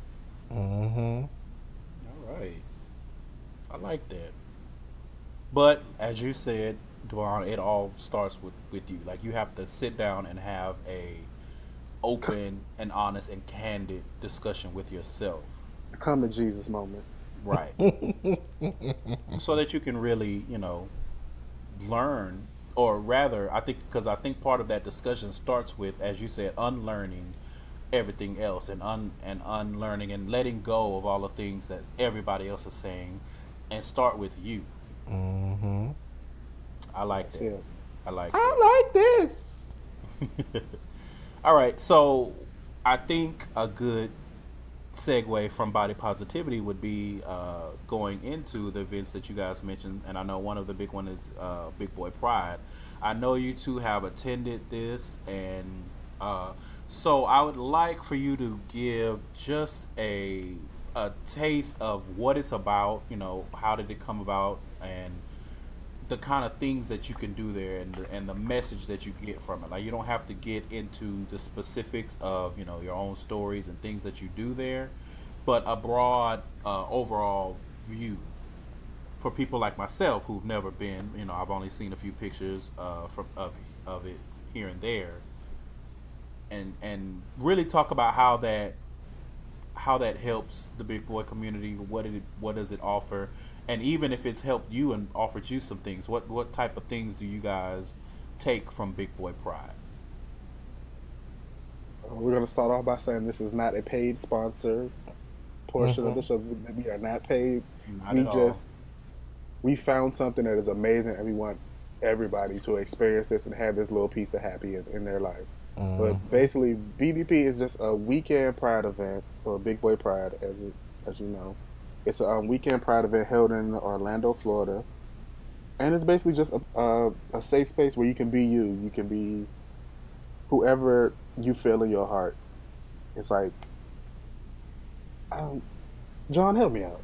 [SPEAKER 1] Mm-hmm.
[SPEAKER 2] All right. I like that. But as you said, Dwan, it all starts with you. Like you have to sit down and have a open and honest and candid discussion with yourself.
[SPEAKER 3] Come to Jesus moment.
[SPEAKER 2] Right. So that you can really, learn, or rather, I think part of that discussion starts with, as you said, unlearning everything else and unlearning and letting go of all the things that everybody else is saying, and start with you.
[SPEAKER 1] Mm-hmm.
[SPEAKER 2] I like
[SPEAKER 3] That's
[SPEAKER 2] that.
[SPEAKER 3] it.
[SPEAKER 2] I like that.
[SPEAKER 1] I like this.
[SPEAKER 2] All right, so I think a good segue from body positivity would be going into the events that you guys mentioned, and I know one of the big one is Big Boy Pride. I know you two have attended this, and so I would like for you to give just a taste of what it's about. You know, how did it come about, and the kind of things that you can do there, and the message that you get from it. Like, you don't have to get into the specifics of, you know, your own stories and things that you do there, but a broad overall view for people like myself who've never been. You know, I've only seen a few pictures of it here and there, and really talk about how that helps the big boy community. What does it offer, and even if it's helped you and offered you some things, what type of things do you guys take from Big Boy Pride?
[SPEAKER 3] We're gonna start off by saying this is not a paid sponsor portion of the
[SPEAKER 1] Mm-hmm.
[SPEAKER 3] show. We are not paid.
[SPEAKER 2] Not
[SPEAKER 3] We
[SPEAKER 2] at all.
[SPEAKER 3] just we found something that is amazing, and we want everybody to experience this and have this little piece of happy in their life. But
[SPEAKER 1] Mm-hmm.
[SPEAKER 3] basically, BBP is just a weekend Pride event, or Big Boy Pride, as you know. It's a weekend Pride event held in Orlando, Florida, and it's basically just a safe space where you can be you. You can be whoever you feel in your heart. It's like, um, John, help me out.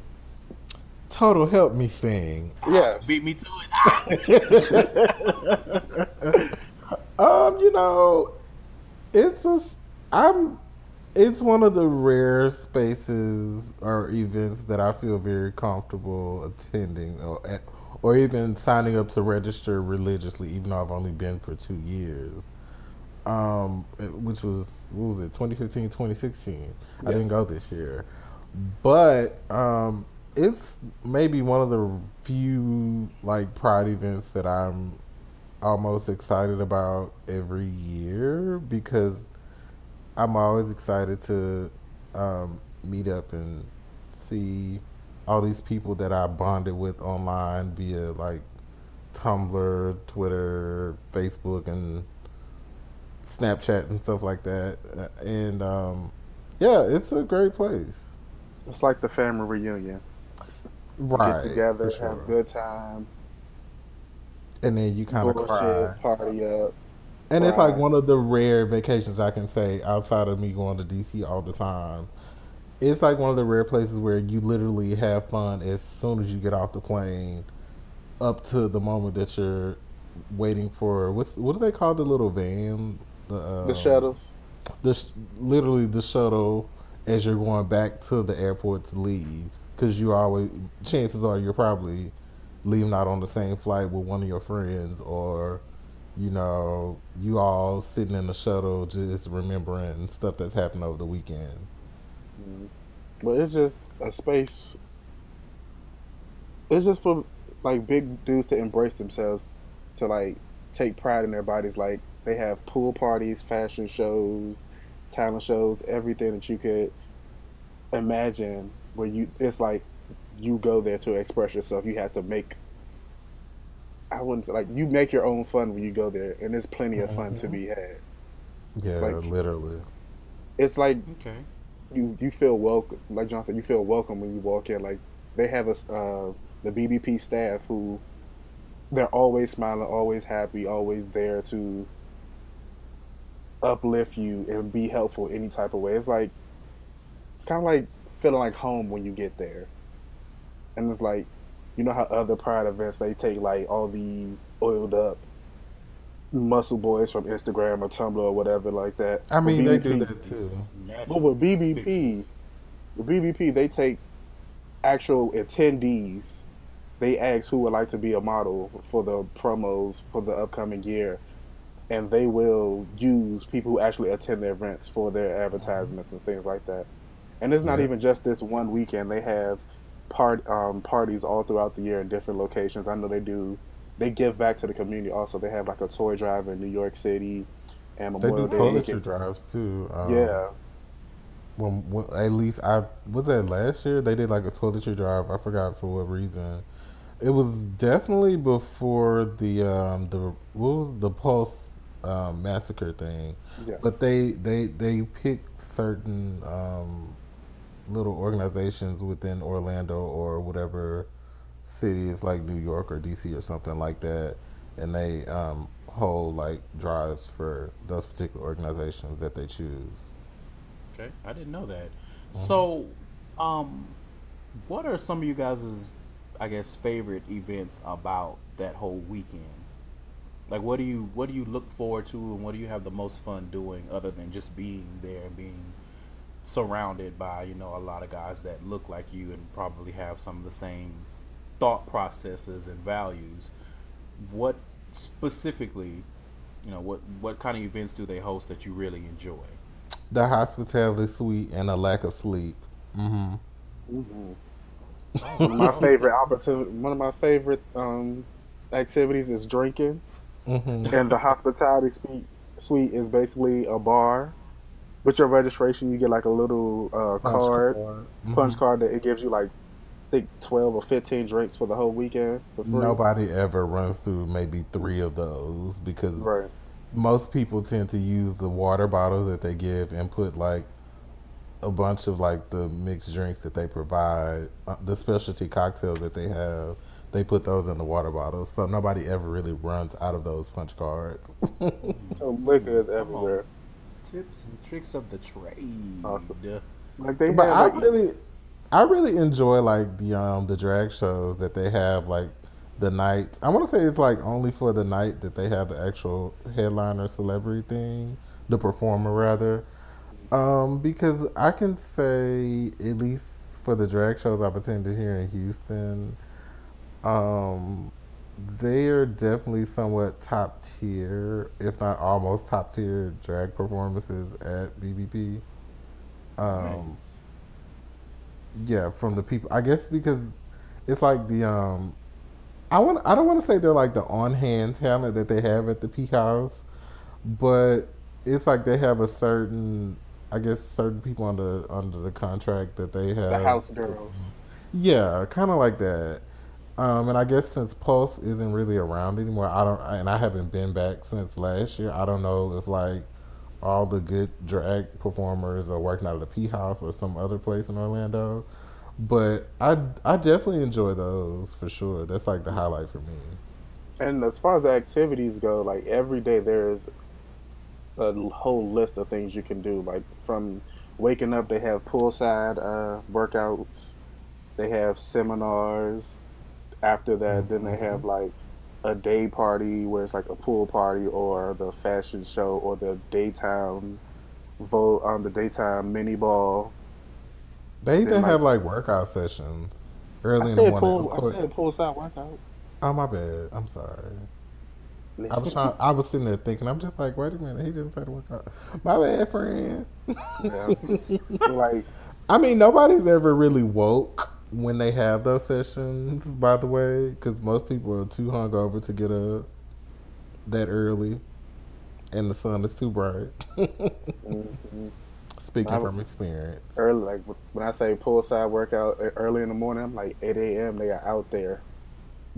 [SPEAKER 1] Total help me sing.
[SPEAKER 3] Yes.
[SPEAKER 2] Beat me to it. Ah!
[SPEAKER 1] You know, it's a, I'm, it's one of the rare spaces or events that I feel very comfortable attending, or even signing up to register religiously, even though I've only been for 2 years. Which was, what was it, 2015, 2016. I didn't
[SPEAKER 3] Yes.
[SPEAKER 1] go this year, but it's maybe one of the few like pride events that I'm almost excited about every year, because I'm always excited to meet up and see all these people that I bonded with online via like Tumblr, Twitter, Facebook, and Snapchat and stuff like that. And yeah, it's a great place.
[SPEAKER 3] It's like the family reunion. You get
[SPEAKER 1] Right, for
[SPEAKER 3] together, have a
[SPEAKER 1] sure.
[SPEAKER 3] good time,
[SPEAKER 1] And then you kind of cry.
[SPEAKER 3] bullshit, party up,
[SPEAKER 1] And it's like
[SPEAKER 3] cry.
[SPEAKER 1] one of the rare vacations I can say outside of me going to DC all the time. It's like one of the rare places where you literally have fun as soon as you get off the plane, up to the moment that you're waiting for what do they call the little van? The
[SPEAKER 3] The shuttles.
[SPEAKER 1] the sh- literally the shuttle as you're going back to the airport to leave, because you always, chances are you're probably leaving out on the same flight with one of your friends, or you all sitting in the shuttle just remembering stuff that's happened over the weekend.
[SPEAKER 3] Mm. But it's just a space. It's just for like big dudes to embrace themselves, to like take pride in their bodies. Like they have pool parties, fashion shows, talent shows, everything that you could imagine. Where you, it's like you go there to express yourself. You have to make. I wouldn't say, like, you make your own fun when you go there, and there's plenty of fun to
[SPEAKER 1] Hmm.
[SPEAKER 3] be had.
[SPEAKER 1] Yeah,
[SPEAKER 3] Like
[SPEAKER 1] literally.
[SPEAKER 3] it's like
[SPEAKER 2] Okay.
[SPEAKER 3] you feel welcome. Like John said, you feel welcome when you walk in. Like they have the BBP staff who they're always smiling, always happy, always there to uplift you and be helpful any type of way. It's like it's kind of like feeling like home when you get there. And it's like, you know how other pride events they take like all these oiled up muscle boys from Instagram or Tumblr or whatever like that.
[SPEAKER 1] I
[SPEAKER 3] For
[SPEAKER 1] mean, they do
[SPEAKER 3] BBP,
[SPEAKER 1] that
[SPEAKER 2] You
[SPEAKER 1] too.
[SPEAKER 3] but
[SPEAKER 2] snatching
[SPEAKER 3] with
[SPEAKER 2] these
[SPEAKER 3] BBP,
[SPEAKER 2] pictures.
[SPEAKER 3] with BBP they take actual attendees. They ask who would like to be a model for the promos for the upcoming year, and they will use people who actually attend their events for their advertisements and things like that. And it's not
[SPEAKER 1] Yeah.
[SPEAKER 3] even just this one weekend. They have parties all throughout the year in different locations. I know they do. They give back to the community. Also, they have like a toy drive in New York City and
[SPEAKER 1] They do
[SPEAKER 3] Memorial Day
[SPEAKER 1] toiletry
[SPEAKER 3] weekend.
[SPEAKER 1] drives too.
[SPEAKER 3] Yeah,
[SPEAKER 1] When at least I was that last year they did like a toiletry drive. I forgot for what reason. It was definitely before the what was the Pulse massacre thing,
[SPEAKER 3] yeah.
[SPEAKER 1] but they picked certain little organizations within Orlando or whatever city is like New York or DC or something like that, and they hold like drives for those particular organizations that they choose.
[SPEAKER 2] Okay, I didn't know that.
[SPEAKER 1] Hmm.
[SPEAKER 2] So, um, what are some of you guys' I guess favorite events about that whole weekend? Like, what do you look forward to, and what do you have the most fun doing, other than just being there and being surrounded by a lot of guys that look like you and probably have some of the same thought processes and values? What specifically, what kind of events do they host that you really enjoy?
[SPEAKER 1] The hospitality suite and a lack of sleep. Hmm.
[SPEAKER 3] Hmm.
[SPEAKER 2] Oh,
[SPEAKER 3] One of my favorite activities is drinking,
[SPEAKER 1] Hmm.
[SPEAKER 3] and the suite is basically a bar. With your registration, you get like a little
[SPEAKER 1] Punch
[SPEAKER 3] card,
[SPEAKER 1] card.
[SPEAKER 3] punch
[SPEAKER 1] Hmm.
[SPEAKER 3] card that it gives you like I think 12 or 15 drinks for the whole weekend for free.
[SPEAKER 1] Nobody ever runs through maybe three of those because
[SPEAKER 3] Right.
[SPEAKER 1] most people tend to use the water bottles that they give and put like a bunch of like the mixed drinks that they provide, the specialty cocktails that they have. They put those in the water bottles, so nobody ever really runs out of those punch cards.
[SPEAKER 3] So liquor is
[SPEAKER 2] come on,
[SPEAKER 3] everywhere.
[SPEAKER 2] tips and tricks of the
[SPEAKER 3] Awesome.
[SPEAKER 2] trade.
[SPEAKER 3] Like they
[SPEAKER 1] But
[SPEAKER 3] have like
[SPEAKER 1] I really enjoy like the drag shows that they have like the night. I want to say it's like only for the night that they have the actual headliner celebrity thing, the performer rather. Because I can say at least for the drag shows I've attended here in Houston, um, they are definitely somewhat top tier, if not almost top tier drag performances at BBP.
[SPEAKER 2] Nice.
[SPEAKER 1] Um, yeah, from the people, I guess because it's like I don't want to say they're like the on hand talent that they have at the Peak House, but it's like they have a certain, I guess, certain people under the contract that they
[SPEAKER 3] the
[SPEAKER 1] have.
[SPEAKER 3] house girls.
[SPEAKER 1] Yeah, kind of like that. And I guess since Pulse isn't really around anymore, and I haven't been back since last year. I don't know if like all the good drag performers are working out of the P House or some other place in Orlando. But I definitely enjoy those for sure. That's like the highlight for me.
[SPEAKER 3] And as far as the activities go, like every day there's a whole list of things you can do. Like from waking up, they have poolside workouts. They have seminars. After that, then they
[SPEAKER 1] Hmm.
[SPEAKER 3] have like a day party where it's like a pool party or the fashion show or the daytime mini ball.
[SPEAKER 1] They
[SPEAKER 3] Then
[SPEAKER 1] even
[SPEAKER 3] like
[SPEAKER 1] have like workout sessions early in the morning. Of
[SPEAKER 3] I
[SPEAKER 1] course.
[SPEAKER 3] said poolside workout.
[SPEAKER 1] Oh my bad. I'm sorry.
[SPEAKER 3] Listen,
[SPEAKER 1] I was sitting there thinking. I'm just like, wait a minute. He didn't say the workout. My bad, friend.
[SPEAKER 3] yeah, like
[SPEAKER 1] I mean, nobody's ever really woke when they have those sessions. By the way, because most people are too hungover to get up that early, and the sun is too bright.
[SPEAKER 3] mhm.
[SPEAKER 1] Speaking
[SPEAKER 3] I,
[SPEAKER 1] from experience,
[SPEAKER 3] early, like when I say poolside workout early in the morning, I'm like 8 a.m. They are out there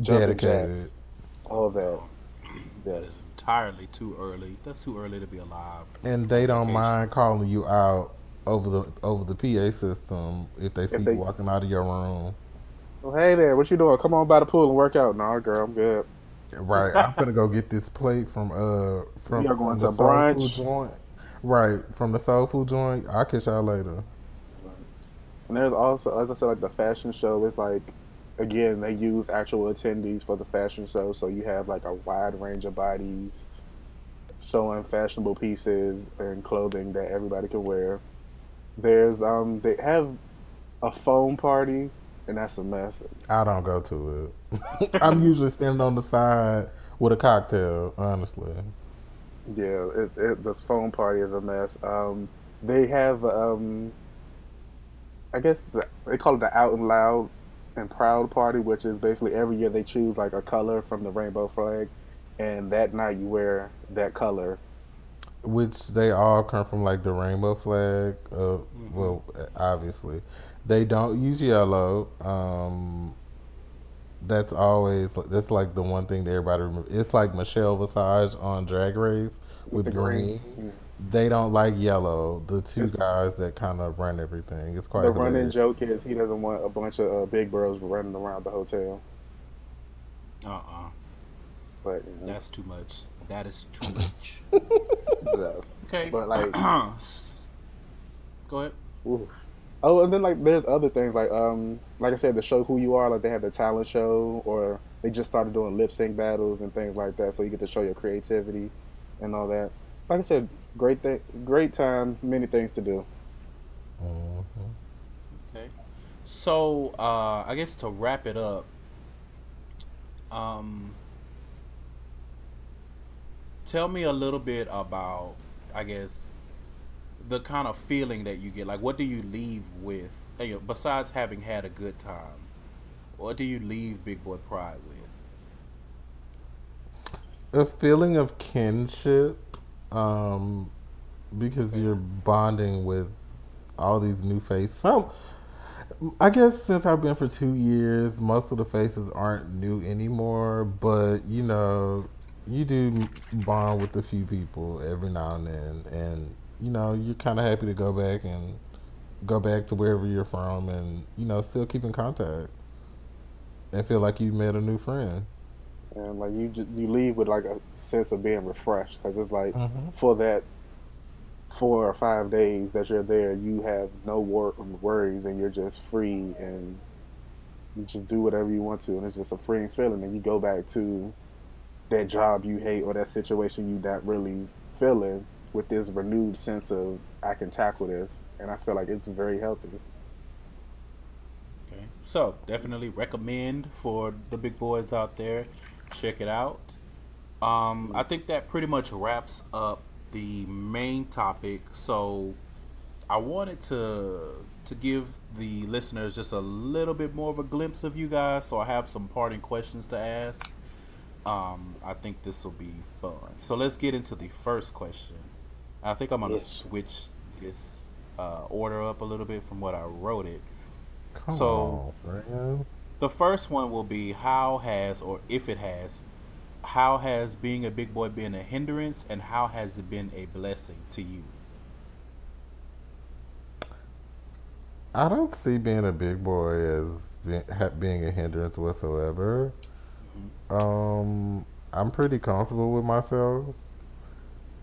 [SPEAKER 3] jumping
[SPEAKER 1] dedicated,
[SPEAKER 3] jacks, all that.
[SPEAKER 2] Oh, that is
[SPEAKER 3] Yes,
[SPEAKER 2] entirely too early. That's too early to be alive
[SPEAKER 1] and they
[SPEAKER 2] on
[SPEAKER 1] don't
[SPEAKER 2] vacation.
[SPEAKER 1] mind calling you out over the PA system if they
[SPEAKER 3] if
[SPEAKER 1] see you
[SPEAKER 3] they,
[SPEAKER 1] walking out of your room.
[SPEAKER 3] oh hey there, what you doing? Come on by the pool and work out. Nah, girl, I'm good.
[SPEAKER 1] Right, I'm gonna go get this plate
[SPEAKER 3] We are going
[SPEAKER 1] from the
[SPEAKER 3] to
[SPEAKER 1] soul food
[SPEAKER 3] brunch.
[SPEAKER 1] joint. Right, from the soul food joint. I'll catch y'all later.
[SPEAKER 3] Right. And there's also, as I said, like the fashion show is like, again, they use actual attendees for the fashion show. So you have like a wide range of bodies showing fashionable pieces and clothing that everybody can wear. They have a foam party, and that's a mess.
[SPEAKER 1] I don't go to it. I'm usually standing on the side with a cocktail, honestly.
[SPEAKER 3] Yeah, this foam party is a mess. They have I guess they call it the Out and Loud and Proud party, which is basically every year they choose like a color from the rainbow flag, and that night you wear that color.
[SPEAKER 1] Which they all come from like the rainbow flag.
[SPEAKER 2] Hmm.
[SPEAKER 1] Well, obviously, they don't use yellow. That's like the one thing that everybody remembers. It's like Michelle Visage on Drag Race
[SPEAKER 3] with
[SPEAKER 1] with
[SPEAKER 3] the green.
[SPEAKER 1] green. They don't like yellow. The two
[SPEAKER 3] It's,
[SPEAKER 1] guys that kind of run everything. It's
[SPEAKER 3] the
[SPEAKER 1] quite
[SPEAKER 3] running
[SPEAKER 1] hilarious.
[SPEAKER 3] joke is he doesn't want a bunch of big bros running around the hotel.
[SPEAKER 2] Uh-uh.
[SPEAKER 3] But
[SPEAKER 2] That's too much. That is too much.
[SPEAKER 3] yes.
[SPEAKER 2] Okay.
[SPEAKER 3] But like,
[SPEAKER 2] Go ahead.
[SPEAKER 3] oof. Oh, and then like there's other things like I said, the show Who You Are, like they had the talent show, or they just started doing lip sync battles and things like that, so you get to show your creativity and all that. Like I said, great time, many things to do.
[SPEAKER 1] Mhm.
[SPEAKER 2] Okay. So, I guess to wrap it up, um, tell me a little bit about, I guess, the kind of feeling that you get. Like, what do you leave with? Besides having had a good time, what do you leave Big Boy Pride with?
[SPEAKER 1] A feeling of kinship, um,
[SPEAKER 2] That's
[SPEAKER 1] because
[SPEAKER 2] fair.
[SPEAKER 1] you're bonding with all these new faces. Some, I guess, since I've been for 2 years, most of the faces aren't new anymore. But you do bond with a few people every now and then, and you're kind of happy to go back to wherever you're from, and still keep in contact and feel like you met a new friend.
[SPEAKER 3] And like you leave with like a sense of being refreshed because it's like
[SPEAKER 1] Hmm.
[SPEAKER 3] for that 4 or 5 days that you're there, you have no worries and you're just free and you just do whatever you want to, and it's just a freeing feeling. And you go back to that job you hate or that situation you not really feeling with this renewed sense of I can tackle this, and I feel like it's very healthy.
[SPEAKER 2] Okay. So, definitely recommend for the big boys out there. Check it out. I think that pretty much wraps up the main topic. So, I wanted to give the listeners just a little bit more of a glimpse of you guys. So, I have some parting questions to ask. I think this will be fun. So, let's get into the first question. I think I'm gonna
[SPEAKER 3] Yes.
[SPEAKER 2] switch this order up a little bit from what I wrote it.
[SPEAKER 1] Come
[SPEAKER 2] So,
[SPEAKER 1] on, friend.
[SPEAKER 2] the first one will be how has, or if it has, how has being a big boy been a hindrance and how has it been a blessing to you?
[SPEAKER 1] I don't see being a big boy as being a hindrance whatsoever.
[SPEAKER 2] Hmm.
[SPEAKER 1] I'm pretty comfortable with myself,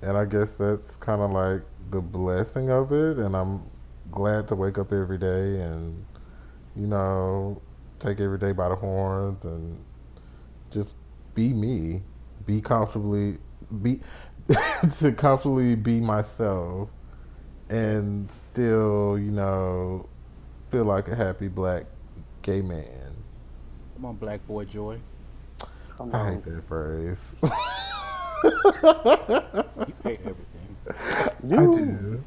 [SPEAKER 1] and I guess that's kind of like the blessing of it. And I'm glad to wake up every day and you know take every day by the horns and just be me, be comfortably be to comfortably be myself,
[SPEAKER 2] Okay.
[SPEAKER 1] and still feel like a happy black gay man.
[SPEAKER 2] Come on, Black Boy Joy.
[SPEAKER 3] Come
[SPEAKER 1] I hate
[SPEAKER 3] on,
[SPEAKER 1] that phrase.
[SPEAKER 2] You hate everything.
[SPEAKER 1] I
[SPEAKER 3] you
[SPEAKER 1] do.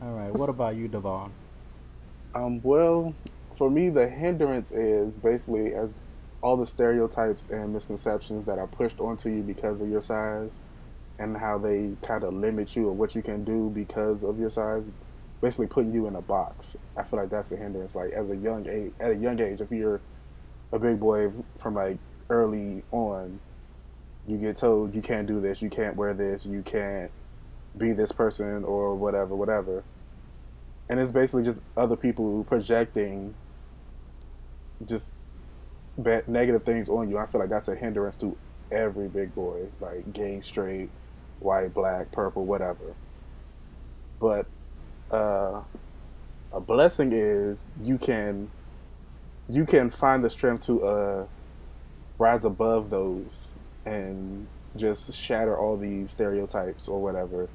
[SPEAKER 2] All right. What about you, Devon?
[SPEAKER 3] well, for me, the hindrance is basically as all the stereotypes and misconceptions that are pushed onto you because of your size and how they kind of limit you or what you can do because of your size, basically putting you in a box. I feel like that's the hindrance. Like at a young age, if you're a big boy from like early on, you get told you can't do this, you can't wear this, you can't be this person or whatever, whatever. And it's basically just other people projecting just negative things on you. I feel like that's a hindrance to every big boy, like gay, straight, white, black, purple, whatever. But uh, a blessing is you can find the strength to rise above those and just shatter all these stereotypes or whatever,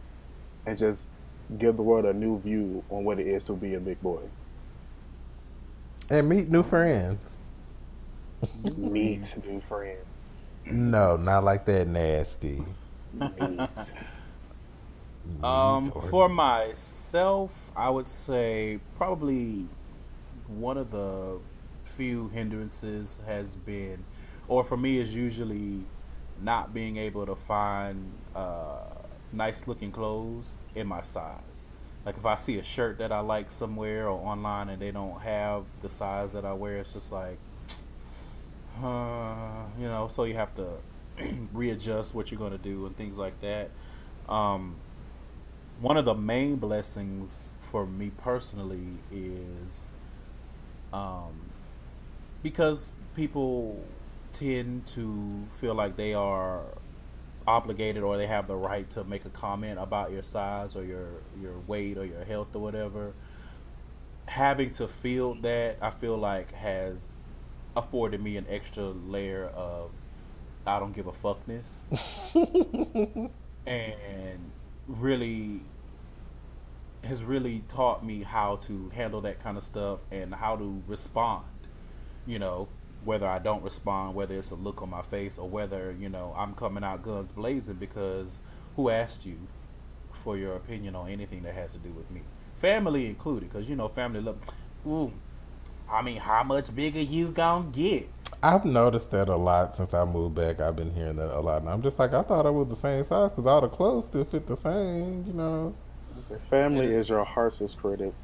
[SPEAKER 3] and just give the world a new view on what it is to be a big boy.
[SPEAKER 1] And meet new
[SPEAKER 2] All right.
[SPEAKER 1] friends.
[SPEAKER 2] New
[SPEAKER 3] Meet
[SPEAKER 2] friends.
[SPEAKER 3] new friends.
[SPEAKER 1] No, not like that nasty.
[SPEAKER 3] Meet.
[SPEAKER 1] Meat or
[SPEAKER 2] For myself, I would say probably one of the few hindrances has been, or for me, is usually not being able to find nice looking clothes in my size. Like if I see a shirt that I like somewhere or online and they don't have the size that I wear, it's just like, so you have to readjust what you're going to do and things like that. Um, One of the main blessings for me personally is um, because people tend to feel like they are obligated or they have the right to make a comment about your size or your weight or your health or whatever. Having to feel that, I feel like, has afforded me an extra layer of I don't give a fuckness, and really has really taught me how to handle that kind of stuff and how to respond. You know, whether I don't respond, whether it's a look on my face, or whether I'm coming out guns blazing, because who asked you for your opinion on anything that has to do with me, family included? Because family look, ooh, I mean, how much bigger you gonna get?
[SPEAKER 1] I've noticed that a lot since I moved back. I've been hearing that a lot, and I'm just like, I thought I was the same size because all the clothes still fit the same,
[SPEAKER 3] Family is
[SPEAKER 2] It's
[SPEAKER 3] your harshest critic.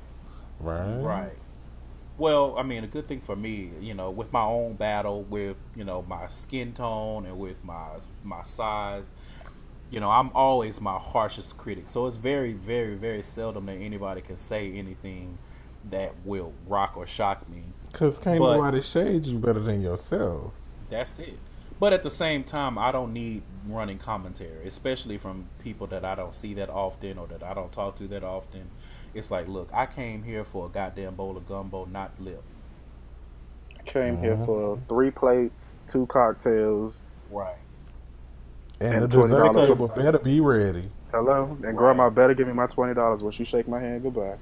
[SPEAKER 1] right?
[SPEAKER 2] right. Well, I mean, a good thing for me, with my own battle with, my skin tone and with my size, I'm always my harshest critic. So it's very, very, very seldom that anybody can say anything that will rock or shock me.
[SPEAKER 1] Because can't
[SPEAKER 2] But
[SPEAKER 1] nobody shade you better than yourself.
[SPEAKER 2] that's it. But at the same time, I don't need running commentary, especially from people that I don't see that often or that I don't talk to that often. It's like, look, I came here for a goddamn bowl of gumbo, not lip.
[SPEAKER 3] Came here
[SPEAKER 1] Hmm.
[SPEAKER 3] for 3 plates, 2 cocktails,
[SPEAKER 2] Right.
[SPEAKER 1] And the
[SPEAKER 3] and $20
[SPEAKER 1] dessert
[SPEAKER 2] Because
[SPEAKER 3] for
[SPEAKER 1] table better be ready.
[SPEAKER 3] hello. And
[SPEAKER 2] right.
[SPEAKER 3] grandma better give me my $20 when she shake my hand goodbye.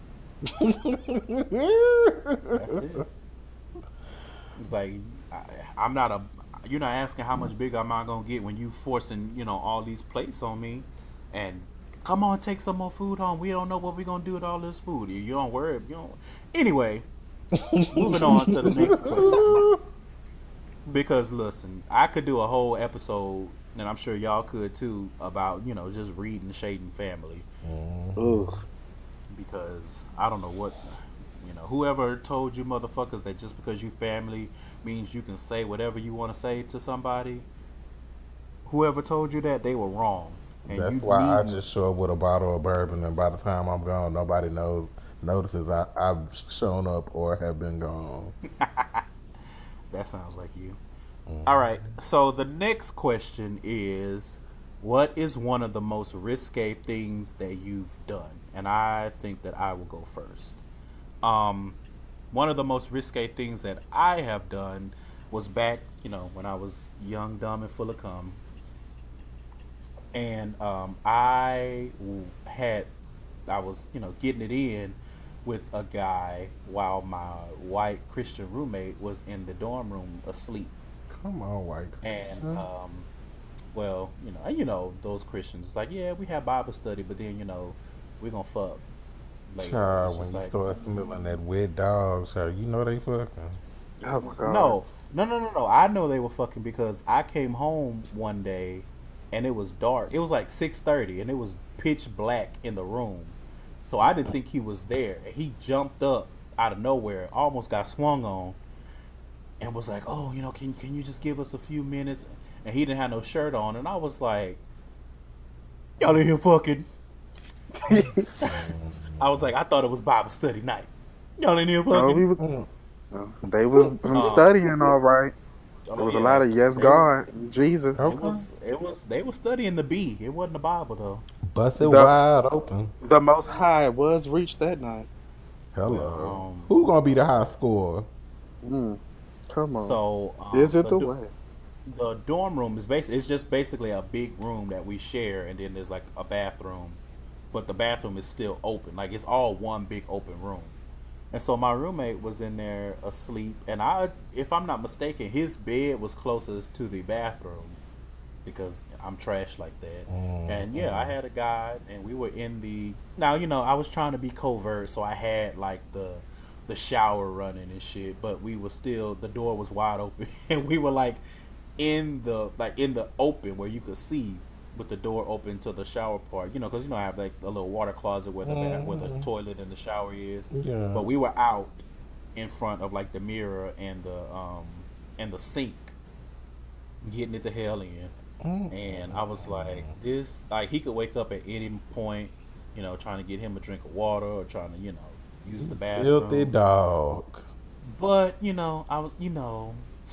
[SPEAKER 2] That's it. It's like I, I'm not a. You're not asking how much bigger am I gonna get when you forcing all these plates on me, and come on, take some more food home. We don't know what we're gonna do with all this food. You don't worry. You don't. Anyway, moving on to the next question. Because listen, I could do a whole episode, and I'm sure y'all could too, about just reading shading family.
[SPEAKER 1] Mhm.
[SPEAKER 3] Ugh.
[SPEAKER 2] Because I don't know what whoever told you motherfuckers that just because you family means you can say whatever you want to say to somebody. Whoever told you that, they were wrong, and you
[SPEAKER 1] That's why I
[SPEAKER 2] needn't.
[SPEAKER 1] just show up with a bottle of bourbon, and by the time I'm gone, nobody notices I've shown up or have been gone.
[SPEAKER 2] That sounds like you. All right, so the next question is, what is one of the most risque things that you've done? And I think that I will go first. um One of the most risque things that I have done was back, when I was young, dumb, and full of cum, and had I was getting it in with a guy while my white Christian roommate was in the dorm room asleep,
[SPEAKER 1] Come on, white
[SPEAKER 2] and
[SPEAKER 1] Christian.
[SPEAKER 2] well, those Christians, it's like, yeah, we have Bible study, but then we're gonna fuck later, and it's
[SPEAKER 1] Child, when
[SPEAKER 2] just
[SPEAKER 1] you
[SPEAKER 2] like,
[SPEAKER 1] start smelling that wet dog, child, you know they fucking.
[SPEAKER 3] Oh my god.
[SPEAKER 2] no, no, no, no, no. I know they were fucking because I came home one day and it was dark. It was like 6:30 and it was pitch black in the room. So I didn't think he was there. And he jumped up out of nowhere, almost got swung on, and was like, "Oh, can you just give us a few minutes?" And he didn't have no shirt on, and I was like, "Y'all in here fucking?" I was like, "I thought it was Bible study night. Y'all in here
[SPEAKER 3] Oh,
[SPEAKER 2] fucking?"
[SPEAKER 3] he was.
[SPEAKER 1] Mm.
[SPEAKER 3] They was
[SPEAKER 2] Um,
[SPEAKER 3] studying all right. There
[SPEAKER 2] oh
[SPEAKER 3] was a
[SPEAKER 2] yeah,
[SPEAKER 3] lot of yes,
[SPEAKER 2] they
[SPEAKER 3] God, Jesus.
[SPEAKER 2] It
[SPEAKER 1] Okay.
[SPEAKER 2] was they were studying the B. It wasn't the Bible though.
[SPEAKER 1] Bust it
[SPEAKER 3] The
[SPEAKER 1] wide open.
[SPEAKER 3] the Most High was reached that night.
[SPEAKER 2] Well,
[SPEAKER 1] Hello. Who gonna be the high scorer?
[SPEAKER 3] Mm, come on.
[SPEAKER 2] so
[SPEAKER 3] Is it the way?
[SPEAKER 2] the dorm room is it's just basically a big room that we share, and then there's like a bathroom, but the bathroom is still open. Like it's all one big open room. And so my roommate was in there asleep, and if I'm not mistaken, his bed was closest to the bathroom because I'm trash like that. And yeah, I
[SPEAKER 1] Mm-mm.
[SPEAKER 2] had a guy, and we were in the. Now I was trying to be covert, so I had like the shower running and shit, but we were still, the door was wide open, and we were like in the open where you could see with the door open to the shower part, because I have like a little water closet where where the
[SPEAKER 1] Mhm.
[SPEAKER 2] toilet and the shower is,
[SPEAKER 1] Yeah.
[SPEAKER 2] but we were out in front of like the mirror and the sink, getting it the hell in. And I was like, this, like, he could wake up at any point, trying to get him a drink of water or trying to, use the
[SPEAKER 1] Filthy
[SPEAKER 2] bathroom.
[SPEAKER 1] dog.
[SPEAKER 2] But, I was,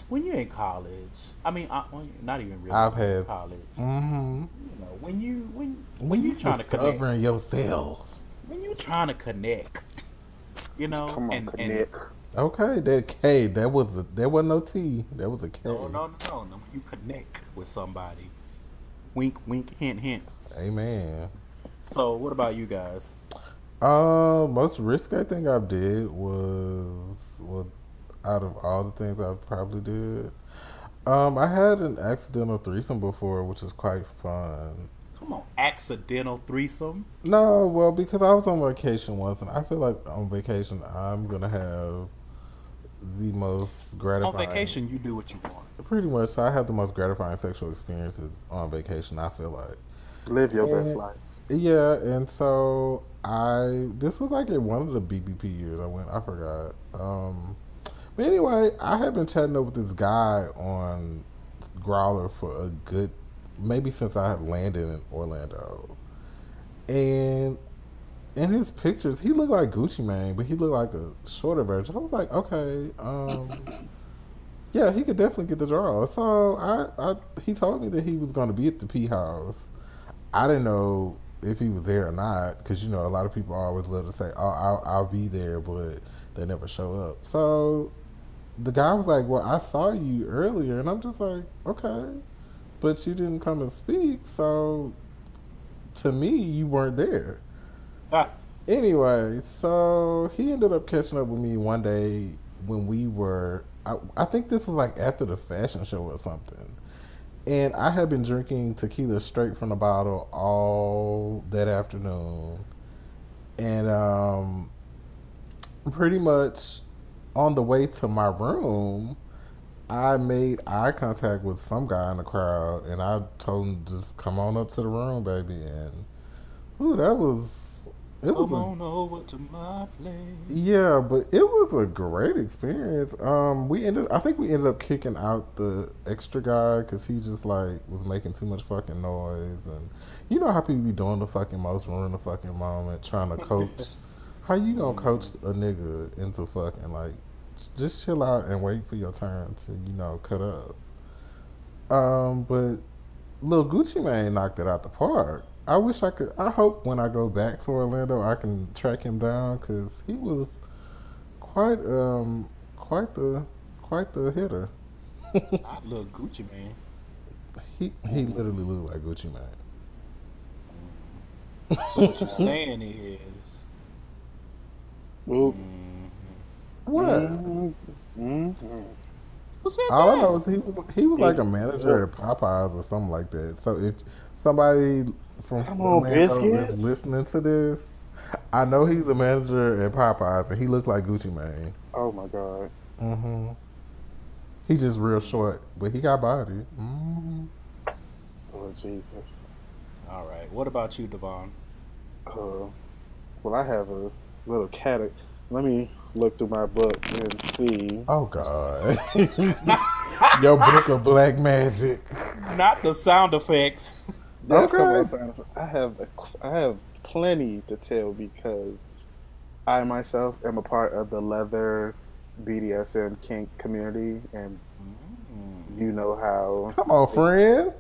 [SPEAKER 2] when you're in college, I mean, not even really
[SPEAKER 1] I've
[SPEAKER 2] when you're in
[SPEAKER 1] had.
[SPEAKER 2] college,
[SPEAKER 1] Mm-hmm.
[SPEAKER 2] when
[SPEAKER 1] When
[SPEAKER 2] you
[SPEAKER 1] you
[SPEAKER 2] trying to connect,
[SPEAKER 1] discovering yourself.
[SPEAKER 2] when you trying to connect,
[SPEAKER 3] Come on,
[SPEAKER 2] and
[SPEAKER 3] connect.
[SPEAKER 1] Okay, that K. There wasn't no T. That was a K.
[SPEAKER 2] no, when you connect with somebody, wink, wink, hint, hint.
[SPEAKER 1] Amen.
[SPEAKER 2] So, what about you guys?
[SPEAKER 1] Most risky thing I did was out of all the things I probably did. I had an accidental threesome before, which was quite fun.
[SPEAKER 2] Come on, accidental threesome.
[SPEAKER 1] No, well, because I was on vacation once, and I feel like on vacation I'm gonna have the most
[SPEAKER 2] On
[SPEAKER 1] gratifying.
[SPEAKER 2] vacation, you do what you want.
[SPEAKER 1] Pretty much, so I have the most gratifying sexual experiences on vacation. I feel like.
[SPEAKER 3] Live your best
[SPEAKER 1] And
[SPEAKER 3] life.
[SPEAKER 1] yeah, and so this was like in one of the BBP years I went. I forgot. But anyway, I had been chatting up with this guy on Growler for a good, maybe since I had landed in Orlando, and in his pictures he looked like Gucci Mane, but he looked like a shorter version. I was like, okay, yeah, he could definitely get the draw. So he told me that he was going to be at the P House. I didn't know if he was there or not because a lot of people always love to say, "Oh, I'll be there," but they never show up. So the guy was like, "Well, I saw you earlier," and I'm just like, "Okay, but you didn't come and speak, so to me, you weren't there."
[SPEAKER 2] Ah,
[SPEAKER 1] Anyway, so he ended up catching up with me one day when we were. I think this was like after the fashion show or something. And I had been drinking tequila straight from the bottle all that afternoon. And pretty much on the way to my room, I made eye contact with some guy in the crowd. And I told him, just come on up to the room, baby. And ooh, it was
[SPEAKER 2] come
[SPEAKER 1] a
[SPEAKER 2] on over to my place.
[SPEAKER 1] yeah, but it was a great experience. I think we ended up kicking out the extra guy because he just like was making too much fucking noise, and you know how people be doing the fucking most, ruin the fucking moment, trying to coach. How you gonna coach a nigga into fucking like, just chill out and wait for your turn to cut up. But Lil Gucci Mane knocked it out the park. I wish I could. I hope when I go back to Orlando, I can track him down because he was quite quite the quite the hitter.
[SPEAKER 2] Not little Gucci man.
[SPEAKER 1] He literally looked like Gucci Mane.
[SPEAKER 2] So what you're saying is,
[SPEAKER 3] Oop.
[SPEAKER 1] What?
[SPEAKER 3] Mm-hmm.
[SPEAKER 2] who said
[SPEAKER 1] All I know
[SPEAKER 2] that?
[SPEAKER 1] is he was like a manager at Popeyes or something like that. So if somebody from
[SPEAKER 3] Come on,
[SPEAKER 1] Orlando is
[SPEAKER 3] biscuits.
[SPEAKER 1] listening to this, I know he's a manager at Popeyes and he looked like Gucci Mane.
[SPEAKER 3] Oh my god.
[SPEAKER 1] Mm-hmm. He just real short, but he got body. Mm-hmm.
[SPEAKER 3] Lord Jesus.
[SPEAKER 2] All right. What about you, Devon?
[SPEAKER 3] Uh, well, I have a little cat. Let me look through my book and see.
[SPEAKER 1] Oh God, your book of black magic.
[SPEAKER 2] Not the sound effects.
[SPEAKER 3] That's the
[SPEAKER 1] Okay.
[SPEAKER 3] most I have plenty to tell because I myself am a part of the leather BDSM kink community, and you know how.
[SPEAKER 1] Come on, friend.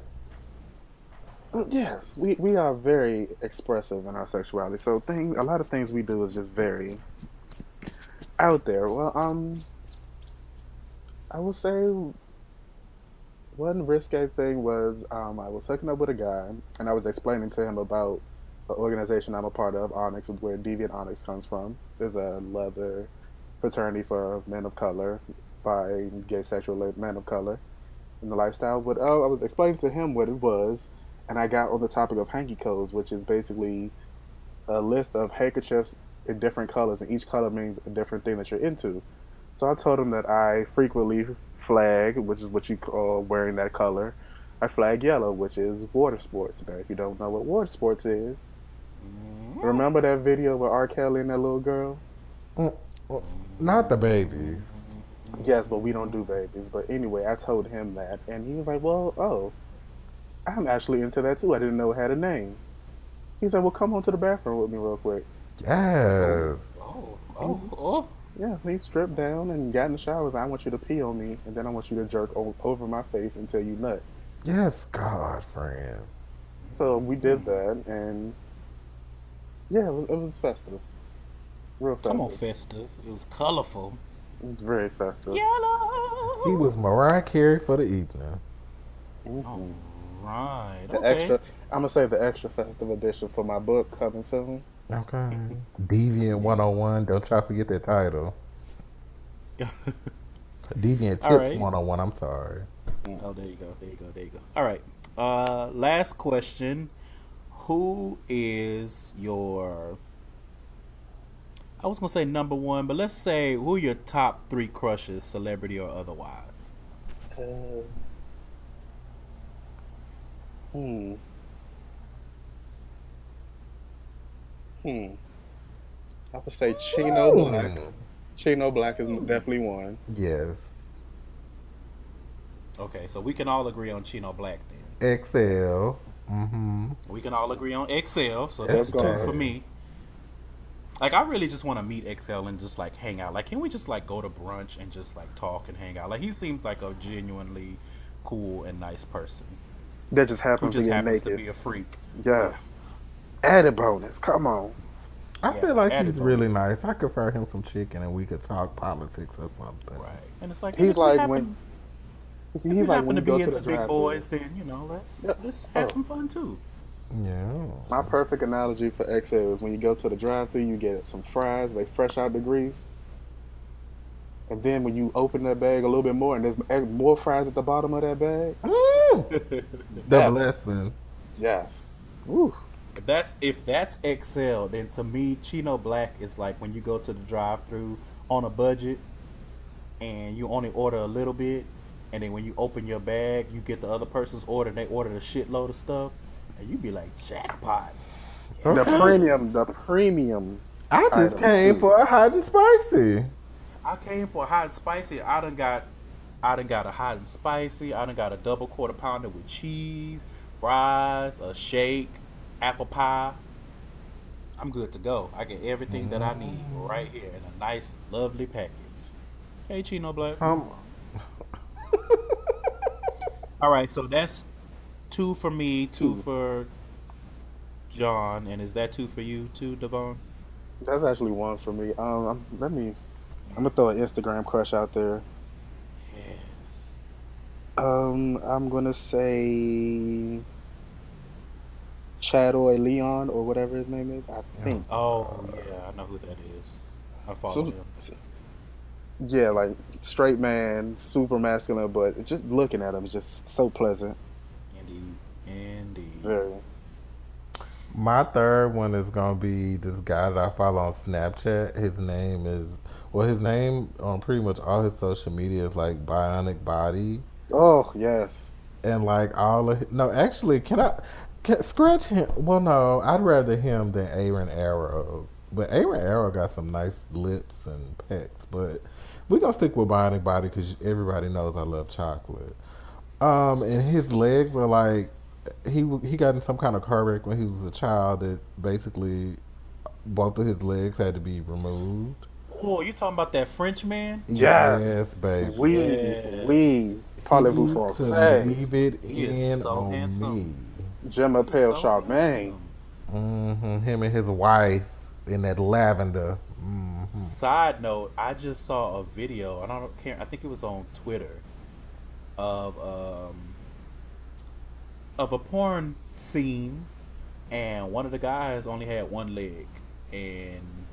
[SPEAKER 3] Yes, we are very expressive in our sexuality. So a lot of things we do is just very out there. Well, I will say one risque thing was I was hooking up with a guy, and I was explaining to him about the organization I'm a part of, Onyx, where Deviant Onyx comes from. There's a leather fraternity for men of color by gay sexual men of color in the lifestyle. But I was explaining to him what it was, and I got on the topic of hanky codes, which is basically a list of handkerchiefs in different colors, and each color means a different thing that you're into. So I told him that I frequently flag, which is what you call wearing that color. I flag yellow, which is water sports. Now, if you don't know what water sports is, remember that video with R. Kelly and that little girl?
[SPEAKER 1] Mm, well, not the babies.
[SPEAKER 3] Yes, but we don't do babies. But anyway, I told him that, and he was like, "Well, oh." I'm actually into that too. I didn't know it had a name. He said, well, come on to the bathroom with me real quick.
[SPEAKER 1] Yes.
[SPEAKER 2] Oh.
[SPEAKER 3] Yeah, he stripped down and got in the shower. I want you to pee on me, and then I want you to jerk over my face until you nut.
[SPEAKER 1] Yes, God, friend.
[SPEAKER 3] So we did that, and yeah, it was festive. Real
[SPEAKER 2] Come on,
[SPEAKER 3] festive.
[SPEAKER 2] festive. It was colorful.
[SPEAKER 3] It was very festive.
[SPEAKER 2] Yellow.
[SPEAKER 1] He was Mariah Carey for the evening.
[SPEAKER 2] All
[SPEAKER 3] Hmm
[SPEAKER 2] right.
[SPEAKER 3] The
[SPEAKER 2] Okay.
[SPEAKER 3] extra, I'm gonna say the extra festive edition for my book coming soon.
[SPEAKER 1] Okay. Deviant 101. Don't try to forget that title. Deviant
[SPEAKER 2] All
[SPEAKER 1] Tips
[SPEAKER 2] right.
[SPEAKER 1] 101. I'm sorry.
[SPEAKER 2] Oh, there you go. There you go. There you go. All right. Last question. Who is your? I was gonna say number one, but let's say who are your top three crushes, celebrity or otherwise?
[SPEAKER 3] Uh, hmm. Hmm. I would say Chino Black.
[SPEAKER 1] Ooh.
[SPEAKER 3] Chino Black is definitely one.
[SPEAKER 1] Yes.
[SPEAKER 2] Okay, so we can all agree on Chino Black then.
[SPEAKER 1] XL. Mm-hmm.
[SPEAKER 2] We can all agree on XL, so
[SPEAKER 3] That's
[SPEAKER 2] that's two
[SPEAKER 3] gone.
[SPEAKER 2] for me. Like I really just want to meet XL and just like hang out. Like, can we just like go to brunch and just like talk and hang out? Like he seems like a genuinely cool and nice person
[SPEAKER 3] That just
[SPEAKER 2] who
[SPEAKER 3] happens to
[SPEAKER 2] just
[SPEAKER 3] get
[SPEAKER 2] happens to
[SPEAKER 3] naked.
[SPEAKER 2] be a freak.
[SPEAKER 3] Yeah. Added bonus. Come on.
[SPEAKER 1] I
[SPEAKER 2] Yeah,
[SPEAKER 1] feel like
[SPEAKER 2] added
[SPEAKER 1] he's really
[SPEAKER 2] bonus.
[SPEAKER 1] nice. I could fry him some chicken and we could talk politics or something.
[SPEAKER 2] Right, and it's like, and
[SPEAKER 3] He's
[SPEAKER 2] if you
[SPEAKER 3] like
[SPEAKER 2] happen,
[SPEAKER 3] when
[SPEAKER 2] if
[SPEAKER 3] he's
[SPEAKER 2] you
[SPEAKER 3] like
[SPEAKER 2] happen
[SPEAKER 3] when
[SPEAKER 2] to
[SPEAKER 3] you go
[SPEAKER 2] be
[SPEAKER 3] to the
[SPEAKER 2] into big
[SPEAKER 3] drive-thru.
[SPEAKER 2] boys, then you know
[SPEAKER 3] Yep.
[SPEAKER 2] let's have
[SPEAKER 3] Oh,
[SPEAKER 2] some fun too.
[SPEAKER 1] Yeah.
[SPEAKER 3] my perfect analogy for XL is when you go to the drive-thru, you get some fries, they fresh out the grease, and then when you open that bag a little bit more, and there's more fries at the bottom of that bag.
[SPEAKER 1] Ooh. The
[SPEAKER 3] That
[SPEAKER 1] blessing.
[SPEAKER 3] yes. Woo.
[SPEAKER 2] If that's XL, then to me Chino Black is like when you go to the drive-through on a budget and you only order a little bit, and then when you open your bag, you get the other person's order and they ordered a shitload of stuff, and you be like, jackpot.
[SPEAKER 1] Okay.
[SPEAKER 2] Yes.
[SPEAKER 3] The premium
[SPEAKER 1] I just
[SPEAKER 3] items
[SPEAKER 1] came
[SPEAKER 3] too.
[SPEAKER 1] for a hot and spicy.
[SPEAKER 2] I came for hot and spicy. I done got a hot and spicy. I done got a double quarter pounder with cheese, fries, a shake, apple pie. I'm good to go. I get everything that I need right here in a nice, lovely package. Hey, Chino Black.
[SPEAKER 1] Um,
[SPEAKER 2] All right, so that's two for me, two
[SPEAKER 3] Two.
[SPEAKER 2] for John, and is that two for you too, Devon?
[SPEAKER 3] That's actually one for me. I'm gonna throw an Instagram crush out there.
[SPEAKER 2] Yes.
[SPEAKER 3] I'm gonna say Chadoy Leon or whatever his name is. I
[SPEAKER 1] oh
[SPEAKER 3] think.
[SPEAKER 2] Oh
[SPEAKER 1] God.
[SPEAKER 2] yeah, I know who that is. I follow
[SPEAKER 3] So
[SPEAKER 2] him.
[SPEAKER 3] yeah, like straight man, super masculine, but just looking at him is just so pleasant.
[SPEAKER 2] Indeed, indeed.
[SPEAKER 3] Very.
[SPEAKER 1] My third one is gonna be this guy that I follow on Snapchat. His name on pretty much all his social media is like Bionic Body,
[SPEAKER 3] Oh yes.
[SPEAKER 1] and like no, actually, can scratch him? Well, no, I'd rather him than Aaron Arrow, but Aaron Arrow got some nice lips and pecs, but we gonna stick with Bionic Body because everybody knows I love chocolate. And his legs were like he got in some kind of car wreck when he was a child that basically both of his legs had to be removed.
[SPEAKER 2] Oh, you talking about that French man?
[SPEAKER 3] Yes.
[SPEAKER 1] Yes, baby.
[SPEAKER 3] We
[SPEAKER 2] Yes.
[SPEAKER 3] parlez-vous
[SPEAKER 1] He could
[SPEAKER 3] français?
[SPEAKER 1] leave it
[SPEAKER 2] He is
[SPEAKER 1] in
[SPEAKER 2] so
[SPEAKER 1] on
[SPEAKER 2] handsome.
[SPEAKER 1] me.
[SPEAKER 3] Je
[SPEAKER 2] He is
[SPEAKER 3] m'appelle
[SPEAKER 2] so
[SPEAKER 3] Charmaine.
[SPEAKER 2] handsome.
[SPEAKER 1] Him and his wife in that lavender.
[SPEAKER 2] Side note, I just saw a video, and I don't care. I think it was on Twitter of a porn scene, and one of the guys only had one leg, and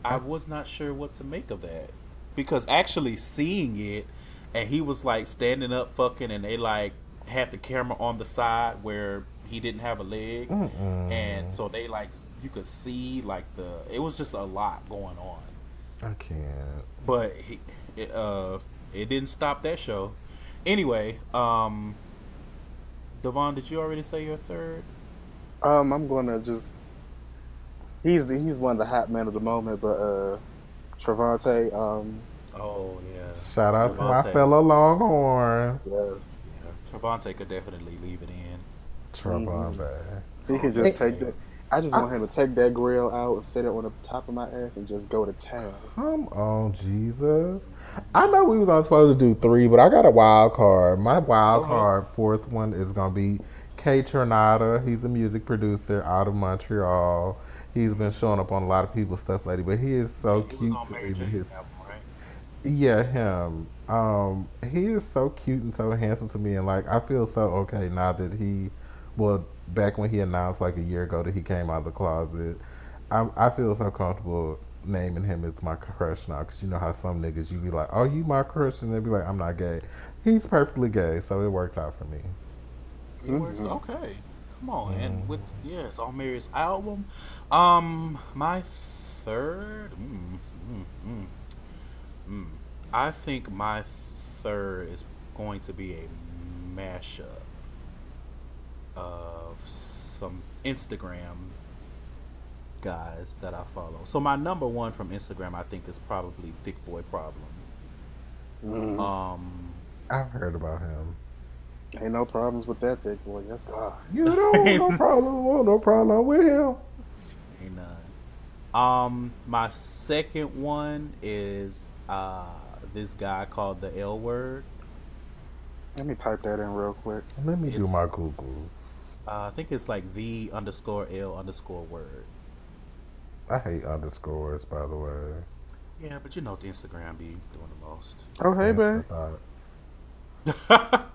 [SPEAKER 2] I was not sure what to make of that because actually seeing it, and he was like standing up fucking, and they like had the camera on the side where he didn't have a leg, and so they like you could see like it was just a lot going on,
[SPEAKER 1] I can't.
[SPEAKER 2] but it didn't stop that show. Anyway, Devon, did you already say your third?
[SPEAKER 3] I'm gonna just he's one of the hot men of the moment, but Travante,
[SPEAKER 2] Oh yeah,
[SPEAKER 1] Shout out to my
[SPEAKER 2] Javante.
[SPEAKER 1] fellow Longhorn.
[SPEAKER 3] yes.
[SPEAKER 2] Yeah, Trevante could definitely leave it in.
[SPEAKER 1] Trevon bad.
[SPEAKER 3] He can just take that. I just
[SPEAKER 1] I,
[SPEAKER 3] want him to take that grill out and sit it on the top of my ass and just go to town.
[SPEAKER 1] come on, Jesus. I know we was only supposed to do 3, but I got a wild card. My
[SPEAKER 2] Go
[SPEAKER 1] wild
[SPEAKER 2] ahead.
[SPEAKER 1] card, fourth one, is gonna be K Tornada. He's a music producer out of Montreal. He's been showing up on a lot of people's stuff lately, but he is so
[SPEAKER 2] He was
[SPEAKER 1] cute
[SPEAKER 2] on
[SPEAKER 1] to
[SPEAKER 2] Mary
[SPEAKER 1] me. With
[SPEAKER 2] J's
[SPEAKER 1] his
[SPEAKER 2] album, right?
[SPEAKER 1] Yeah, him. He is so cute and so handsome to me, and like I feel so okay now that well, back when he announced like a year ago that he came out of the closet, I feel so comfortable naming him as my crush now, because you know how some niggas you be like, oh, you my crush, and they be like, I'm not gay. He's perfectly gay, so it works out for me.
[SPEAKER 2] He works okay. Come on, and with on Mary's album, my third. Mm. I think my third is going to be a mashup of some Instagram guys that I follow. So my number one from Instagram, I think, is probably Thick Boy Problems. Um,
[SPEAKER 1] I've heard about him.
[SPEAKER 3] Ain't no problems with that thick boy. That's
[SPEAKER 1] You don't want no
[SPEAKER 2] ain't
[SPEAKER 1] problem. Want no problem with him.
[SPEAKER 2] none. My second one is this guy called the L Word.
[SPEAKER 3] Let me type that in real quick.
[SPEAKER 1] Let me do my
[SPEAKER 2] It's
[SPEAKER 1] Googles.
[SPEAKER 2] I think it's like the underscore L underscore word.
[SPEAKER 1] I hate underscores, by the way.
[SPEAKER 2] Yeah, but you know the Instagram be doing the most.
[SPEAKER 3] Oh, hey, babe.
[SPEAKER 1] Insta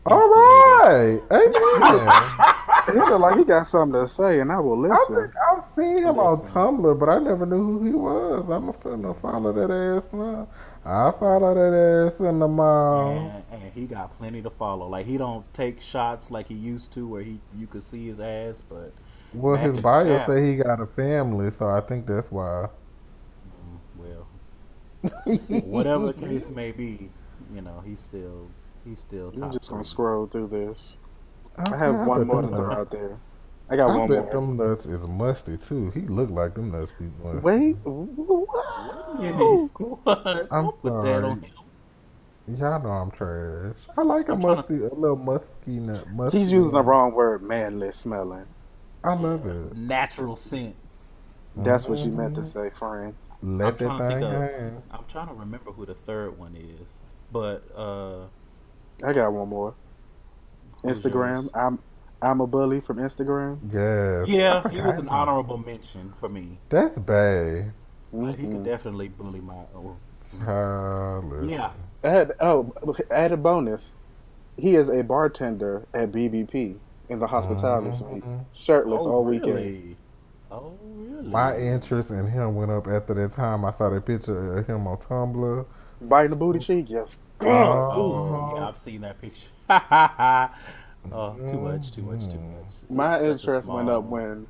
[SPEAKER 1] All
[SPEAKER 2] Instigator.
[SPEAKER 1] right, amen.
[SPEAKER 3] He look like he got something to say, and I will
[SPEAKER 1] I think
[SPEAKER 3] listen.
[SPEAKER 1] I've seen him on
[SPEAKER 2] Listen.
[SPEAKER 1] Tumblr, but I never knew who he was. I'm finna follow that ass now. I follow that ass in the mall.
[SPEAKER 2] And he got plenty to follow. Like he don't take shots like he used to, where you could see his ass. But
[SPEAKER 1] Well,
[SPEAKER 2] back
[SPEAKER 1] his
[SPEAKER 2] in the
[SPEAKER 1] bio
[SPEAKER 2] gap,
[SPEAKER 1] say he got a family, so I think that's why.
[SPEAKER 2] well, whatever the case may be, he's still
[SPEAKER 3] I'm
[SPEAKER 2] top
[SPEAKER 3] just gonna
[SPEAKER 2] three.
[SPEAKER 3] scroll through this. I
[SPEAKER 1] Okay,
[SPEAKER 3] have
[SPEAKER 1] I
[SPEAKER 3] one
[SPEAKER 1] bet
[SPEAKER 3] more to
[SPEAKER 1] them
[SPEAKER 3] throw
[SPEAKER 1] nuts.
[SPEAKER 3] out there. I got
[SPEAKER 1] I
[SPEAKER 3] one
[SPEAKER 1] bet
[SPEAKER 3] more.
[SPEAKER 1] them nuts is musty too. He look like them nuts be musty.
[SPEAKER 3] Wait,
[SPEAKER 2] Wait a minute,
[SPEAKER 3] wow.
[SPEAKER 2] what?
[SPEAKER 1] I'm
[SPEAKER 2] Don't put that on
[SPEAKER 1] sorry.
[SPEAKER 2] him.
[SPEAKER 1] Y'all know I'm trash. I like
[SPEAKER 2] I'm trying to.
[SPEAKER 1] a little musky nut,
[SPEAKER 3] He's
[SPEAKER 1] musky
[SPEAKER 3] using the
[SPEAKER 1] nut.
[SPEAKER 3] wrong word, manly smelling.
[SPEAKER 1] I love
[SPEAKER 2] Yeah,
[SPEAKER 1] it.
[SPEAKER 2] natural scent.
[SPEAKER 3] That's what you meant to
[SPEAKER 1] Hmm.
[SPEAKER 3] say, friend.
[SPEAKER 2] I'm
[SPEAKER 1] Let that
[SPEAKER 2] trying to think
[SPEAKER 1] thing
[SPEAKER 2] of.
[SPEAKER 1] hang.
[SPEAKER 2] I'm trying to remember who the third one is, but
[SPEAKER 3] I got one more.
[SPEAKER 2] who's
[SPEAKER 3] Instagram.
[SPEAKER 2] yours?
[SPEAKER 3] I'm a bully from Instagram.
[SPEAKER 1] Yes, I
[SPEAKER 2] Yeah, he was
[SPEAKER 1] forgot
[SPEAKER 2] an
[SPEAKER 1] about him.
[SPEAKER 2] honorable mention for me.
[SPEAKER 1] That's Bay.
[SPEAKER 2] He could
[SPEAKER 3] Hmm
[SPEAKER 2] definitely bully my.
[SPEAKER 1] Child,
[SPEAKER 2] Yeah.
[SPEAKER 1] listen.
[SPEAKER 3] Added bonus. He is a bartender at BBP in the hospitality suite,
[SPEAKER 1] Hmm.
[SPEAKER 3] shirtless
[SPEAKER 2] Oh
[SPEAKER 3] all weekend.
[SPEAKER 2] really? Oh
[SPEAKER 1] My
[SPEAKER 2] really?
[SPEAKER 1] interest in him went up after that time I saw that picture of him on Tumblr.
[SPEAKER 3] Biting the booty cheek, yes. God. Ooh.
[SPEAKER 2] Oh yeah,
[SPEAKER 1] Uh-huh.
[SPEAKER 2] I've seen that picture. Oh, too much, too much, too
[SPEAKER 1] Hmm.
[SPEAKER 2] much. It's
[SPEAKER 3] My
[SPEAKER 2] such a
[SPEAKER 3] interest went up
[SPEAKER 2] small.
[SPEAKER 3] when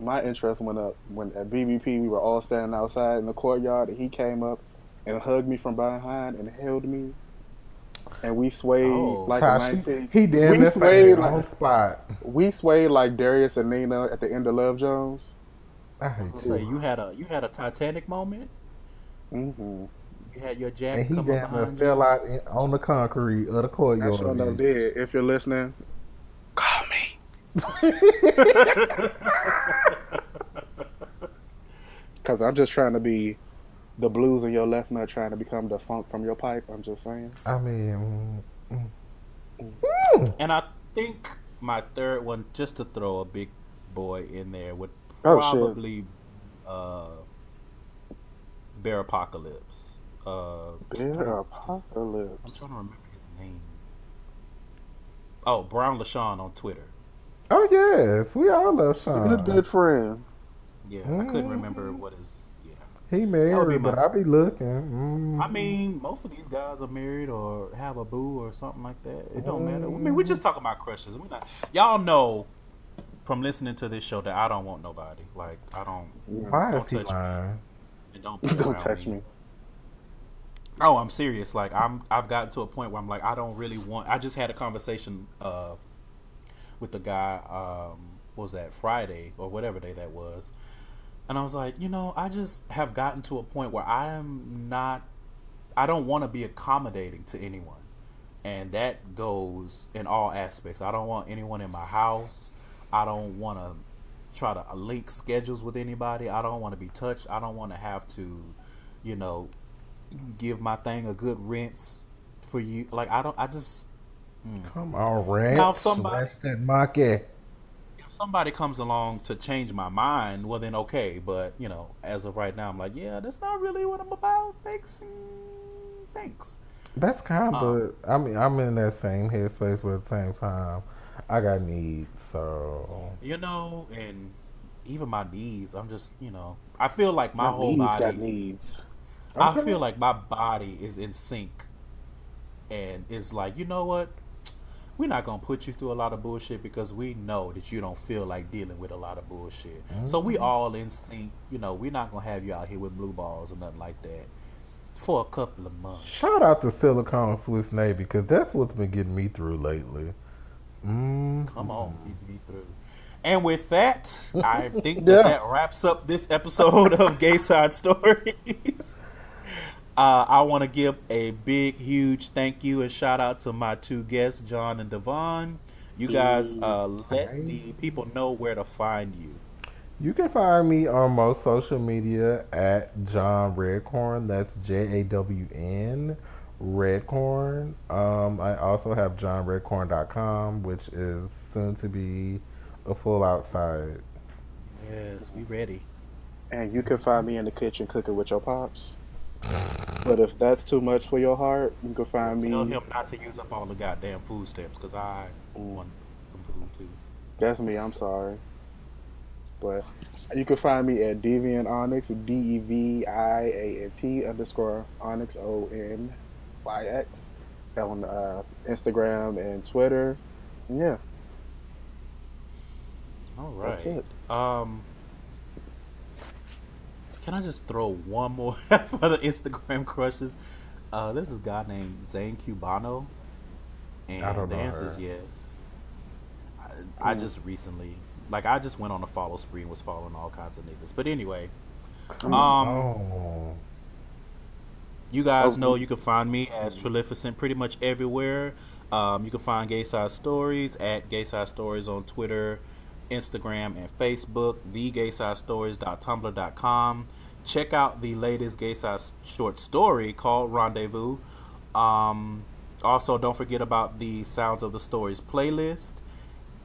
[SPEAKER 3] my interest went up when at BBP we were all standing outside in the courtyard and he came up and hugged me from behind and held me and we swayed
[SPEAKER 2] Oh,
[SPEAKER 3] like a
[SPEAKER 1] Child,
[SPEAKER 3] 19.
[SPEAKER 1] he damn
[SPEAKER 3] We
[SPEAKER 1] near found
[SPEAKER 3] swayed
[SPEAKER 1] their
[SPEAKER 3] like
[SPEAKER 1] own spot.
[SPEAKER 3] Darius and Nina at the end of Love Jones.
[SPEAKER 1] I
[SPEAKER 2] I was
[SPEAKER 1] hate
[SPEAKER 2] gonna say
[SPEAKER 1] you.
[SPEAKER 3] Ooh.
[SPEAKER 2] you had a Titanic moment.
[SPEAKER 3] Mm-hmm.
[SPEAKER 2] You had your
[SPEAKER 1] And
[SPEAKER 2] Jack
[SPEAKER 1] he
[SPEAKER 2] come up
[SPEAKER 1] damn near
[SPEAKER 2] behind
[SPEAKER 1] fell
[SPEAKER 2] you.
[SPEAKER 1] out on the concrete of the
[SPEAKER 3] I sure
[SPEAKER 1] courtyard,
[SPEAKER 3] enough
[SPEAKER 1] bitch.
[SPEAKER 3] did. If you're listening, call me. Cause I'm just trying to be the blues in your left nut trying to become the funk from your pipe. I'm just saying.
[SPEAKER 1] I mean,
[SPEAKER 3] Mm.
[SPEAKER 2] And I think my third one, just to throw a big boy in there, would
[SPEAKER 3] Oh shit.
[SPEAKER 2] probably uh, Bear Apocalypse.
[SPEAKER 3] Bear
[SPEAKER 2] I'm
[SPEAKER 3] apocalypse.
[SPEAKER 2] trying to remember his name. Oh, Brown LaShawn on Twitter.
[SPEAKER 1] oh yes, we all love
[SPEAKER 3] Good,
[SPEAKER 1] Sean.
[SPEAKER 3] good friend.
[SPEAKER 2] Yeah, I couldn't remember
[SPEAKER 1] Hmm.
[SPEAKER 2] what his. Yeah,
[SPEAKER 1] He
[SPEAKER 2] that would be
[SPEAKER 1] married,
[SPEAKER 2] my.
[SPEAKER 1] but I be looking.
[SPEAKER 2] I mean, most of these guys are married or have a boo or something like that. It don't matter. I mean, we
[SPEAKER 1] Hmm.
[SPEAKER 2] just talking about crushes. We not. Y'all know from listening to this show that I don't want nobody. Like I don't.
[SPEAKER 3] Yeah.
[SPEAKER 1] Why is
[SPEAKER 2] Don't
[SPEAKER 1] he
[SPEAKER 2] touch me
[SPEAKER 1] lying?
[SPEAKER 2] and don't be
[SPEAKER 3] Don't
[SPEAKER 2] around
[SPEAKER 3] touch
[SPEAKER 2] me.
[SPEAKER 3] me.
[SPEAKER 2] Oh, I'm serious. Like I've gotten to a point where I'm like, I don't really want. I just had a conversation with the guy. What was that, Friday or whatever day that was? And I was like, I just have gotten to a point where I am not. I don't want to be accommodating to anyone. and that goes in all aspects. I don't want anyone in my house. I don't want to try to link schedules with anybody. I don't want to be touched. I don't want to have to, you know, give my thing a good rinse for you. Like I don't. I just
[SPEAKER 4] Come on,
[SPEAKER 2] now if
[SPEAKER 4] Rance.
[SPEAKER 2] somebody
[SPEAKER 4] Rance that monkey.
[SPEAKER 2] if somebody comes along to change my mind, well then okay. But you know, as of right now, I'm like, yeah, that's not really what I'm about. Thanks, thanks.
[SPEAKER 4] That's kind
[SPEAKER 2] Um,
[SPEAKER 4] of. I mean, I'm in that same headspace, but at the same time, I got needs. So
[SPEAKER 2] you know, and even my needs, I'm just, I feel like my
[SPEAKER 3] My
[SPEAKER 2] whole
[SPEAKER 3] needs got
[SPEAKER 2] body,
[SPEAKER 3] needs.
[SPEAKER 2] I
[SPEAKER 4] okay.
[SPEAKER 2] feel like my body is in sync and is like, you know what? We're not gonna put you through a lot of bullshit because we know that you don't feel like dealing with a lot of bullshit. So we
[SPEAKER 4] Hmm.
[SPEAKER 2] all in sync. You know, we're not gonna have you out here with blue balls or nothing like that for a couple of
[SPEAKER 4] Shout
[SPEAKER 2] months.
[SPEAKER 4] out to Silicon Swiss Navy because that's what's been getting me through lately. Hmm.
[SPEAKER 2] Come on, keep me through. And with that, I think that
[SPEAKER 3] Yeah.
[SPEAKER 2] that wraps up this episode of Gayside Stories. I want to give a big, huge thank you and shout out to my two guests, John and Devon. You guys let
[SPEAKER 4] Hey.
[SPEAKER 2] the people know where to find you.
[SPEAKER 4] You can find me on most social media at John Redcorn. That's JAWN Redcorn. I also have JawnRedcorn.com, which is soon to be a full outside.
[SPEAKER 2] Yes, we ready.
[SPEAKER 3] And you can find me in the kitchen cooking with your pops. But if that's too much for your heart, you can
[SPEAKER 2] Yeah,
[SPEAKER 3] find
[SPEAKER 2] tell
[SPEAKER 3] me.
[SPEAKER 2] him not to use up all the goddamn food stamps because I
[SPEAKER 3] mm,
[SPEAKER 2] want some food too.
[SPEAKER 3] That's me. I'm sorry, but you can find me at Deviant Onyx, DEVIANT underscore Onyx ONYX on Instagram and Twitter. And yeah,
[SPEAKER 2] All
[SPEAKER 3] that's
[SPEAKER 2] right.
[SPEAKER 3] it.
[SPEAKER 2] Um, can I just throw one more for the Instagram crushes? This is a guy named Zane Cubano,
[SPEAKER 4] I
[SPEAKER 2] and
[SPEAKER 4] don't
[SPEAKER 2] the
[SPEAKER 4] know
[SPEAKER 2] answer is
[SPEAKER 4] her.
[SPEAKER 2] yes. I
[SPEAKER 3] Mm,
[SPEAKER 2] just recently, like, I just went on a follow spree and was following all kinds of niggas. But anyway,
[SPEAKER 4] Come
[SPEAKER 3] mm.
[SPEAKER 2] um,
[SPEAKER 4] on.
[SPEAKER 2] you guys
[SPEAKER 3] Oh,
[SPEAKER 2] know you can find me as
[SPEAKER 3] mm.
[SPEAKER 2] Trillificent pretty much everywhere. You can find Gayside Stories at Gayside Stories on Twitter, Instagram, and Facebook. TheGaysideStories.tumblr.com. Check out the latest Gayside short story called Rendezvous. Um, Also, don't forget about the Sounds of the Stories playlist.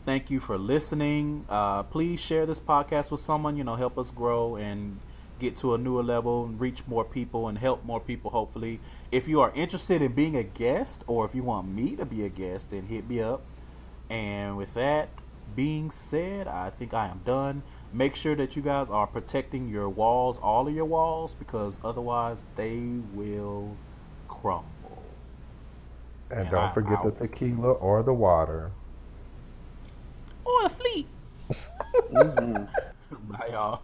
[SPEAKER 2] Thank you for listening. Please share this podcast with someone, help us grow and get to a newer level and reach more people and help more people, hopefully. If you are interested in being a guest or if you want me to be a guest, then hit me up. And with that being said, I think I am done. Make sure that you guys are protecting your walls, all of your walls, because otherwise they will crumble.
[SPEAKER 4] And
[SPEAKER 2] And
[SPEAKER 4] don't
[SPEAKER 2] I'm
[SPEAKER 4] forget the
[SPEAKER 2] out.
[SPEAKER 4] tequila or the water.
[SPEAKER 2] On a fleet.
[SPEAKER 3] Mhm.
[SPEAKER 2] Bye, y'all.